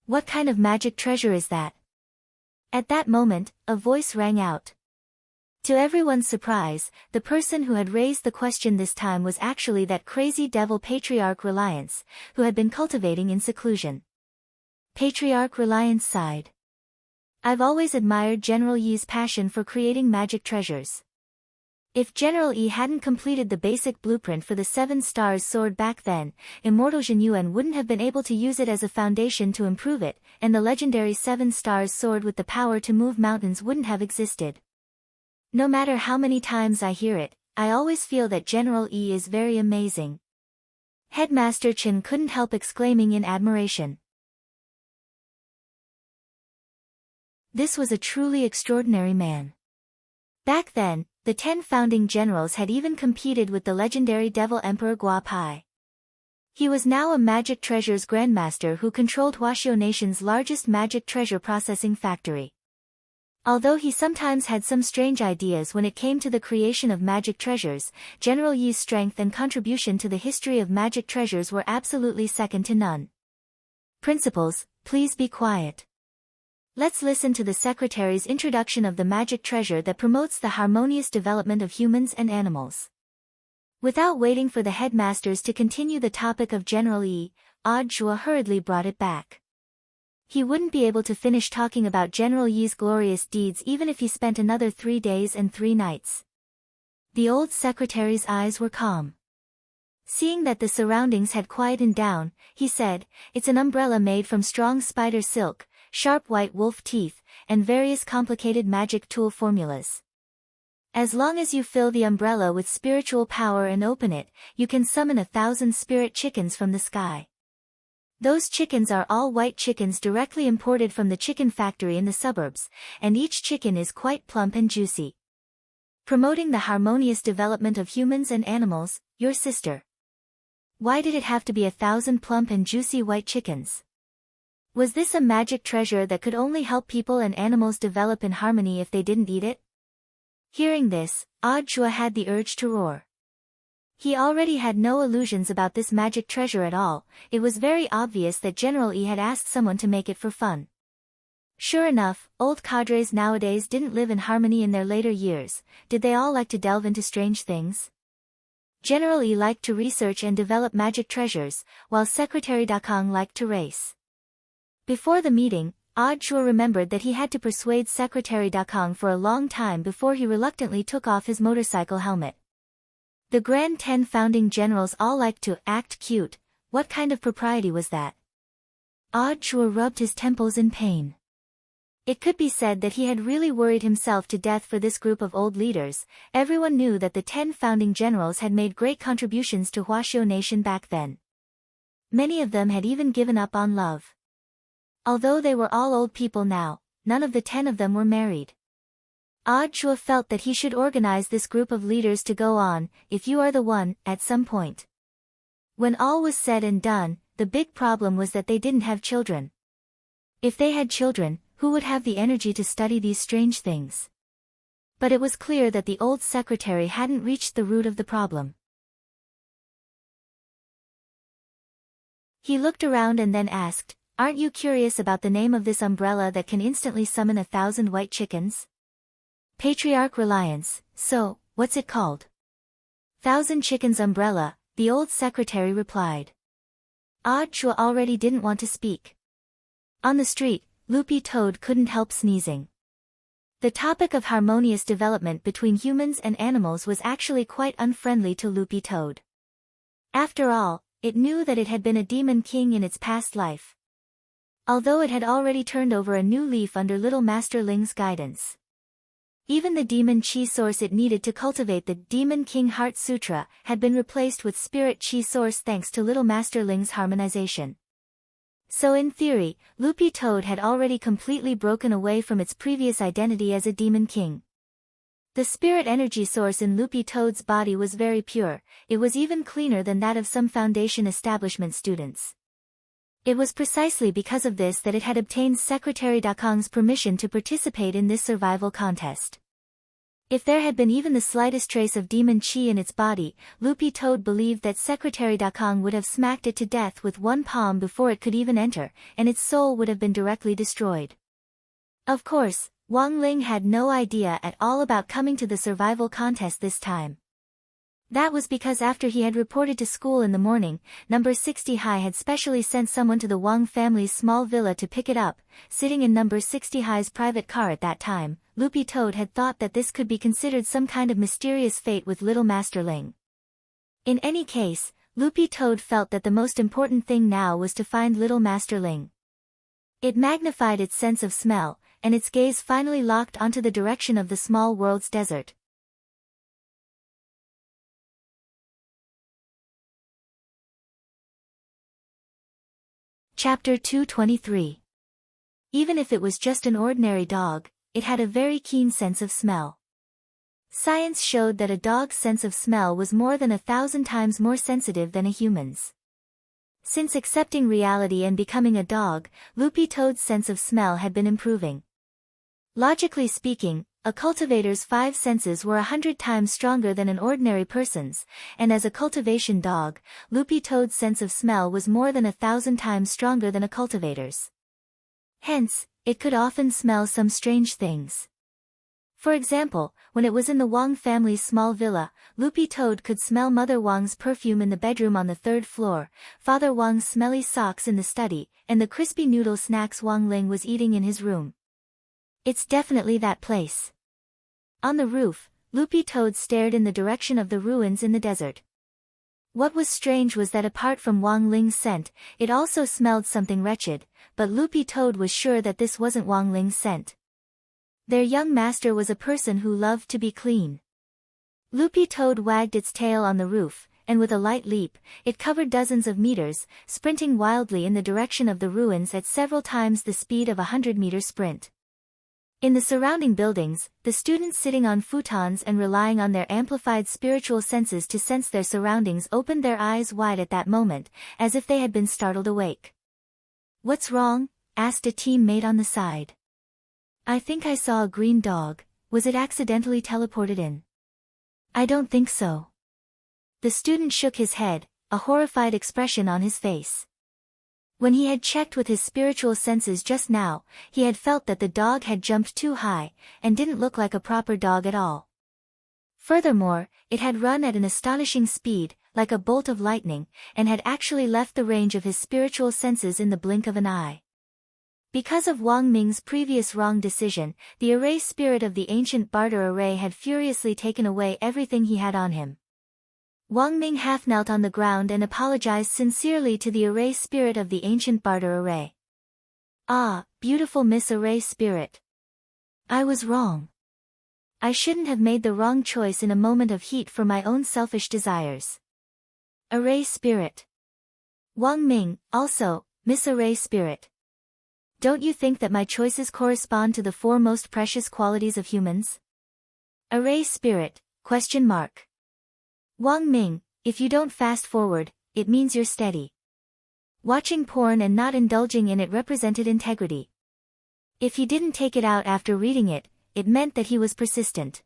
What kind of magic treasure is that? At that moment, a voice rang out. To everyone's surprise, the person who had raised the question this time was actually that crazy devil Patriarch Reliance, who had been cultivating in seclusion. Patriarch Reliance sighed. I've always admired General Yi's passion for creating magic treasures. If General Yi hadn't completed the basic blueprint for the 7 Stars sword back then, Immortal Jinyuan wouldn't have been able to use it as a foundation to improve it, and the legendary 7 Stars sword with the power to move mountains wouldn't have existed. No matter how many times I hear it, I always feel that General Yi is very amazing. Headmaster Chen couldn't help exclaiming in admiration. This was a truly extraordinary man. Back then, the 10 founding generals had even competed with the legendary Devil Emperor Gua Pai. He was now a magic treasures grandmaster who controlled Huaxiao Nation's largest magic treasure processing factory. Although he sometimes had some strange ideas when it came to the creation of magic treasures, General Yi's strength and contribution to the history of magic treasures were absolutely second to none. Principals, please be quiet. Let's listen to the secretary's introduction of the magic treasure that promotes the harmonious development of humans and animals. Without waiting for the headmasters to continue the topic of General Yi, Audjua hurriedly brought it back. He wouldn't be able to finish talking about General Yi's glorious deeds even if he spent another 3 days and 3 nights. The old secretary's eyes were calm. Seeing that the surroundings had quietened down, he said, "It's an umbrella made from strong spider silk, sharp white wolf teeth, and various complicated magic tool formulas. As long as you fill the umbrella with spiritual power and open it, you can summon 1,000 spirit chickens from the sky. Those chickens are all white chickens directly imported from the chicken factory in the suburbs, and each chicken is quite plump and juicy. Promoting the harmonious development of humans and animals, your sister." Why did it have to be 1,000 plump and juicy white chickens? Was this a magic treasure that could only help people and animals develop in harmony if they didn't eat it? Hearing this, Audjua had the urge to roar. He already had no illusions about this magic treasure at all. It was very obvious that General Yi had asked someone to make it for fun. Sure enough, old cadres nowadays didn't live in harmony in their later years. Did they all like to delve into strange things? General Yi liked to research and develop magic treasures, while Secretary Dakong liked to race. Before the meeting, Audjua remembered that he had to persuade Secretary Dakong for a long time before he reluctantly took off his motorcycle helmet. The Grand 10 founding generals all liked to act cute. What kind of propriety was that? Audjua rubbed his temples in pain. It could be said that he had really worried himself to death for this group of old leaders. Everyone knew that the 10 founding generals had made great contributions to Huaxiao Nation back then. Many of them had even given up on love. Although they were all old people now, none of the 10 of them were married. Audjua felt that he should organize this group of leaders to go on, if you are the one, at some point. When all was said and done, the big problem was that they didn't have children. If they had children, who would have the energy to study these strange things? But it was clear that the old secretary hadn't reached the root of the problem. He looked around and then asked, "Aren't you curious about the name of this umbrella that can instantly summon 1,000 white chickens?" Patriarch Reliance, "So, what's it called?" "1,000 Chickens Umbrella," the old secretary replied. Audjua already didn't want to speak. On the street, Loopy Toad couldn't help sneezing. The topic of harmonious development between humans and animals was actually quite unfriendly to Loopy Toad. After all, it knew that it had been a demon king in its past life. Although it had already turned over a new leaf under Little Master Ling's guidance. Even the demon chi source it needed to cultivate the Demon King Heart Sutra had been replaced with spirit chi source thanks to Little Master Ling's harmonization. So in theory, Loopy Toad had already completely broken away from its previous identity as a demon king. The spirit energy source in Loopy Toad's body was very pure, it was even cleaner than that of some Foundation establishment students. It was precisely because of this that it had obtained Secretary Dakong's permission to participate in this survival contest. If there had been even the slightest trace of demon chi in its body, Loopy Toad believed that Secretary Dakong would have smacked it to death with one palm before it could even enter, and its soul would have been directly destroyed. Of course, Wang Ling had no idea at all about coming to the survival contest this time. That was because after he had reported to school in the morning, number 60 High had specially sent someone to the Wang family's small villa to pick it up. Sitting in number 60 High's private car at that time, Loopy Toad had thought that this could be considered some kind of mysterious fate with Little Master Ling. In any case, Loopy Toad felt that the most important thing now was to find Little Master Ling. It magnified its sense of smell, and its gaze finally locked onto the direction of the small world's desert. Chapter 223. Even if it was just an ordinary dog, it had a very keen sense of smell. Science showed that a dog's sense of smell was more than 1,000 times more sensitive than a human's. Since accepting reality and becoming a dog, Loopy Toad's sense of smell had been improving. Logically speaking, a cultivator's 5 senses were 100 times stronger than an ordinary person's, and as a cultivation dog, Loopy Toad's sense of smell was more than 1,000 times stronger than a cultivator's. Hence, it could often smell some strange things. For example, when it was in the Wang family's small villa, Loopy Toad could smell Mother Wang's perfume in the bedroom on the 3rd floor, Father Wang's smelly socks in the study, and the crispy noodle snacks Wang Ling was eating in his room. It's definitely that place. On the roof, Loopy Toad stared in the direction of the ruins in the desert. What was strange was that apart from Wang Ling's scent, it also smelled something wretched, but Loopy Toad was sure that this wasn't Wang Ling's scent. Their young master was a person who loved to be clean. Loopy Toad wagged its tail on the roof, and with a light leap, it covered dozens of meters, sprinting wildly in the direction of the ruins at several times the speed of a 100-meter sprint. In the surrounding buildings, the students sitting on futons and relying on their amplified spiritual senses to sense their surroundings opened their eyes wide at that moment, as if they had been startled awake. "What's wrong?" asked a teammate on the side. "I think I saw a green dog. Was it accidentally teleported in?" "I don't think so." The student shook his head, a horrified expression on his face. When he had checked with his spiritual senses just now, he had felt that the dog had jumped too high, and didn't look like a proper dog at all. Furthermore, it had run at an astonishing speed, like a bolt of lightning, and had actually left the range of his spiritual senses in the blink of an eye. Because of Wang Ming's previous wrong decision, the array spirit of the ancient barter array had furiously taken away everything he had on him. Wang Ming half knelt on the ground and apologized sincerely to the array spirit of the ancient barter array. "Ah, beautiful Miss Array Spirit. I was wrong. I shouldn't have made the wrong choice in a moment of heat for my own selfish desires." Array Spirit. Wang Ming, also, Miss Array Spirit. Don't you think that my choices correspond to the 4 most precious qualities of humans? Array Spirit, ? Wang Ming, if you don't fast forward, it means you're steady. Watching porn and not indulging in it represented integrity. If he didn't take it out after reading it, it meant that he was persistent.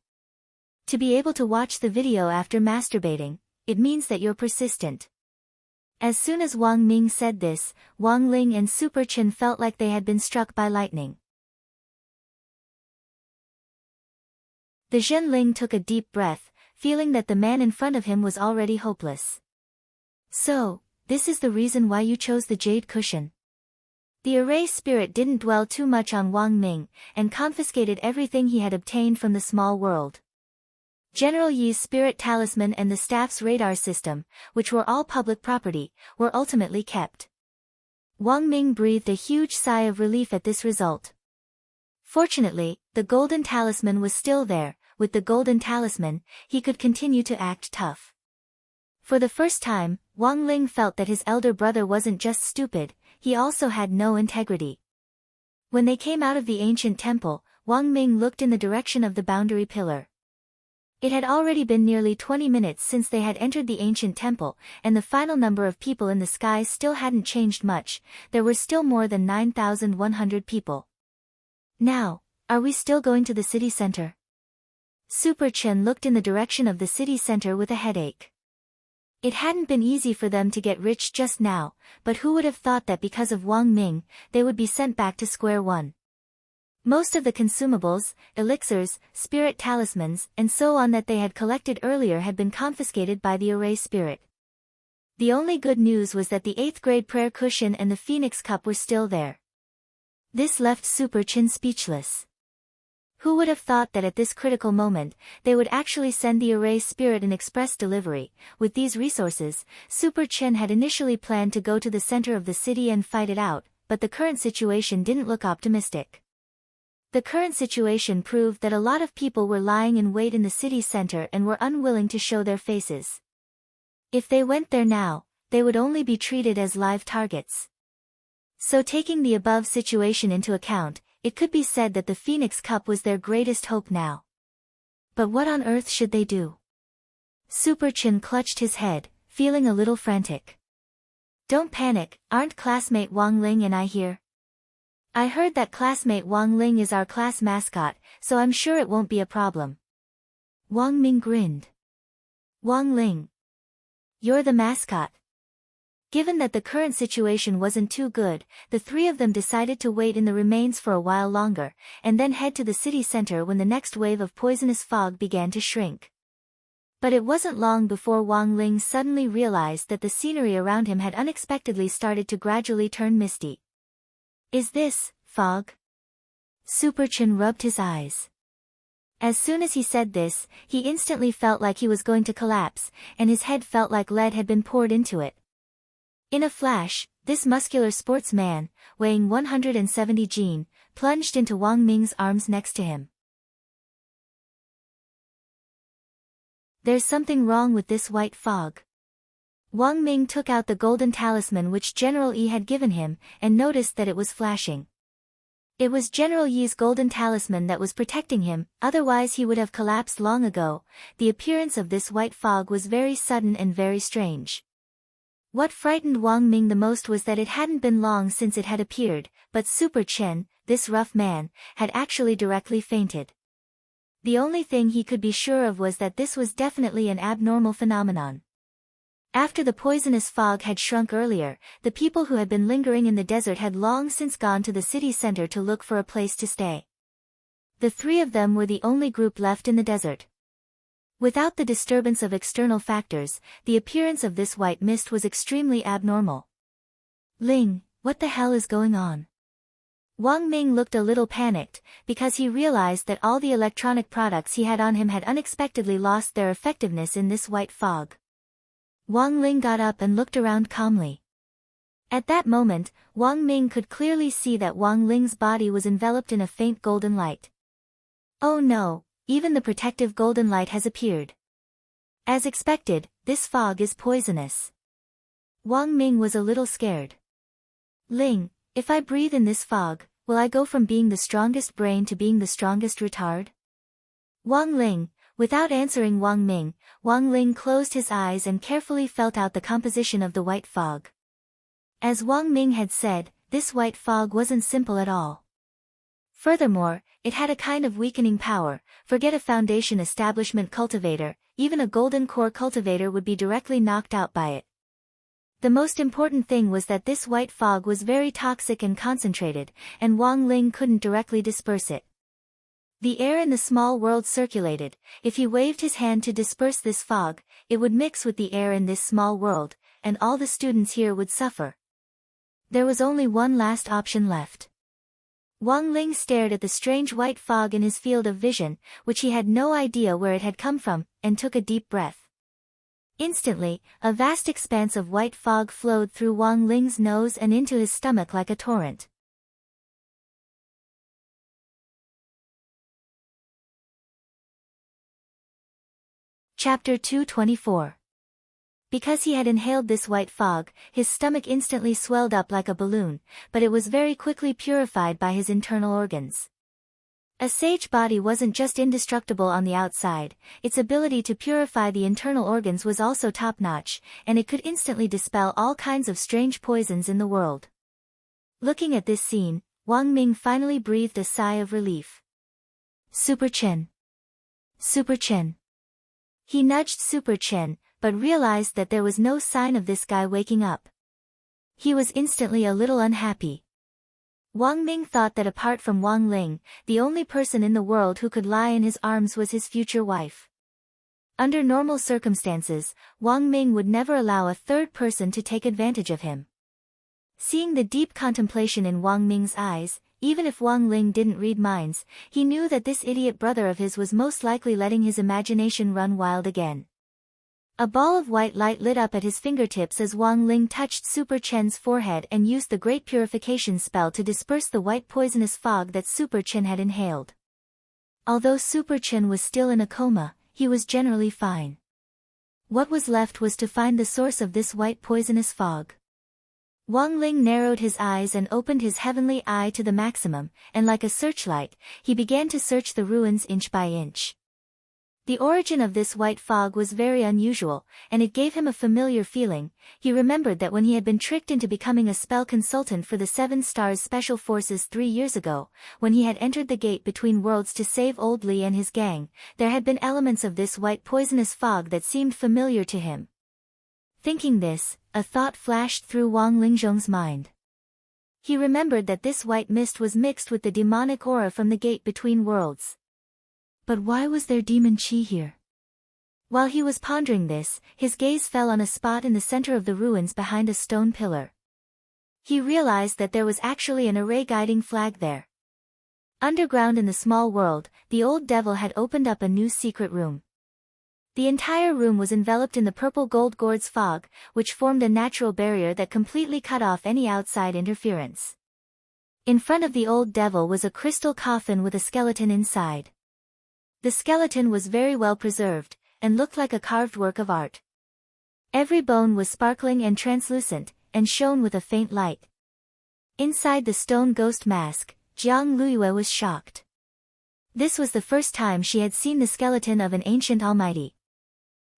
To be able to watch the video after masturbating, it means that you're persistent. As soon as Wang Ming said this, Wang Ling and Super Chen felt like they had been struck by lightning. The Zhenling took a deep breath, feeling that the man in front of him was already hopeless. "So, this is the reason why you chose the jade cushion?" The array spirit didn't dwell too much on Wang Ming, and confiscated everything he had obtained from the small world. General Yi's spirit talisman and the staff's radar system, which were all public property, were ultimately kept. Wang Ming breathed a huge sigh of relief at this result. Fortunately, the golden talisman was still there. With the golden talisman, he could continue to act tough. For the first time, Wang Ling felt that his elder brother wasn't just stupid, he also had no integrity. When they came out of the ancient temple, Wang Ming looked in the direction of the boundary pillar. It had already been nearly 20 minutes since they had entered the ancient temple, and the final number of people in the sky still hadn't changed much. There were still more than 9,100 people. Now, are we still going to the city center? Super Chen looked in the direction of the city center with a headache. It hadn't been easy for them to get rich just now, but who would have thought that because of Wang Ming, they would be sent back to square one. Most of the consumables, elixirs, spirit talismans, and so on that they had collected earlier had been confiscated by the array spirit. The only good news was that the 8th grade prayer cushion and the phoenix cup were still there. This left Super Chen speechless. Who would have thought that at this critical moment, they would actually send the array spirit an express delivery? With these resources, Super Chen had initially planned to go to the center of the city and fight it out, but the current situation didn't look optimistic. The current situation proved that a lot of people were lying in wait in the city center and were unwilling to show their faces. If they went there now, they would only be treated as live targets. So taking the above situation into account, it could be said that the Phoenix Cup was their greatest hope now. But what on earth should they do? Super Chen clutched his head, feeling a little frantic. Don't panic, aren't classmate Wang Ling and I here? I heard that classmate Wang Ling is our class mascot, so I'm sure it won't be a problem. Wang Ming grinned. Wang Ling. You're the mascot. Given that the current situation wasn't too good, the three of them decided to wait in the remains for a while longer, and then head to the city center when the next wave of poisonous fog began to shrink. But it wasn't long before Wang Ling suddenly realized that the scenery around him had unexpectedly started to gradually turn misty. Is this fog? Super Chen rubbed his eyes. As soon as he said this, he instantly felt like he was going to collapse, and his head felt like lead had been poured into it. In a flash, this muscular sportsman, weighing 170 jin, plunged into Wang Ming's arms next to him. There's something wrong with this white fog. Wang Ming took out the golden talisman which General Yi had given him, and noticed that it was flashing. It was General Yi's golden talisman that was protecting him, otherwise he would have collapsed long ago. The appearance of this white fog was very sudden and very strange. What frightened Wang Ming the most was that it hadn't been long since it had appeared, but Super Chen, this rough man, had actually directly fainted. The only thing he could be sure of was that this was definitely an abnormal phenomenon. After the poisonous fog had shrunk earlier, the people who had been lingering in the desert had long since gone to the city center to look for a place to stay. The three of them were the only group left in the desert. Without the disturbance of external factors, the appearance of this white mist was extremely abnormal. Ling, what the hell is going on? Wang Ming looked a little panicked, because he realized that all the electronic products he had on him had unexpectedly lost their effectiveness in this white fog. Wang Ling got up and looked around calmly. At that moment, Wang Ming could clearly see that Wang Ling's body was enveloped in a faint golden light. Oh no, even the protective golden light has appeared. As expected, this fog is poisonous. Wang Ming was a little scared. Ling, if I breathe in this fog, will I go from being the strongest brain to being the strongest retard? Wang Ling, without answering Wang Ming, Wang Ling closed his eyes and carefully felt out the composition of the white fog. As Wang Ming had said, this white fog wasn't simple at all. Furthermore, it had a kind of weakening power. Forget a foundation establishment cultivator, even a golden core cultivator would be directly knocked out by it. The most important thing was that this white fog was very toxic and concentrated, and Wang Ling couldn't directly disperse it. The air in the small world circulated. If he waved his hand to disperse this fog, it would mix with the air in this small world, and all the students here would suffer. There was only one last option left. Wang Ling stared at the strange white fog in his field of vision, which he had no idea where it had come from, and took a deep breath. Instantly, a vast expanse of white fog flowed through Wang Ling's nose and into his stomach like a torrent. Chapter 224. Because he had inhaled this white fog, his stomach instantly swelled up like a balloon, but it was very quickly purified by his internal organs. A sage body wasn't just indestructible on the outside, its ability to purify the internal organs was also top-notch, and it could instantly dispel all kinds of strange poisons in the world. Looking at this scene, Wang Ming finally breathed a sigh of relief. Super Chen. Super Chen. He nudged Super Chen, but realized that there was no sign of this guy waking up. He was instantly a little unhappy. Wang Ming thought that apart from Wang Ling, the only person in the world who could lie in his arms was his future wife. Under normal circumstances, Wang Ming would never allow a third person to take advantage of him. Seeing the deep contemplation in Wang Ming's eyes, even if Wang Ling didn't read minds, he knew that this idiot brother of his was most likely letting his imagination run wild again. A ball of white light lit up at his fingertips as Wang Ling touched Super Chen's forehead and used the great purification spell to disperse the white poisonous fog that Super Chen had inhaled. Although Super Chen was still in a coma, he was generally fine. What was left was to find the source of this white poisonous fog. Wang Ling narrowed his eyes and opened his heavenly eye to the maximum, and like a searchlight, he began to search the ruins inch by inch. The origin of this white fog was very unusual, and it gave him a familiar feeling. He remembered that when he had been tricked into becoming a spell consultant for the Seven Stars Special Forces 3 years ago, when he had entered the gate between worlds to save Old Li and his gang, there had been elements of this white poisonous fog that seemed familiar to him. Thinking this, a thought flashed through Wang Lingzhong's mind. He remembered that this white mist was mixed with the demonic aura from the gate between worlds. But why was there demon qi here? While he was pondering this, his gaze fell on a spot in the center of the ruins behind a stone pillar. He realized that there was actually an array guiding flag there. Underground in the small world, the old devil had opened up a new secret room. The entire room was enveloped in the purple gold gourds fog, which formed a natural barrier that completely cut off any outside interference. In front of the old devil was a crystal coffin with a skeleton inside. The skeleton was very well preserved, and looked like a carved work of art. Every bone was sparkling and translucent, and shone with a faint light. Inside the stone ghost mask, Jiang Luiyue was shocked. This was the first time she had seen the skeleton of an ancient almighty.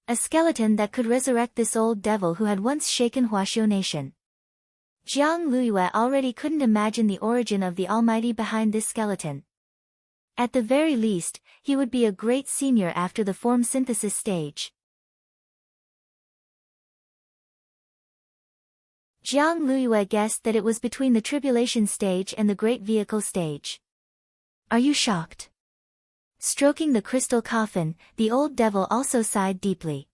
A skeleton that could resurrect this old devil who had once shaken Huaxiu nation. Jiang Luiyue already couldn't imagine the origin of the almighty behind this skeleton. At the very least, he would be a great senior after the form synthesis stage. Jiang Luiyue guessed that it was between the tribulation stage and the great vehicle stage. Are you shocked? Stroking the crystal coffin, the old devil also sighed deeply.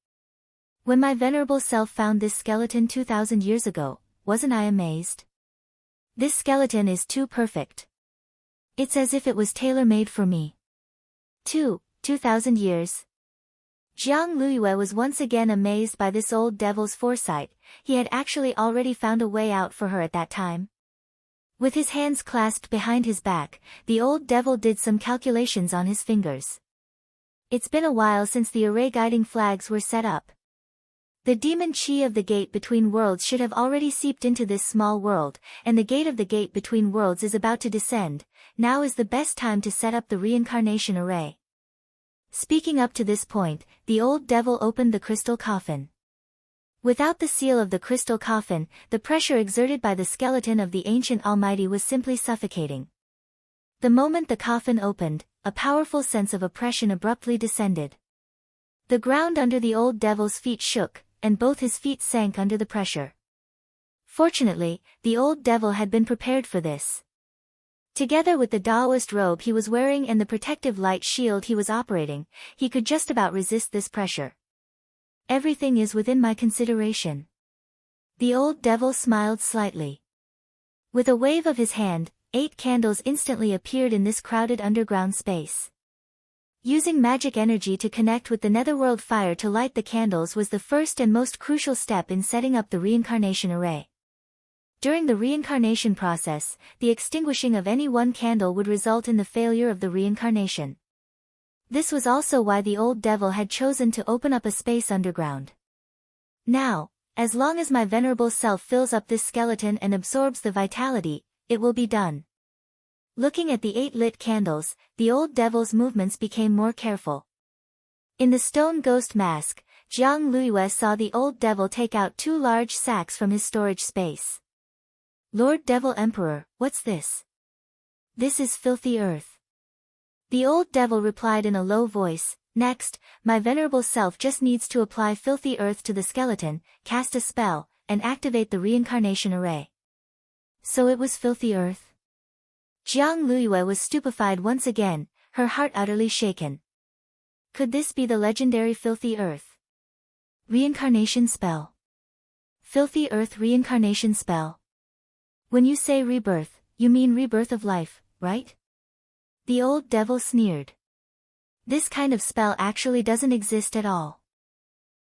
When my venerable self found this skeleton 2,000 years ago, wasn't I amazed? This skeleton is too perfect. It's as if it was tailor-made for me. 2,000 years. Jiang Luiyue was once again amazed by this old devil's foresight. He had actually already found a way out for her at that time. With his hands clasped behind his back, the old devil did some calculations on his fingers. It's been a while since the array guiding flags were set up. The demon qi of the gate between worlds should have already seeped into this small world, and the gate of the gate between worlds is about to descend. Now is the best time to set up the reincarnation array. Speaking up to this point, the old devil opened the crystal coffin. Without the seal of the crystal coffin, the pressure exerted by the skeleton of the ancient almighty was simply suffocating. The moment the coffin opened, a powerful sense of oppression abruptly descended. The ground under the old devil's feet shook, and both his feet sank under the pressure. Fortunately, the old devil had been prepared for this. Together with the Taoist robe he was wearing and the protective light shield he was operating, he could just about resist this pressure. Everything is within my consideration. The old devil smiled slightly. With a wave of his hand, 8 candles instantly appeared in this crowded underground space. Using magic energy to connect with the netherworld fire to light the candles was the first and most crucial step in setting up the reincarnation array. During the reincarnation process, the extinguishing of any one candle would result in the failure of the reincarnation. This was also why the old devil had chosen to open up a space underground. Now, as long as my venerable self fills up this skeleton and absorbs the vitality, it will be done. Looking at the 8 lit candles, the old devil's movements became more careful. In the stone ghost mask, Jiang Luiyue saw the old devil take out 2 large sacks from his storage space. Lord Devil Emperor, what's this? This is filthy earth. The old devil replied in a low voice, next, my venerable self just needs to apply filthy earth to the skeleton, cast a spell, and activate the reincarnation array. So it was filthy earth? Jiang Luiyue was stupefied once again, her heart utterly shaken. Could this be the legendary filthy earth? Reincarnation spell. Filthy earth reincarnation spell. When you say rebirth, you mean rebirth of life, right? The old devil sneered. This kind of spell actually doesn't exist at all.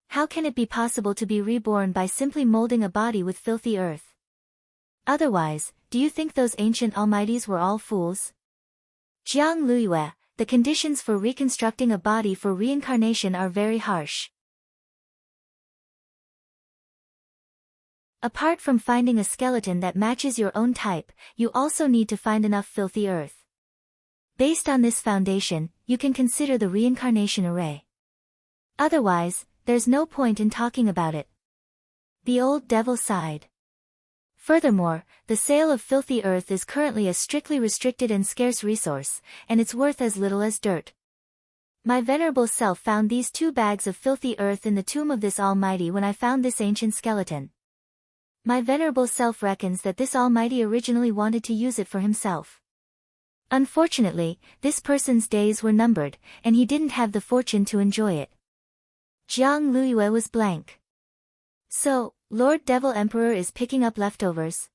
How can it be possible to be reborn by simply molding a body with filthy earth? Otherwise, do you think those ancient almighties were all fools? Jiang Luiyue, the conditions for reconstructing a body for reincarnation are very harsh. Apart from finding a skeleton that matches your own type, you also need to find enough filthy earth. Based on this foundation, you can consider the reincarnation array. Otherwise, there's no point in talking about it. The old devil sighed. Furthermore, the sale of filthy earth is currently a strictly restricted and scarce resource, and it's worth as little as dirt. My venerable self found these 2 bags of filthy earth in the tomb of this almighty when I found this ancient skeleton. My venerable self reckons that this almighty originally wanted to use it for himself. Unfortunately, this person's days were numbered, and he didn't have the fortune to enjoy it. Jiang Luiyue was blank. So, Lord Devil Emperor is picking up leftovers?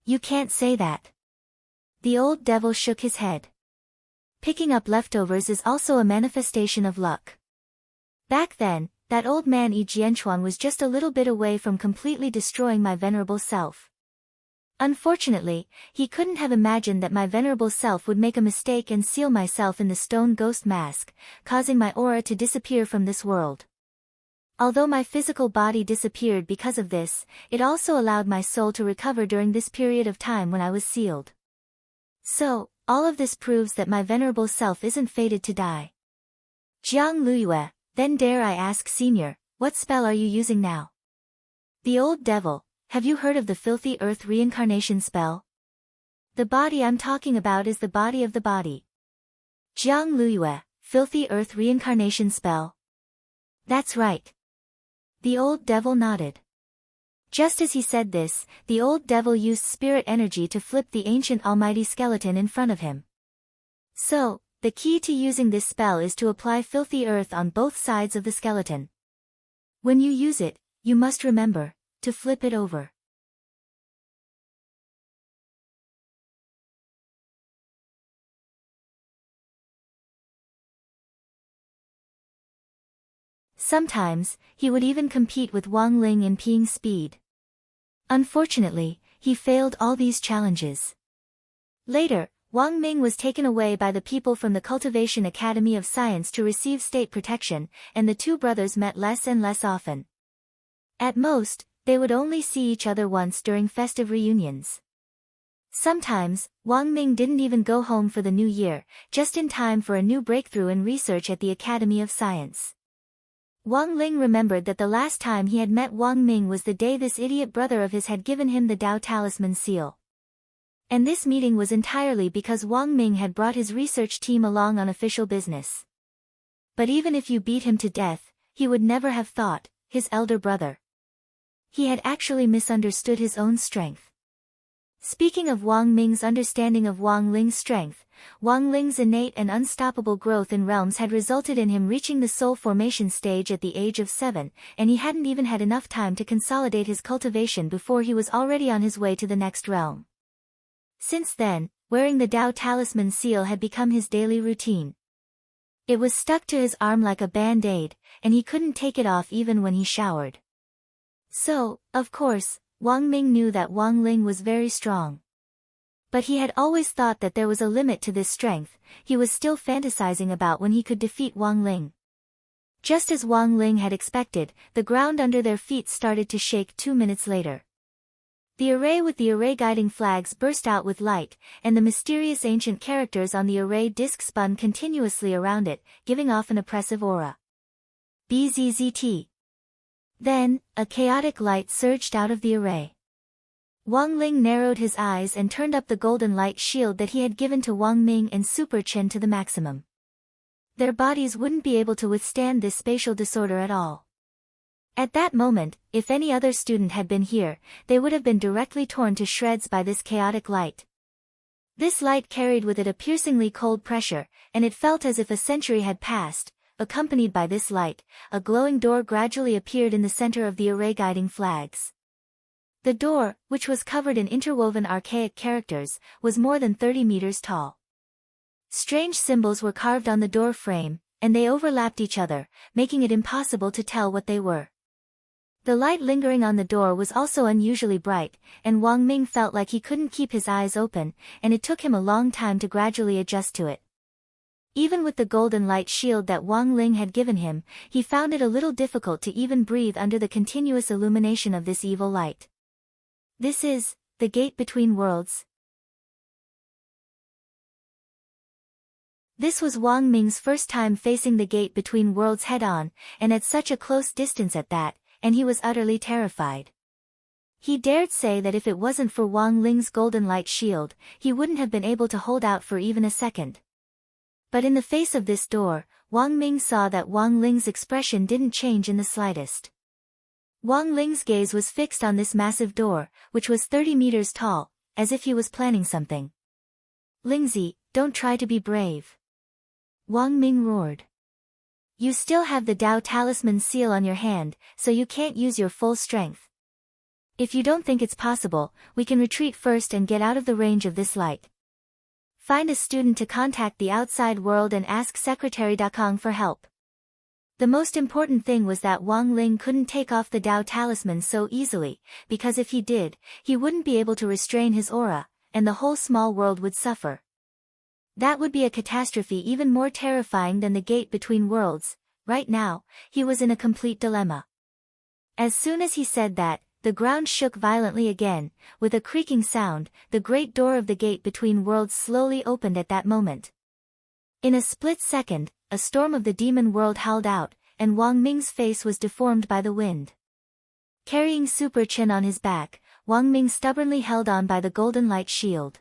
You can't say that. The old devil shook his head. Picking up leftovers is also a manifestation of luck. Back then, that old man Yi Jianchuan was just a little bit away from completely destroying my venerable self. Unfortunately, he couldn't have imagined that my venerable self would make a mistake and seal myself in the stone ghost mask, causing my aura to disappear from this world. Although my physical body disappeared because of this, it also allowed my soul to recover during this period of time when I was sealed. So, all of this proves that my venerable self isn't fated to die. Jiang Luiyue, then dare I ask Senior, what spell are you using now? The old devil, have you heard of the filthy earth reincarnation spell? The body I'm talking about is the body of the body. Jiang Luiyue, filthy earth reincarnation spell. That's right. The old devil nodded. Just as he said this, the old devil used spirit energy to flip the ancient almighty skeleton in front of him. So, the key to using this spell is to apply filthy earth on both sides of the skeleton. When you use it, you must remember to flip it over. Sometimes, he would even compete with Wang Ling in peeing speed. Unfortunately, he failed all these challenges. Later, Wang Ming was taken away by the people from the Cultivation Academy of Science to receive state protection, and the 2 brothers met less and less often. At most, they would only see each other once during festive reunions. Sometimes, Wang Ming didn't even go home for the new year, just in time for a new breakthrough in research at the Academy of Science. Wang Ling remembered that the last time he had met Wang Ming was the day this idiot brother of his had given him the Tao Talisman seal. And this meeting was entirely because Wang Ming had brought his research team along on official business. But even if you beat him to death, he would never have thought, his elder brother. He had actually misunderstood his own strength. Speaking of Wang Ming's understanding of Wang Ling's strength, Wang Ling's innate and unstoppable growth in realms had resulted in him reaching the soul formation stage at the age of 7, and he hadn't even had enough time to consolidate his cultivation before he was already on his way to the next realm. Since then, wearing the Tao Talisman seal had become his daily routine. It was stuck to his arm like a band-aid, and he couldn't take it off even when he showered. So, of course, Wang Ming knew that Wang Ling was very strong. But he had always thought that there was a limit to this strength. He was still fantasizing about when he could defeat Wang Ling. Just as Wang Ling had expected, the ground under their feet started to shake 2 minutes later. The array with the array guiding flags burst out with light, and the mysterious ancient characters on the array disc spun continuously around it, giving off an oppressive aura. BZZT. Then, a chaotic light surged out of the array. Wang Ling narrowed his eyes and turned up the golden light shield that he had given to Wang Ming and Super Chen to the maximum. Their bodies wouldn't be able to withstand this spatial disorder at all. At that moment, if any other student had been here, they would have been directly torn to shreds by this chaotic light. This light carried with it a piercingly cold pressure, and it felt as if a century had passed. Accompanied by this light, a glowing door gradually appeared in the center of the array guiding flags. The door, which was covered in interwoven archaic characters, was more than 30 meters tall. Strange symbols were carved on the door frame, and they overlapped each other, making it impossible to tell what they were. The light lingering on the door was also unusually bright, and Wang Ming felt like he couldn't keep his eyes open, and it took him a long time to gradually adjust to it. Even with the golden light shield that Wang Ling had given him, he found it a little difficult to even breathe under the continuous illumination of this evil light. This is the gate between worlds. This was Wang Ming's first time facing the gate between worlds head-on, and at such a close distance at that, and he was utterly terrified. He dared say that if it wasn't for Wang Ling's golden light shield, he wouldn't have been able to hold out for even a second. But in the face of this door, Wang Ming saw that Wang Ling's expression didn't change in the slightest. Wang Ling's gaze was fixed on this massive door, which was 30 meters tall, as if he was planning something. "Lingzi, don't try to be brave," Wang Ming roared. "You still have the Dao Talisman seal on your hand, so you can't use your full strength. If you don't think it's possible, we can retreat first and get out of the range of this light. Find a student to contact the outside world and ask Secretary Dakong for help." The most important thing was that Wang Ling couldn't take off the Dao Talisman so easily, because if he did, he wouldn't be able to restrain his aura, and the whole small world would suffer. That would be a catastrophe even more terrifying than the gate between worlds. Right now, he was in a complete dilemma. As soon as he said that, the ground shook violently again. With a creaking sound, the great door of the gate between worlds slowly opened at that moment. In a split second, a storm of the demon world howled out, and Wang Ming's face was deformed by the wind. Carrying Super Chen on his back, Wang Ming stubbornly held on by the golden light shield.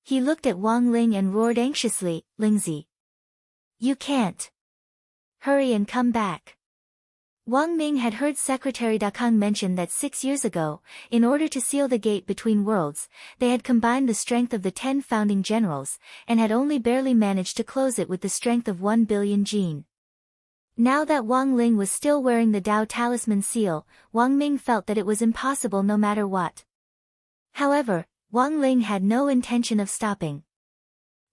He looked at Wang Ling and roared anxiously, "Lingzi, you can't. Hurry and come back." Wang Ming had heard Secretary Dakang mention that 6 years ago, in order to seal the gate between worlds, they had combined the strength of the 10 founding generals, and had only barely managed to close it with the strength of 1 billion jin. Now that Wang Ling was still wearing the Dao Talisman seal, Wang Ming felt that it was impossible no matter what. However, Wang Ling had no intention of stopping.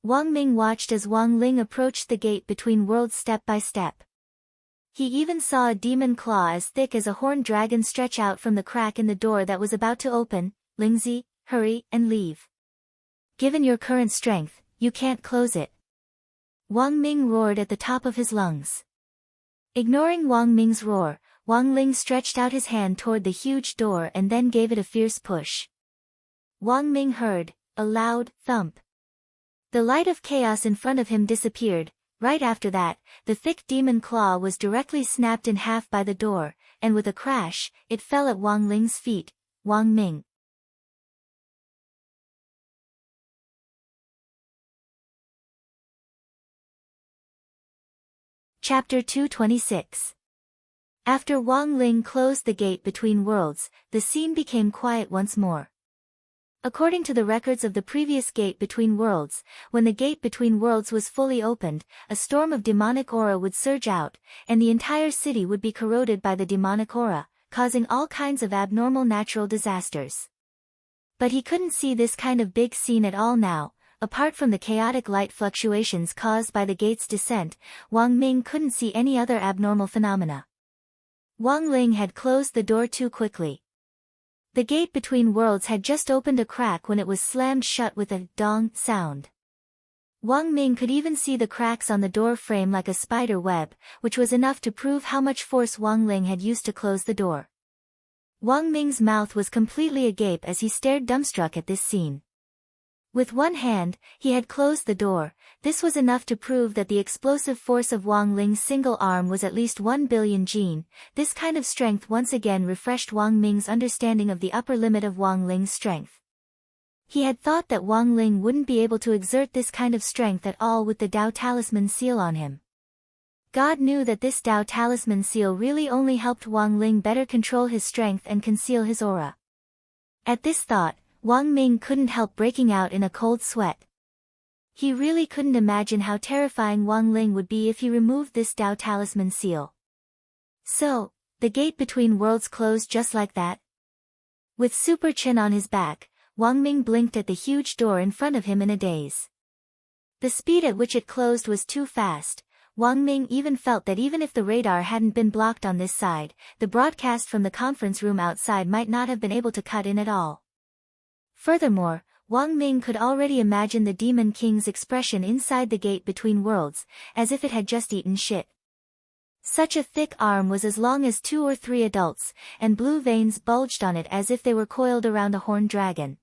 Wang Ming watched as Wang Ling approached the gate between worlds step by step. He even saw a demon claw as thick as a horned dragon stretch out from the crack in the door that was about to open. "Lingzi, hurry and leave. Given your current strength, you can't close it," Wang Ming roared at the top of his lungs. Ignoring Wang Ming's roar, Wang Ling stretched out his hand toward the huge door and then gave it a fierce push. Wang Ming heard a loud thump. The light of chaos in front of him disappeared. Right after that, the thick demon claw was directly snapped in half by the door, and with a crash, it fell at Wang Ling's feet. Wang Ming. Chapter 226. After Wang Ling closed the gate between worlds, the scene became quiet once more. According to the records of the previous gate between worlds, when the gate between worlds was fully opened, a storm of demonic aura would surge out, and the entire city would be corroded by the demonic aura, causing all kinds of abnormal natural disasters. But he couldn't see this kind of big scene at all now. Apart from the chaotic light fluctuations caused by the gate's descent, Wang Ming couldn't see any other abnormal phenomena. Wang Ling had closed the door too quickly. The gate between worlds had just opened a crack when it was slammed shut with a dong sound. Wang Ming could even see the cracks on the door frame like a spider web, which was enough to prove how much force Wang Ling had used to close the door. Wang Ming's mouth was completely agape as he stared dumbstruck at this scene. With one hand, he had closed the door. This was enough to prove that the explosive force of Wang Ling's single arm was at least 1 billion jin. This kind of strength once again refreshed Wang Ming's understanding of the upper limit of Wang Ling's strength. He had thought that Wang Ling wouldn't be able to exert this kind of strength at all with the Dao Talisman seal on him. God knew that this Dao Talisman seal really only helped Wang Ling better control his strength and conceal his aura. At this thought, Wang Ming couldn't help breaking out in a cold sweat. He really couldn't imagine how terrifying Wang Ling would be if he removed this Dao Talisman seal. So, the gate between worlds closed just like that? With Super Chin on his back, Wang Ming blinked at the huge door in front of him in a daze. The speed at which it closed was too fast. Wang Ming even felt that even if the radar hadn't been blocked on this side, the broadcast from the conference room outside might not have been able to cut in at all. Furthermore, Wang Ming could already imagine the Demon King's expression inside the gate between worlds, as if it had just eaten shit. Such a thick arm was as long as 2 or 3 adults, and blue veins bulged on it as if they were coiled around a horned dragon.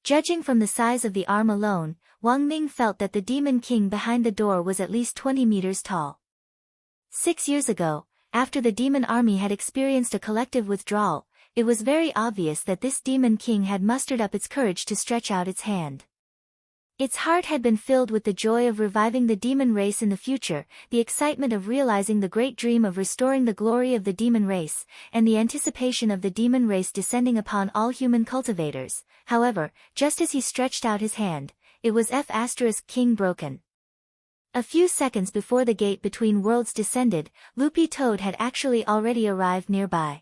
Judging from the size of the arm alone, Wang Ming felt that the Demon King behind the door was at least 20 meters tall. 6 years ago, after the demon army had experienced a collective withdrawal, it was very obvious that this Demon King had mustered up its courage to stretch out its hand. Its heart had been filled with the joy of reviving the demon race in the future, the excitement of realizing the great dream of restoring the glory of the demon race, and the anticipation of the demon race descending upon all human cultivators. However, just as he stretched out his hand, it was King broken. A few seconds before the gate between worlds descended, Loopy Toad had actually already arrived nearby.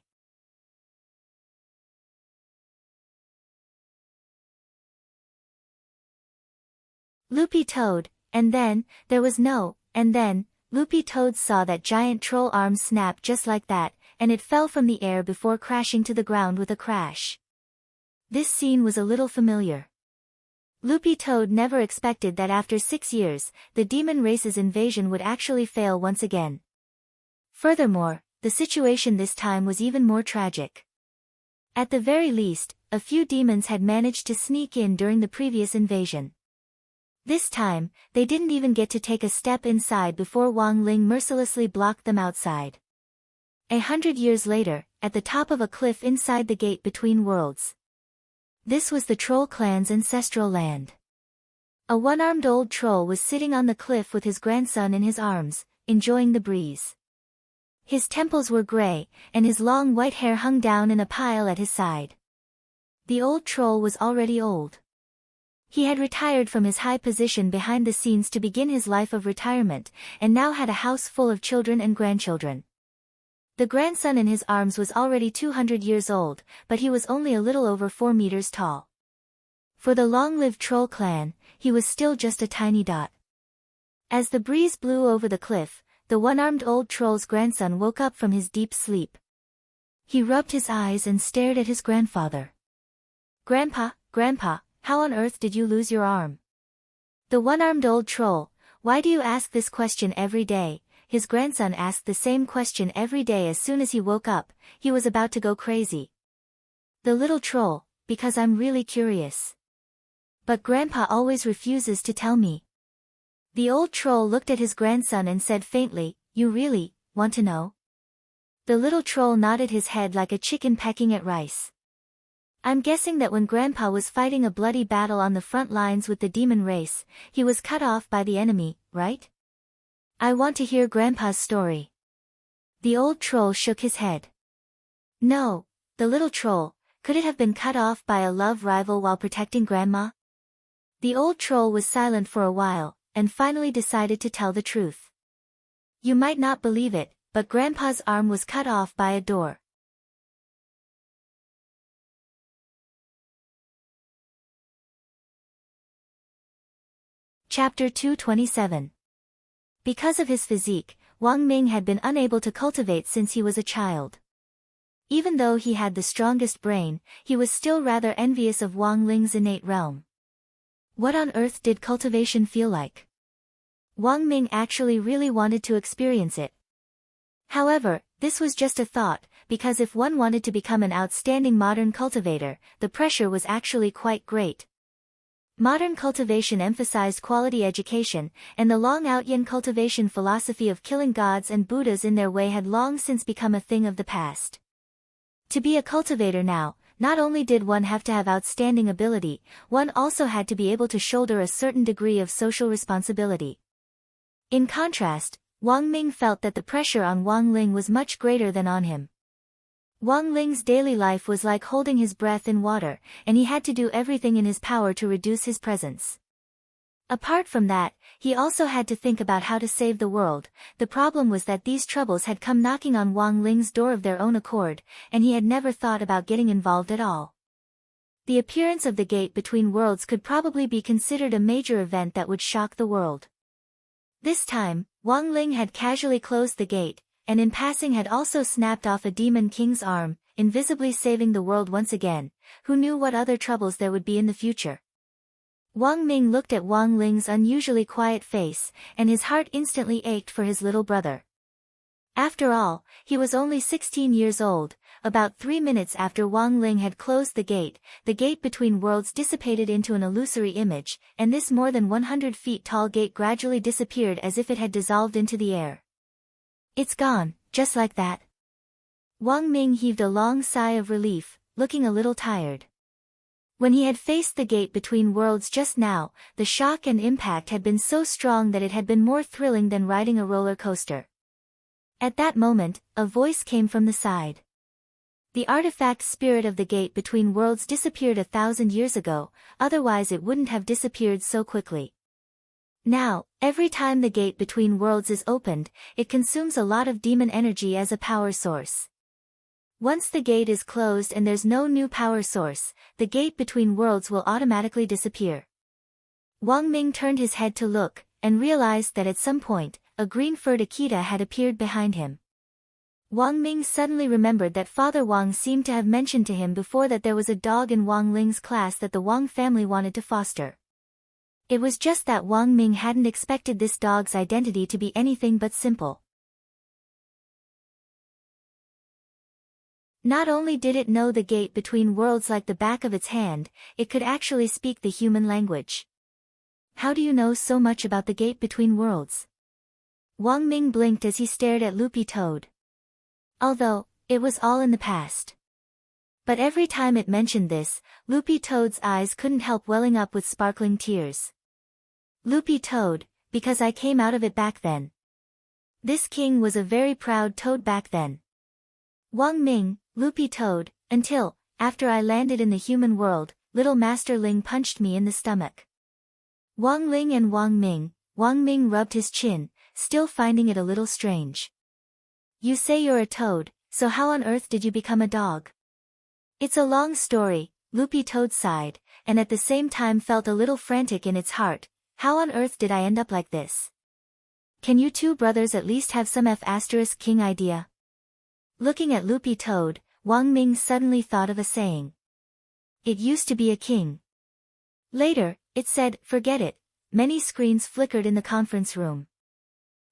Loopy Toad, and then, there was no, and then, Loopy Toad saw that giant troll arm snap just like that, and it fell from the air before crashing to the ground with a crash. This scene was a little familiar. Loopy Toad never expected that after 6 years, the demon race's invasion would actually fail once again. Furthermore, the situation this time was even more tragic. At the very least, a few demons had managed to sneak in during the previous invasion. This time, they didn't even get to take a step inside before Wang Ling mercilessly blocked them outside. 100 years later, at the top of a cliff inside the gate between worlds. This was the Troll clan's ancestral land. A one-armed old troll was sitting on the cliff with his grandson in his arms, enjoying the breeze. His temples were gray, and his long white hair hung down in a pile at his side. The old troll was already old. He had retired from his high position behind the scenes to begin his life of retirement, and now had a house full of children and grandchildren. The grandson in his arms was already 200 years old, but he was only a little over 4 meters tall. For the long-lived Troll clan, he was still just a tiny dot. As the breeze blew over the cliff, the one-armed old troll's grandson woke up from his deep sleep. He rubbed his eyes and stared at his grandfather. "Grandpa, Grandpa, how on earth did you lose your arm?" The one-armed old troll, "Why do you ask this question every day?" His grandson asked the same question every day as soon as he woke up. He was about to go crazy. The little troll, "Because I'm really curious. But Grandpa always refuses to tell me." The old troll looked at his grandson and said faintly, "You really want to know?" The little troll nodded his head like a chicken pecking at rice. "I'm guessing that when Grandpa was fighting a bloody battle on the front lines with the demon race, he was cut off by the enemy, right? I want to hear Grandpa's story." The old troll shook his head. "No, the little troll, could it have been cut off by a love rival while protecting Grandma?" The old troll was silent for a while, and finally decided to tell the truth. "You might not believe it, but Grandpa's arm was cut off by a door." Chapter 227. Because of his physique, Wang Ming had been unable to cultivate since he was a child. Even though he had the strongest brain, he was still rather envious of Wang Ling's innate realm. What on earth did cultivation feel like? Wang Ming actually really wanted to experience it. However, this was just a thought, because if one wanted to become an outstanding modern cultivator, the pressure was actually quite great. Modern cultivation emphasized quality education, and the long-out-yin cultivation philosophy of killing gods and Buddhas in their way had long since become a thing of the past. To be a cultivator now, not only did one have to have outstanding ability, one also had to be able to shoulder a certain degree of social responsibility. In contrast, Wang Ming felt that the pressure on Wang Ling was much greater than on him. Wang Ling's daily life was like holding his breath in water, and he had to do everything in his power to reduce his presence. Apart from that, he also had to think about how to save the world. The problem was that these troubles had come knocking on Wang Ling's door of their own accord, and he had never thought about getting involved at all. The appearance of the gate between worlds could probably be considered a major event that would shock the world. This time, Wang Ling had casually closed the gate, and in passing had also snapped off a demon king's arm, invisibly saving the world once again. Who knew what other troubles there would be in the future? Wang Ming looked at Wang Ling's unusually quiet face, and his heart instantly ached for his little brother. After all, he was only 16 years old. About 3 minutes after Wang Ling had closed the gate between worlds dissipated into an illusory image, and this more than 100 feet tall gate gradually disappeared as if it had dissolved into the air. It's gone, just like that. Wang Ming heaved a long sigh of relief, looking a little tired. When he had faced the gate between worlds just now, the shock and impact had been so strong that it had been more thrilling than riding a roller coaster. At that moment, a voice came from the side. The artifact spirit of the gate between worlds disappeared 1,000 years ago, otherwise it wouldn't have disappeared so quickly. Now, every time the gate between worlds is opened, it consumes a lot of demon energy as a power source. Once the gate is closed and there's no new power source, the gate between worlds will automatically disappear. Wang Ming turned his head to look, and realized that at some point, a green-furred Akita had appeared behind him. Wang Ming suddenly remembered that Father Wang seemed to have mentioned to him before that there was a dog in Wang Ling's class that the Wang family wanted to foster. It was just that Wang Ming hadn't expected this dog's identity to be anything but simple. Not only did it know the gate between worlds like the back of its hand, it could actually speak the human language. How do you know so much about the gate between worlds? Wang Ming blinked as he stared at Loopy Toad. Although, it was all in the past. But every time it mentioned this, Loopy Toad's eyes couldn't help welling up with sparkling tears. Loopy Toad, because I came out of it back then. This king was a very proud toad back then. Wang Ming, Loopy Toad, until, after I landed in the human world, little Master Ling punched me in the stomach. Wang Ling and Wang Ming rubbed his chin, still finding it a little strange. You say you're a toad, so how on earth did you become a dog? It's a long story, Loopy Toad sighed, and at the same time felt a little frantic in its heart. How on earth did I end up like this? Can you two brothers at least have some F***king idea? Looking at Loopy Toad, Wang Ming suddenly thought of a saying. It used to be a king. Later, it said, forget it. Many screens flickered in the conference room.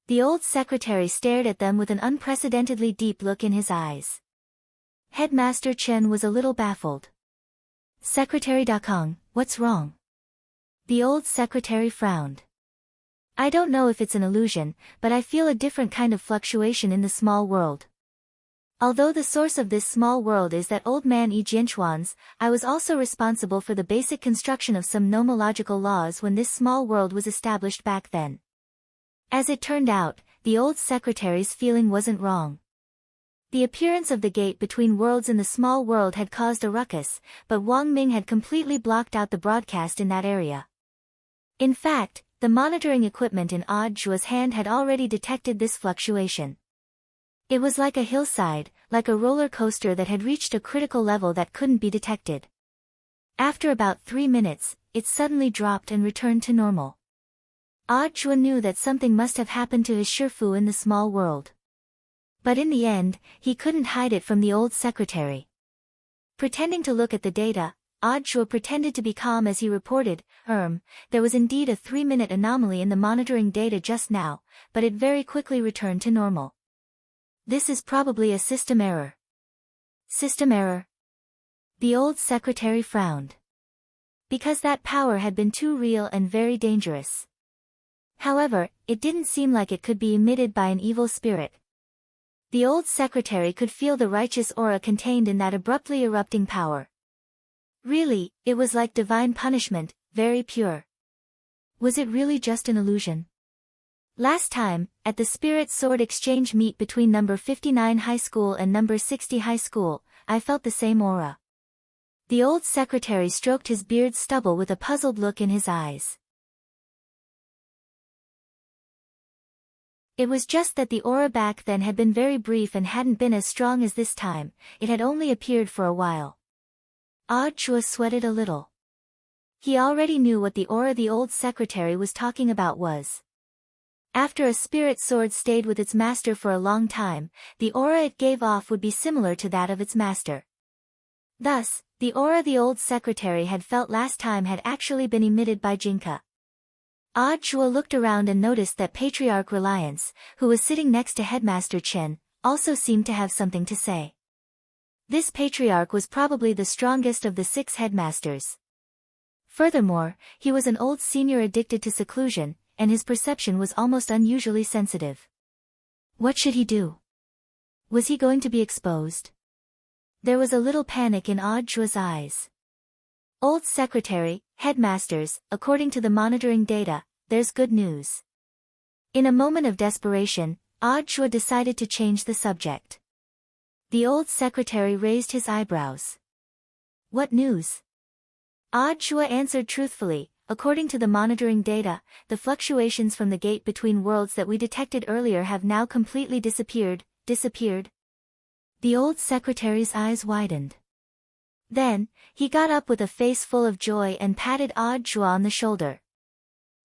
The old secretary stared at them with an unprecedentedly deep look in his eyes. Headmaster Chen was a little baffled. Secretary Dakong, what's wrong? The old secretary frowned. I don't know if it's an illusion, but I feel a different kind of fluctuation in the small world. Although the source of this small world is that old man Yi Jianchuan's, I was also responsible for the basic construction of some nomological laws when this small world was established back then. As it turned out, the old secretary's feeling wasn't wrong. The appearance of the gate between worlds in the small world had caused a ruckus, but Wang Ming had completely blocked out the broadcast in that area. In fact, the monitoring equipment in Audiobook's hand had already detected this fluctuation. It was like a hillside, like a roller coaster that had reached a critical level that couldn't be detected. After about 3 minutes, it suddenly dropped and returned to normal. Audiobook knew that something must have happened to his Shifu in the small world. But in the end, he couldn't hide it from the old secretary. Pretending to look at the data, Audra pretended to be calm as he reported, there was indeed a 3-minute anomaly in the monitoring data just now, but it very quickly returned to normal. This is probably a system error. System error? The old secretary frowned. Because that power had been too real and very dangerous. However, it didn't seem like it could be emitted by an evil spirit. The old secretary could feel the righteous aura contained in that abruptly erupting power. Really, it was like divine punishment, very pure. Was it really just an illusion? Last time, at the Spirit Sword Exchange meet between number 59 High School and number 60 High School, I felt the same aura. The old secretary stroked his beard stubble with a puzzled look in his eyes. It was just that the aura back then had been very brief and hadn't been as strong as this time, it had only appeared for a while. Audra sweated a little. He already knew what the aura the old secretary was talking about was. After a spirit sword stayed with its master for a long time, the aura it gave off would be similar to that of its master. Thus, the aura the old secretary had felt last time had actually been emitted by Jinka. Audra looked around and noticed that Patriarch Reliance, who was sitting next to Headmaster Chen, also seemed to have something to say. This patriarch was probably the strongest of the 6 headmasters. Furthermore, he was an old senior addicted to seclusion, and his perception was almost unusually sensitive. What should he do? Was he going to be exposed? There was a little panic in Audra's eyes. Old secretary, headmasters, according to the monitoring data, there's good news. In a moment of desperation, Audra decided to change the subject. The old secretary raised his eyebrows. What news? Audra answered truthfully, according to the monitoring data, the fluctuations from the gate between worlds that we detected earlier have now completely disappeared. The old secretary's eyes widened. Then, he got up with a face full of joy and patted Audra on the shoulder.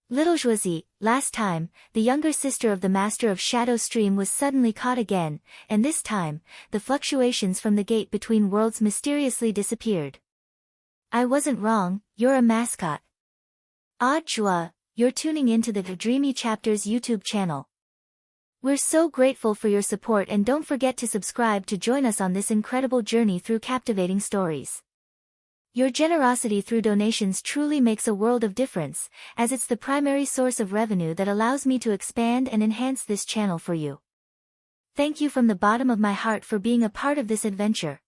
Little Josie, last time, the younger sister of the Master of Shadow Stream was suddenly caught again, and this time, the fluctuations from the gate between worlds mysteriously disappeared. I wasn't wrong, you're a mascot. Audra, you're tuning into the Dreamy Chapters YouTube channel. We're so grateful for your support and don't forget to subscribe to join us on this incredible journey through captivating stories. Your generosity through donations truly makes a world of difference, as it's the primary source of revenue that allows me to expand and enhance this channel for you. Thank you from the bottom of my heart for being a part of this adventure.